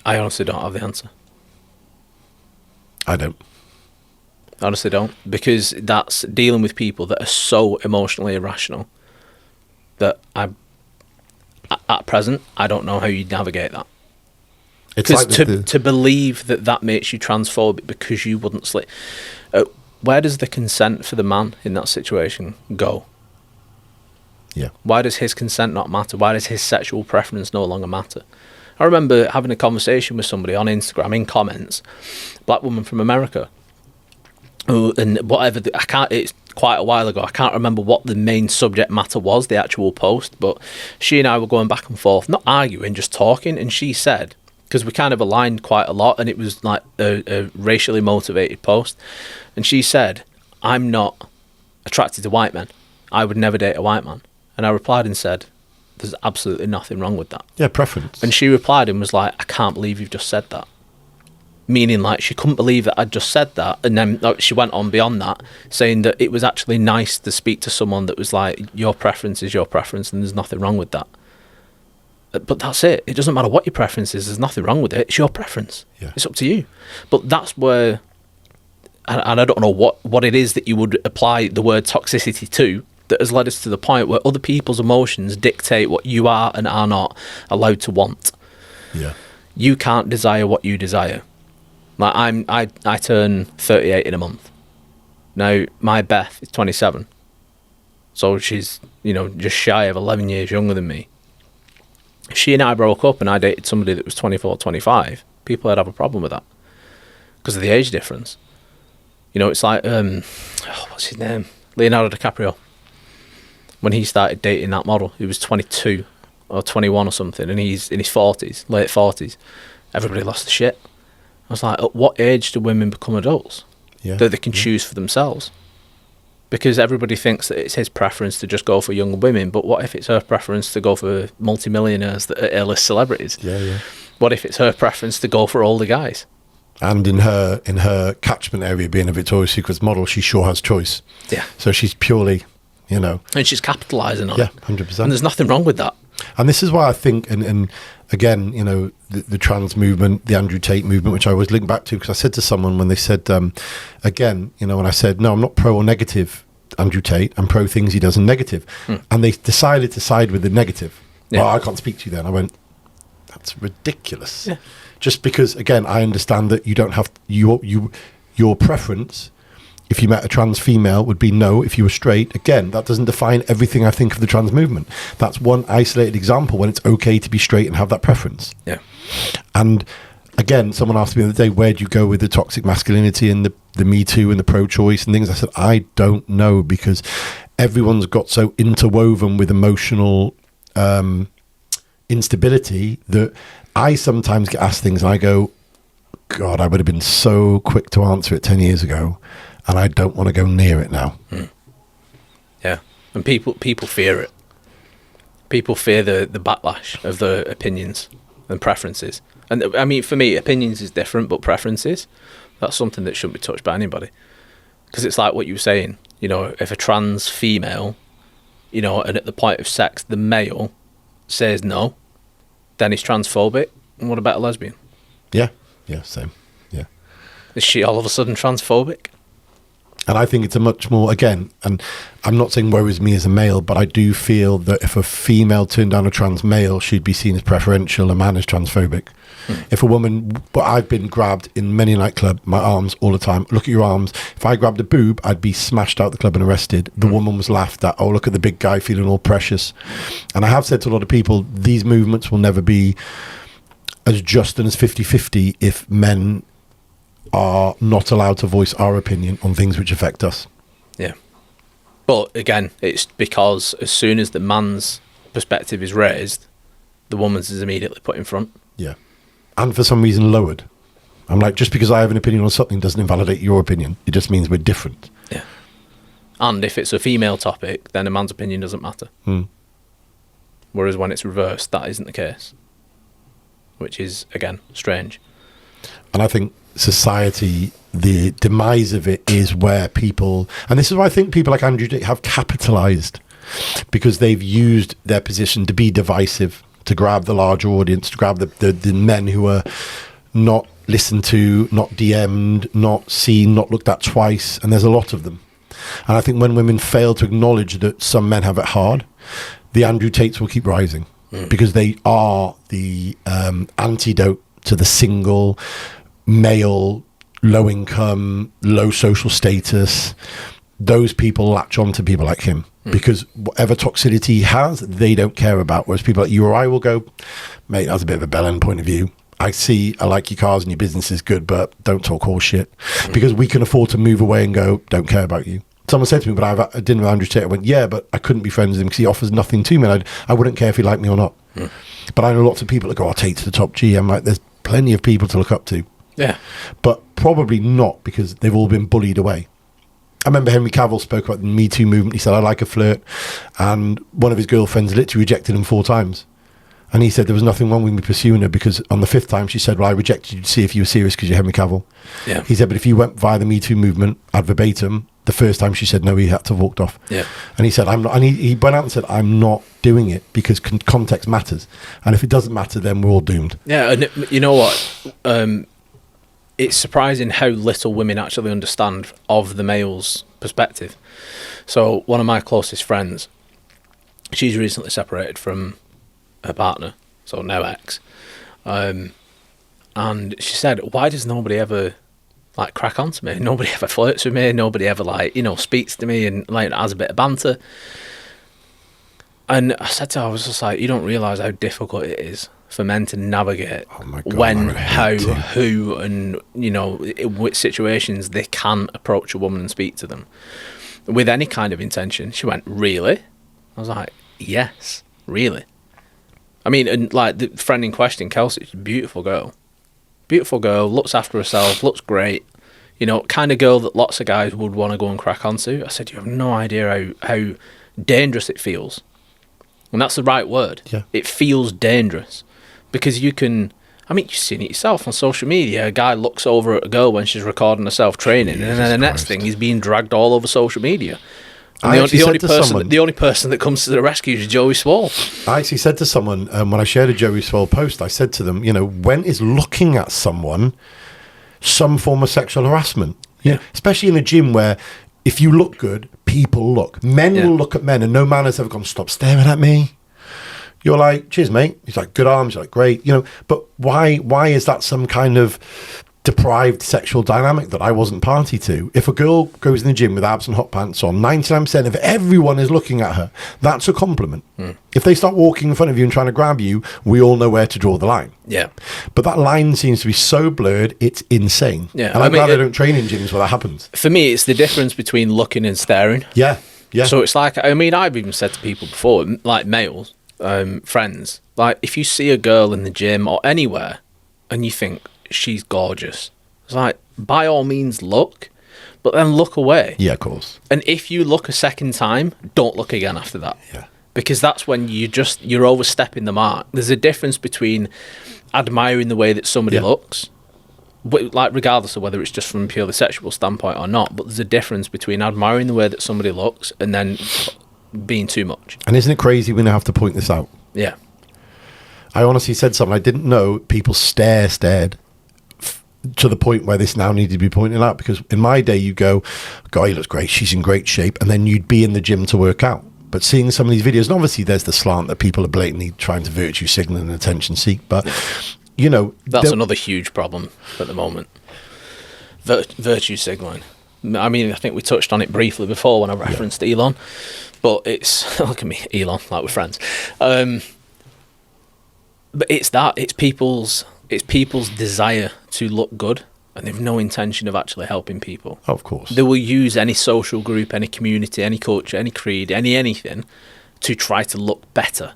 [SPEAKER 2] I honestly don't have the answer.
[SPEAKER 1] I don't.
[SPEAKER 2] Honestly don't. Because that's dealing with people that are so emotionally irrational that at present, I don't know how you navigate that. Because like to believe that makes you transphobic because you wouldn't sleep. Where does the consent for the man in that situation go? Yeah. Why does his consent not matter? Why does his sexual preference no longer matter? I remember having a conversation with somebody on Instagram in comments, black woman from America, and whatever. It's quite a while ago. I can't remember what the main subject matter was, the actual post, but she and I were going back and forth, not arguing, just talking. And she said, because we kind of aligned quite a lot, and it was like a racially motivated post. And she said, I'm not attracted to white men. I would never date a white man. And I replied and said, there's absolutely nothing wrong with that.
[SPEAKER 1] Yeah, preference.
[SPEAKER 2] And she replied and was like, I can't believe you've just said that. Meaning, like, she couldn't believe that I'd just said that. And then she went on beyond that, saying that it was actually nice to speak to someone that was like, your preference is your preference and there's nothing wrong with that. But that's it. It doesn't matter what your preference is. There's nothing wrong with it. It's your preference. Yeah. It's up to you. But that's where, and I don't know what it is that you would apply the word toxicity to, that has led us to the point where other people's emotions dictate what you are and are not allowed to want.
[SPEAKER 1] Yeah.
[SPEAKER 2] You can't desire what you desire. Like I turn 38 in a month. Now my Beth is 27, so she's just shy of 11 years younger than me. If she and I broke up and I dated somebody that was 24, 25, people would have a problem with that because of the age difference. It's like what's his name? Leonardo DiCaprio. When he started dating that model, he was 22 or 21 or something, and he's in his 40s, late 40s. Everybody lost the shit. I was like, at what age do women become adults?
[SPEAKER 1] Yeah.
[SPEAKER 2] That they can choose for themselves? Because everybody thinks that it's his preference to just go for younger women, but what if it's her preference to go for multimillionaires that are A-list celebrities?
[SPEAKER 1] Yeah.
[SPEAKER 2] What if it's her preference to go for older guys?
[SPEAKER 1] And in her catchment area, being a Victoria's Secret model, she sure has choice.
[SPEAKER 2] Yeah.
[SPEAKER 1] So she's purely,
[SPEAKER 2] And she's capitalising on it.
[SPEAKER 1] Yeah, 100%.
[SPEAKER 2] And there's nothing wrong with that.
[SPEAKER 1] And this is why I think, and again, the trans movement, the Andrew Tate movement, which I always link back to, because I said to someone when they said, again, when I said, no, I'm not pro or negative Andrew Tate, I'm pro things he does and negative. And they decided to side with the negative.
[SPEAKER 2] Yeah.
[SPEAKER 1] Well, I can't speak to you then. I went, that's ridiculous.
[SPEAKER 2] Yeah.
[SPEAKER 1] Just because, again, I understand that you don't have, your preference, if you met a trans female, would be no. If you were straight, again, that doesn't define everything I think of the trans movement. That's one isolated example when it's okay to be straight and have that preference.
[SPEAKER 2] Yeah.
[SPEAKER 1] And again, someone asked me the other day, where do you go with the toxic masculinity and the Me Too and the pro-choice and things? I said, I don't know, because everyone's got so interwoven with emotional instability that I sometimes get asked things and I go, God, I would have been so quick to answer it 10 years ago. And I don't want to go near it now.
[SPEAKER 2] Yeah. And people fear it. People fear the backlash of the opinions and preferences. And I mean, for me, opinions is different, but preferences, that's something that shouldn't be touched by anybody. Because it's like what you were saying, if a trans female, and at the point of sex, the male says no, then he's transphobic. And what about a lesbian?
[SPEAKER 1] Yeah, same. Yeah.
[SPEAKER 2] Is she all of a sudden transphobic?
[SPEAKER 1] And I think it's a much more, again, and I'm not saying woe is me as a male, but I do feel that if a female turned down a trans male, she'd be seen as preferential, a man as transphobic. If a woman, but I've been grabbed in many nightclub, my arms all the time. Look at your arms. If I grabbed a boob, I'd be smashed out the club and arrested. The woman was laughed at. Oh, look at the big guy feeling all precious. And I have said to a lot of people, these movements will never be as just and as 50-50 if men are not allowed to voice our opinion on things which affect us.
[SPEAKER 2] Yeah. But again, it's because as soon as the man's perspective is raised, the woman's is immediately put in front.
[SPEAKER 1] Yeah. And for some reason lowered. I'm like, just because I have an opinion on something doesn't invalidate your opinion. It just means we're different.
[SPEAKER 2] Yeah. And if it's a female topic, then a man's opinion doesn't matter. Whereas when it's reversed, that isn't the case. Which is, again, strange.
[SPEAKER 1] And I think society, the demise of it is where people, and this is why I think people like Andrew Tate have capitalized, because they've used their position to be divisive, to grab the larger audience, to grab the men who are not listened to, not DM'd, not seen, not looked at twice, and there's a lot of them. And I think when women fail to acknowledge that some men have it hard, the Andrew Tates will keep rising, because they are the antidote to the single male, low income, low social status. Those people latch on to people like him because whatever toxicity he has, they don't care about. Whereas people like you or I will go, mate, that's a bit of a bell end point of view. I like your cars and your business is good, but don't talk horse shit, because we can afford to move away and go, don't care about you. Someone said to me, but I had dinner with Andrew Tate. I went, yeah, but I couldn't be friends with him because he offers nothing to me. And I wouldn't care if he liked me or not. But I know lots of people that go, Tate to the top G. I'm like, there's plenty of people to look up to.
[SPEAKER 2] Yeah.
[SPEAKER 1] But probably not, because they've all been bullied away. I remember Henry Cavill spoke about the Me Too movement. He said, I like a flirt. And one of his girlfriends literally rejected him 4 times. And he said there was nothing wrong with me pursuing her, because on the 5th time she said, well, I rejected you to see if you were serious because you're Henry Cavill.
[SPEAKER 2] Yeah.
[SPEAKER 1] He said, but if you went via the Me Too movement ad verbatim, the first time she said no, he had to have walked off. Yeah. And he said, I'm not, and he went out and said, I'm not doing it because context matters. And if it doesn't matter, then we're all doomed.
[SPEAKER 2] Yeah. And you know what? It's surprising how little women actually understand of the male's perspective. So one of my closest friends, she's recently separated from her partner, so now ex. And she said, why does nobody ever like crack on to me? Nobody ever flirts with me. Nobody ever like, speaks to me and like has a bit of banter. And I said to her, I was just like, you don't realise how difficult it is for men to navigate when, how, who, and, in which situations they can approach a woman and speak to them with any kind of intention. She went, really? I was like, yes, really. I mean, and like the friend in question, Kelsey, she's a beautiful girl, looks after herself, looks great, kind of girl that lots of guys would want to go and crack onto. I said, you have no idea how dangerous it feels. And that's the right word.
[SPEAKER 1] Yeah. It
[SPEAKER 2] feels dangerous because you've seen it yourself on social media. A guy looks over at a girl when she's recording herself training, and then the next thing he's being dragged all over social media. And the only person that comes to the rescue is Joey Swall.
[SPEAKER 1] I actually said to someone, when I shared a Joey Swall post, I said to them, when is looking at someone some form of sexual harassment?
[SPEAKER 2] Yeah.
[SPEAKER 1] Especially in a gym where if you look good, people look. Men will look at men, and no man has ever gone, stop staring at me. You're like, cheers, mate. He's like, good arms. You're like, great. But why is that some kind of deprived sexual dynamic that I wasn't party to? If a girl goes in the gym with abs and hot pants on, 99% of everyone is looking at her. That's a compliment. If they start walking in front of you and trying to grab you, we all know where to draw the line.
[SPEAKER 2] Yeah.
[SPEAKER 1] But that line seems to be so blurred, it's insane.
[SPEAKER 2] Yeah.
[SPEAKER 1] And I'm glad I don't train in gyms where that happens.
[SPEAKER 2] For me, it's the difference between looking and staring.
[SPEAKER 1] Yeah. Yeah.
[SPEAKER 2] So it's like, I've even said to people before, like males, friends, like if you see a girl in the gym or anywhere and you think she's gorgeous, it's like, by all means look, but then look away.
[SPEAKER 1] Yeah, of course.
[SPEAKER 2] And if you look a second time, don't look again after that.
[SPEAKER 1] Yeah.
[SPEAKER 2] Because that's when you're overstepping the mark. There's a difference between admiring the way that somebody looks, like regardless of whether it's just from a purely sexual standpoint or not, but there's a difference between admiring the way that somebody looks and then being too much.
[SPEAKER 1] And isn't it crazy we now have to point this out?
[SPEAKER 2] Yeah.
[SPEAKER 1] I honestly said something I didn't know. People stared to the point where this now needed to be pointed out, because in my day you go, he looks great, she's in great shape, and then you'd be in the gym to work out. But seeing some of these videos, and obviously there's the slant that people are blatantly trying to virtue signal and attention seek, but
[SPEAKER 2] that's another huge problem at the moment. Virtue signaling. I mean, I think we touched on it briefly before when I referenced Elon, but it's look at me, Elon, like we're friends. But it's people's desire to look good, and they've no intention of actually helping people.
[SPEAKER 1] Of course.
[SPEAKER 2] They will use any social group, any community, any culture, any creed, anything to try to look better.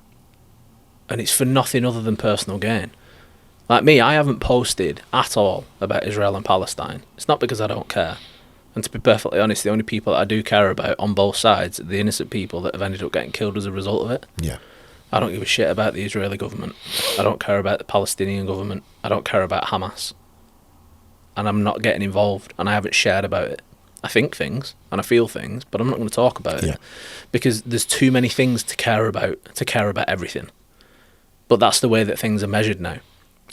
[SPEAKER 2] And it's for nothing other than personal gain. Like me, I haven't posted at all about Israel and Palestine. It's not because I don't care. And to be perfectly honest, the only people that I do care about on both sides are the innocent people that have ended up getting killed as a result of it.
[SPEAKER 1] Yeah.
[SPEAKER 2] I don't give a shit about the Israeli government. I don't care about the Palestinian government. I don't care about Hamas. And I'm not getting involved, and I haven't shared about it. I think things, and I feel things, but I'm not going to talk about it. Because there's too many things to care about everything. But that's the way that things are measured now.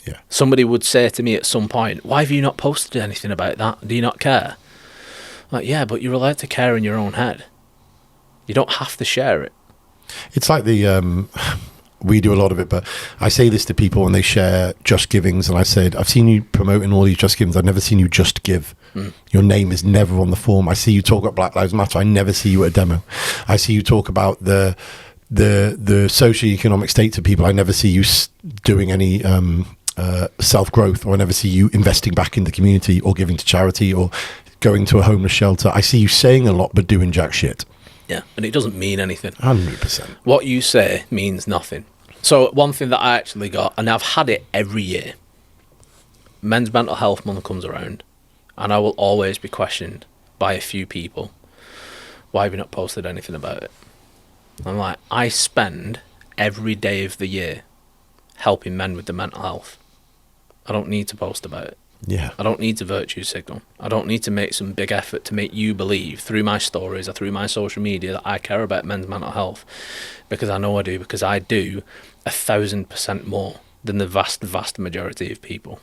[SPEAKER 1] Yeah.
[SPEAKER 2] Somebody would say to me at some point, why have you not posted anything about that? Do you not care? Like, yeah, but you're allowed to care in your own head. You don't have to share it.
[SPEAKER 1] It's like we do a lot of it, but I say this to people when they share Just Givings, and I said, I've seen you promoting all these Just Givings. I've never seen you just give. Your name is never on the form. I see you talk about Black Lives Matter. I never see you at a demo. I see you talk about the socio-economic states of people. I never see you doing any self-growth, or I never see you investing back in the community or giving to charity or going to a homeless shelter. I see you saying a lot but doing jack shit.
[SPEAKER 2] Yeah, and it doesn't mean anything.
[SPEAKER 1] 100%.
[SPEAKER 2] What you say means nothing. So one thing that I actually got, and I've had it every year, Men's Mental Health Month comes around, and I will always be questioned by a few people, why have you not posted anything about it? I'm like, I spend every day of the year helping men with their mental health. I don't need to post about it.
[SPEAKER 1] Yeah.
[SPEAKER 2] I don't need to virtue signal. I don't need to make some big effort to make you believe through my stories or through my social media that I care about men's mental health, because I know I do, because I do 1,000% more than the vast majority of people.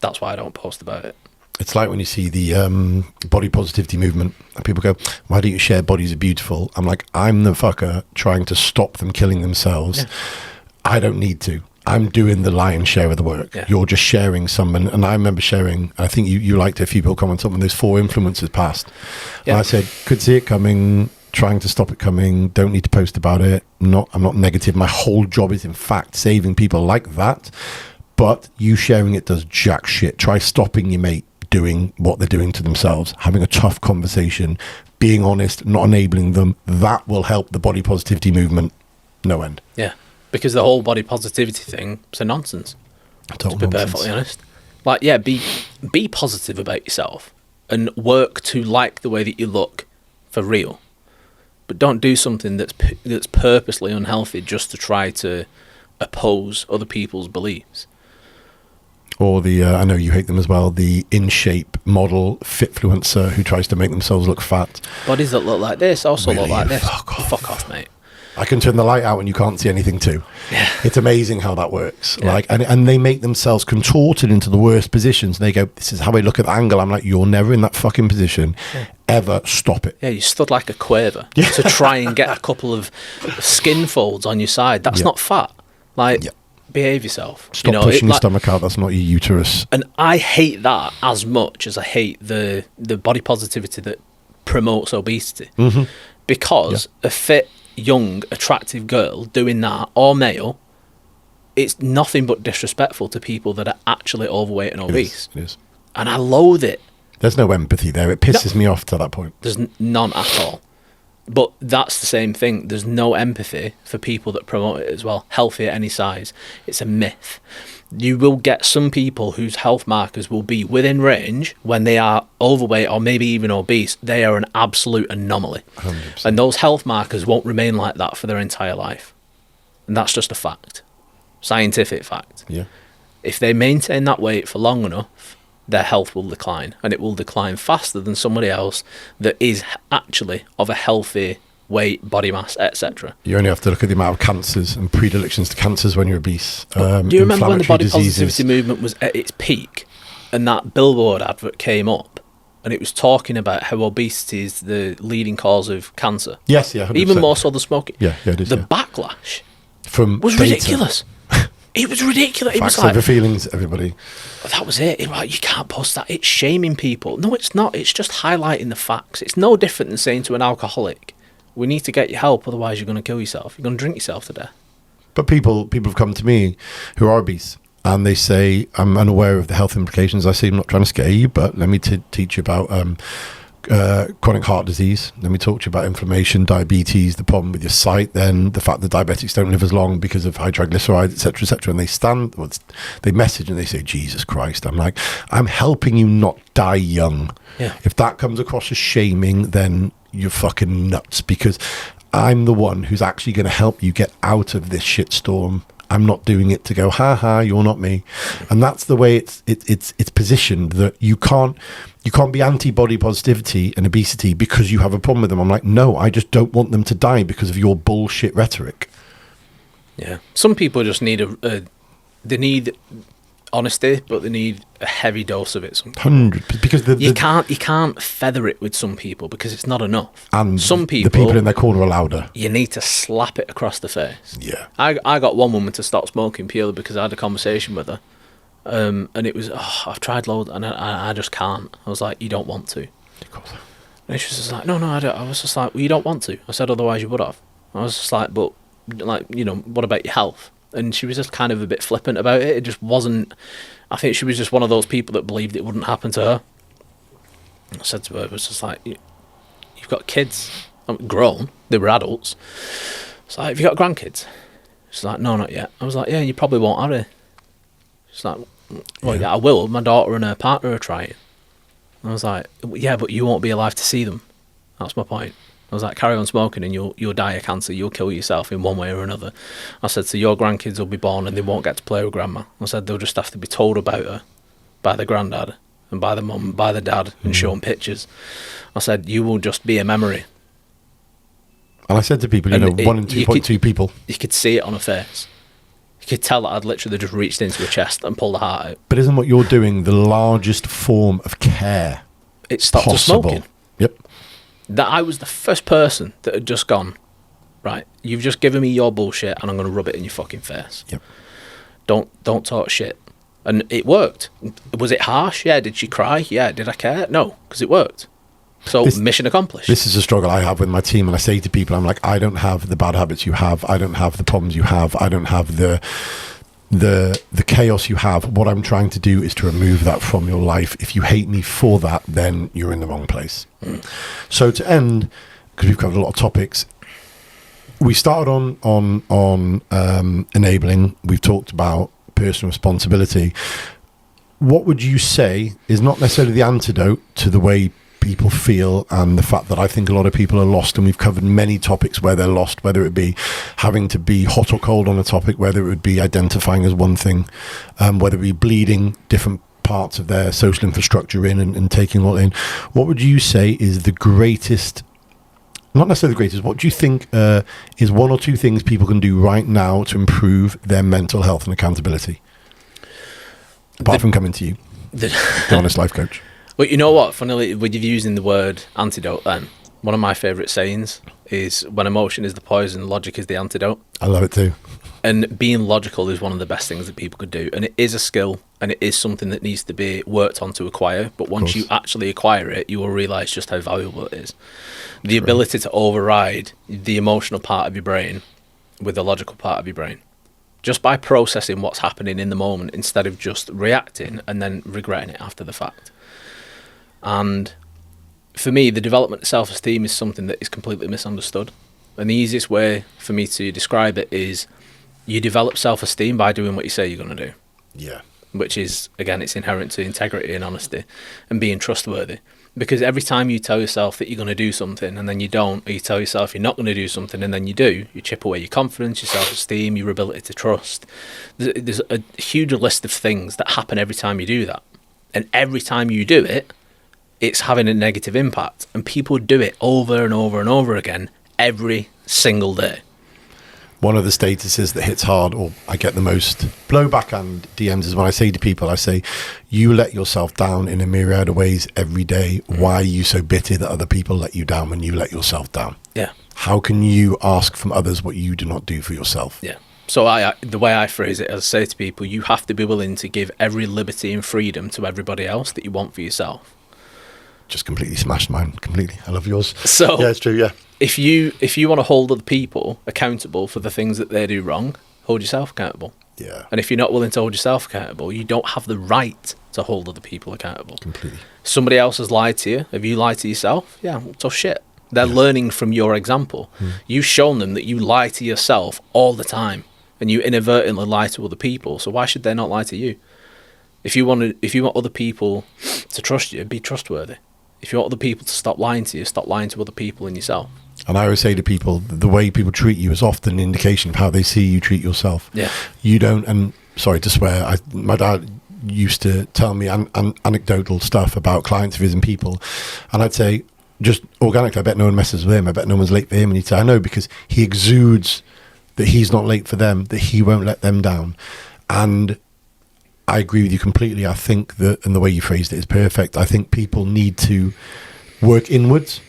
[SPEAKER 2] That's why I don't post about it.
[SPEAKER 1] It's like when you see the body positivity movement and people go, why don't you share bodies are beautiful? I'm like, I'm the fucker trying to stop them killing themselves. Yeah. I don't need to. I'm doing the lion's share of the work. Yeah. You're just sharing some. And I remember sharing, I think you liked it, a few people comment on when those 4 influencers passed. Yeah. And I said, could see it coming, trying to stop it coming, don't need to post about it. I'm not negative. My whole job is, in fact, saving people like that. But you sharing it does jack shit. Try stopping your mate doing what they're doing to themselves, having a tough conversation, being honest, not enabling them. That will help the body positivity movement no end.
[SPEAKER 2] Yeah, because the whole body positivity thing is a nonsense, to be perfectly honest. Like, yeah, be positive about yourself and work to like the way that you look for real, but don't do something that's purposely unhealthy just to try to oppose other people's beliefs.
[SPEAKER 1] Or the, I know you hate them as well, the in-shape model fitfluencer who tries to make themselves look fat.
[SPEAKER 2] Bodies that look like this also really? Look like this. Fuck off, mate.
[SPEAKER 1] I can turn the light out and you can't see anything too. Yeah. It's amazing how that works. Yeah. Like, and they make themselves contorted into the worst positions. And they go, this is how I look at the angle. I'm like, you're never in that fucking position. Yeah. Ever. Stop it.
[SPEAKER 2] Yeah, you stood like a quaver to try and get a couple of skin folds on your side. That's not fat. Like... Yeah. Behave yourself.
[SPEAKER 1] Stop pushing your stomach out. That's not your uterus.
[SPEAKER 2] And I hate that as much as I hate the body positivity that promotes obesity. Mm-hmm. Because a fit, young, attractive girl doing that, or male, it's nothing but disrespectful to people that are actually overweight and obese.
[SPEAKER 1] It is.
[SPEAKER 2] And I loathe it.
[SPEAKER 1] There's no empathy there. It pisses me off to that point.
[SPEAKER 2] There's none at all. But that's the same thing. There's no empathy for people that promote it as well. Healthy at any size. It's a myth. You will get some people whose health markers will be within range when they are overweight or maybe even obese. They are an absolute anomaly. 100%. And those health markers won't remain like that for their entire life. And that's just a fact. Scientific fact.
[SPEAKER 1] Yeah.
[SPEAKER 2] If they maintain that weight for long enough, their health will decline, and it will decline faster than somebody else that is actually of a healthy weight, body mass, etc.
[SPEAKER 1] You only have to look at the amount of cancers and predilections to cancers when you're obese.
[SPEAKER 2] Do you remember when the body positivity movement was at its peak and that billboard advert came up and it was talking about how obesity is the leading cause of cancer?
[SPEAKER 1] Yes, yeah. 100%.
[SPEAKER 2] Even more so than smoking.
[SPEAKER 1] Yeah, it is.
[SPEAKER 2] The backlash
[SPEAKER 1] was
[SPEAKER 2] ridiculous. It was ridiculous.
[SPEAKER 1] Facts
[SPEAKER 2] it was like,
[SPEAKER 1] over feelings, everybody.
[SPEAKER 2] That was it. You can't post that. It's shaming people. No, it's not. It's just highlighting the facts. It's no different than saying to an alcoholic, we need to get you help, otherwise you're going to kill yourself. You're going to drink yourself to death.
[SPEAKER 1] But people have come to me who are obese and they say, I'm unaware of the health implications. I say, I'm not trying to scare you, but let me teach you about chronic heart disease. Let me talk to you about inflammation, diabetes, the problem with your sight, then the fact that diabetics don't live as long because of high triglycerides, etc., etc. And they message and they say, Jesus Christ. I'm like, I'm helping you not die young. Yeah. If that comes across as shaming, then you're fucking nuts, because I'm the one who's actually going to help you get out of this shitstorm. I'm not doing it to go, ha ha, you're not me. And that's the way it's positioned, that you can't be anti-body positivity and obesity because you have a problem with them. I'm like, no, I just don't want them to die because of your bullshit rhetoric.
[SPEAKER 2] Yeah. Some people just need they need honesty, but they need a heavy dose of it sometimes.
[SPEAKER 1] 100%, because
[SPEAKER 2] you can't feather it with some people because it's not enough.
[SPEAKER 1] And
[SPEAKER 2] some people,
[SPEAKER 1] the people in their corner are louder.
[SPEAKER 2] You need to slap it across the face.
[SPEAKER 1] Yeah.
[SPEAKER 2] I got one woman to stop smoking purely because I had a conversation with her, and it was, I've tried loads and I just can't. I was like, you don't want to.
[SPEAKER 1] Of course.
[SPEAKER 2] And she was just like, no, I don't. I was just like, well, you don't want to. I said, otherwise you would have. I was just like, but like, what about your health? And she was just kind of a bit flippant about it. It just wasn't. I think she was just one of those people that believed it wouldn't happen to her. I said to her, it was just like, you've got kids, grown, they were adults. It's like, have you got grandkids? She's like, no, not yet. I was like, yeah, you probably won't, have it. She's like, well, yeah, I will. My daughter and her partner are trying. I was like, yeah, but you won't be alive to see them. That's my point. I was like, carry on smoking and you'll die of cancer. You'll kill yourself in one way or another. I said, so your grandkids will be born and they won't get to play with grandma. I said, they'll just have to be told about her by the granddad and by the mum, by the dad, and shown pictures. I said, you will just be a memory.
[SPEAKER 1] And I said to people, 1 in 2.2 people.
[SPEAKER 2] You could see it on her face. You could tell that I'd literally just reached into a chest and pulled the heart out.
[SPEAKER 1] But isn't what you're doing the largest form of care?
[SPEAKER 2] It stopped us
[SPEAKER 1] possible?
[SPEAKER 2] smoking.
[SPEAKER 1] Yep.
[SPEAKER 2] That I was the first person that had just gone, right, you've just given me your bullshit and I'm going to rub it in your fucking face.
[SPEAKER 1] Yep.
[SPEAKER 2] Don't talk shit. And it worked. Was it harsh? Yeah. Did she cry? Yeah. Did I care? No, because it worked. So mission accomplished.
[SPEAKER 1] This is a struggle I have with my team, and I say to people, I'm like, I don't have the bad habits you have. I don't have the problems you have. I don't have the chaos you have. What I'm trying to do is to remove that from your life. If you hate me for that, then you're in the wrong place. So to end, because we've covered a lot of topics, we started on enabling. We've talked about personal responsibility. What would you say is not necessarily the antidote to the way people feel and the fact that I think a lot of people are lost, and we've covered many topics where they're lost, whether it be having to be hot or cold on a topic, whether it would be identifying as one thing, whether it be bleeding different parts of their social infrastructure in and taking all in. What would you say is the greatest, not necessarily the greatest, what do you think is one or two things people can do right now to improve their mental health and accountability? Apart from coming to you, the honest life coach.
[SPEAKER 2] But you know what? Funnily, with you using the word antidote, then one of my favourite sayings is, "When emotion is the poison, logic is the antidote."
[SPEAKER 1] I love it too.
[SPEAKER 2] And being logical is one of the best things that people could do, and it is a skill, and it is something that needs to be worked on to acquire. But once you actually acquire it, you will realise just how valuable it is. The ability to override the emotional part of your brain with the logical part of your brain, just by processing what's happening in the moment instead of just reacting and then regretting it after the fact. And for me, the development of self-esteem is something that is completely misunderstood. And the easiest way for me to describe it is you develop self-esteem by doing what you say you're going to do.
[SPEAKER 1] Yeah.
[SPEAKER 2] Which is, again, it's inherent to integrity and honesty and being trustworthy. Because every time you tell yourself that you're going to do something and then you don't, or you tell yourself you're not going to do something and then you do, you chip away your confidence, your self-esteem, your ability to trust. There's a huge list of things that happen every time you do that. And every time you do it, it's having a negative impact, and people do it over and over and over again every single day.
[SPEAKER 1] One of the statuses that hits hard, or I get the most blowback and DMs, is when I say to people, I say, you let yourself down in a myriad of ways every day. Why are you so bitter that other people let you down when you let yourself down?
[SPEAKER 2] Yeah.
[SPEAKER 1] How can you ask from others what you do not do for yourself?
[SPEAKER 2] Yeah. So the way I phrase it, I say to people, you have to be willing to give every liberty and freedom to everybody else that you want for yourself.
[SPEAKER 1] Just completely smashed mine, completely. I love yours.
[SPEAKER 2] So
[SPEAKER 1] yeah, it's true, yeah.
[SPEAKER 2] If you want to hold other people accountable for the things that they do wrong, hold yourself accountable.
[SPEAKER 1] Yeah.
[SPEAKER 2] And if you're not willing to hold yourself accountable, you don't have the right to hold other people accountable.
[SPEAKER 1] Completely.
[SPEAKER 2] Somebody else has lied to you. Have you lied to yourself? Yeah, well, tough shit. They're learning from your example. You've shown them that you lie to yourself all the time, and you inadvertently lie to other people. So why should they not lie to you? If you want other people to trust you, be trustworthy. If you want other people to stop lying to you, stop lying to other people and yourself.
[SPEAKER 1] And I always say to people, the way people treat you is often an indication of how they see you treat yourself.
[SPEAKER 2] Yeah.
[SPEAKER 1] You don't, and sorry to swear, my dad used to tell me anecdotal stuff about clients of his and people. And I'd say, just organically, I bet no one messes with him. I bet no one's late for him. And he'd say, I know, because he exudes that he's not late for them, that he won't let them down. And I agree with you completely. I think that, and the way you phrased it is perfect. I think people need to work inwards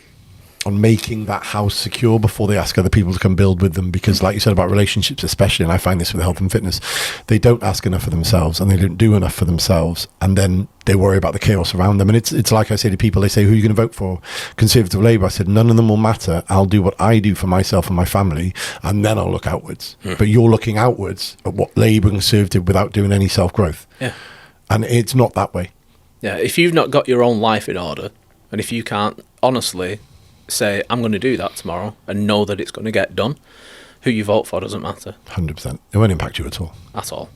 [SPEAKER 1] on making that house secure before they ask other people to come build with them. Because like you said about relationships especially, and I find this with health and fitness, they don't ask enough for themselves and they don't do enough for themselves, and then they worry about the chaos around them. And it's like I say to people, they say, who are you going to vote for? Conservative, Labour? I said, none of them will matter. I'll do what I do for myself and my family, and then I'll look outwards. But you're looking outwards at what Labour and Conservative without doing any self-growth.
[SPEAKER 2] Yeah.
[SPEAKER 1] And it's not that way.
[SPEAKER 2] Yeah, if you've not got your own life in order, and if you can't honestly say, I'm going to do that tomorrow, and know that it's going to get done, who you vote for doesn't matter.
[SPEAKER 1] 100%. It won't impact you at all.
[SPEAKER 2] At all.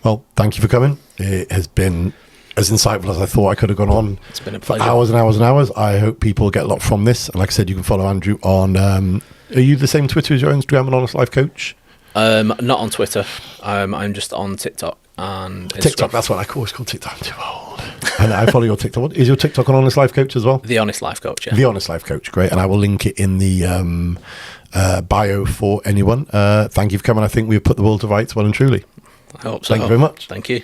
[SPEAKER 1] Well, thank you for coming. It has been as insightful as I thought. I could have gone on
[SPEAKER 2] It's been a
[SPEAKER 1] for
[SPEAKER 2] pleasure.
[SPEAKER 1] hours and hours and hours. I hope people get a lot from this. And like I said, you can follow Andrew on... are you the same Twitter as your Instagram and Honest Life Coach?
[SPEAKER 2] Not on Twitter. I'm just on TikTok and Instagram.
[SPEAKER 1] TikTok, that's what I call it. It's called TikTok. I'm too old. And I follow your TikTok. Is your TikTok an Honest Life Coach as well?
[SPEAKER 2] The Honest Life Coach, yeah.
[SPEAKER 1] The Honest Life Coach, great. And I will link it in the bio for anyone. Thank you for coming. I think we've put the world to rights well and truly.
[SPEAKER 2] I hope so.
[SPEAKER 1] Thank you very much.
[SPEAKER 2] Thank you.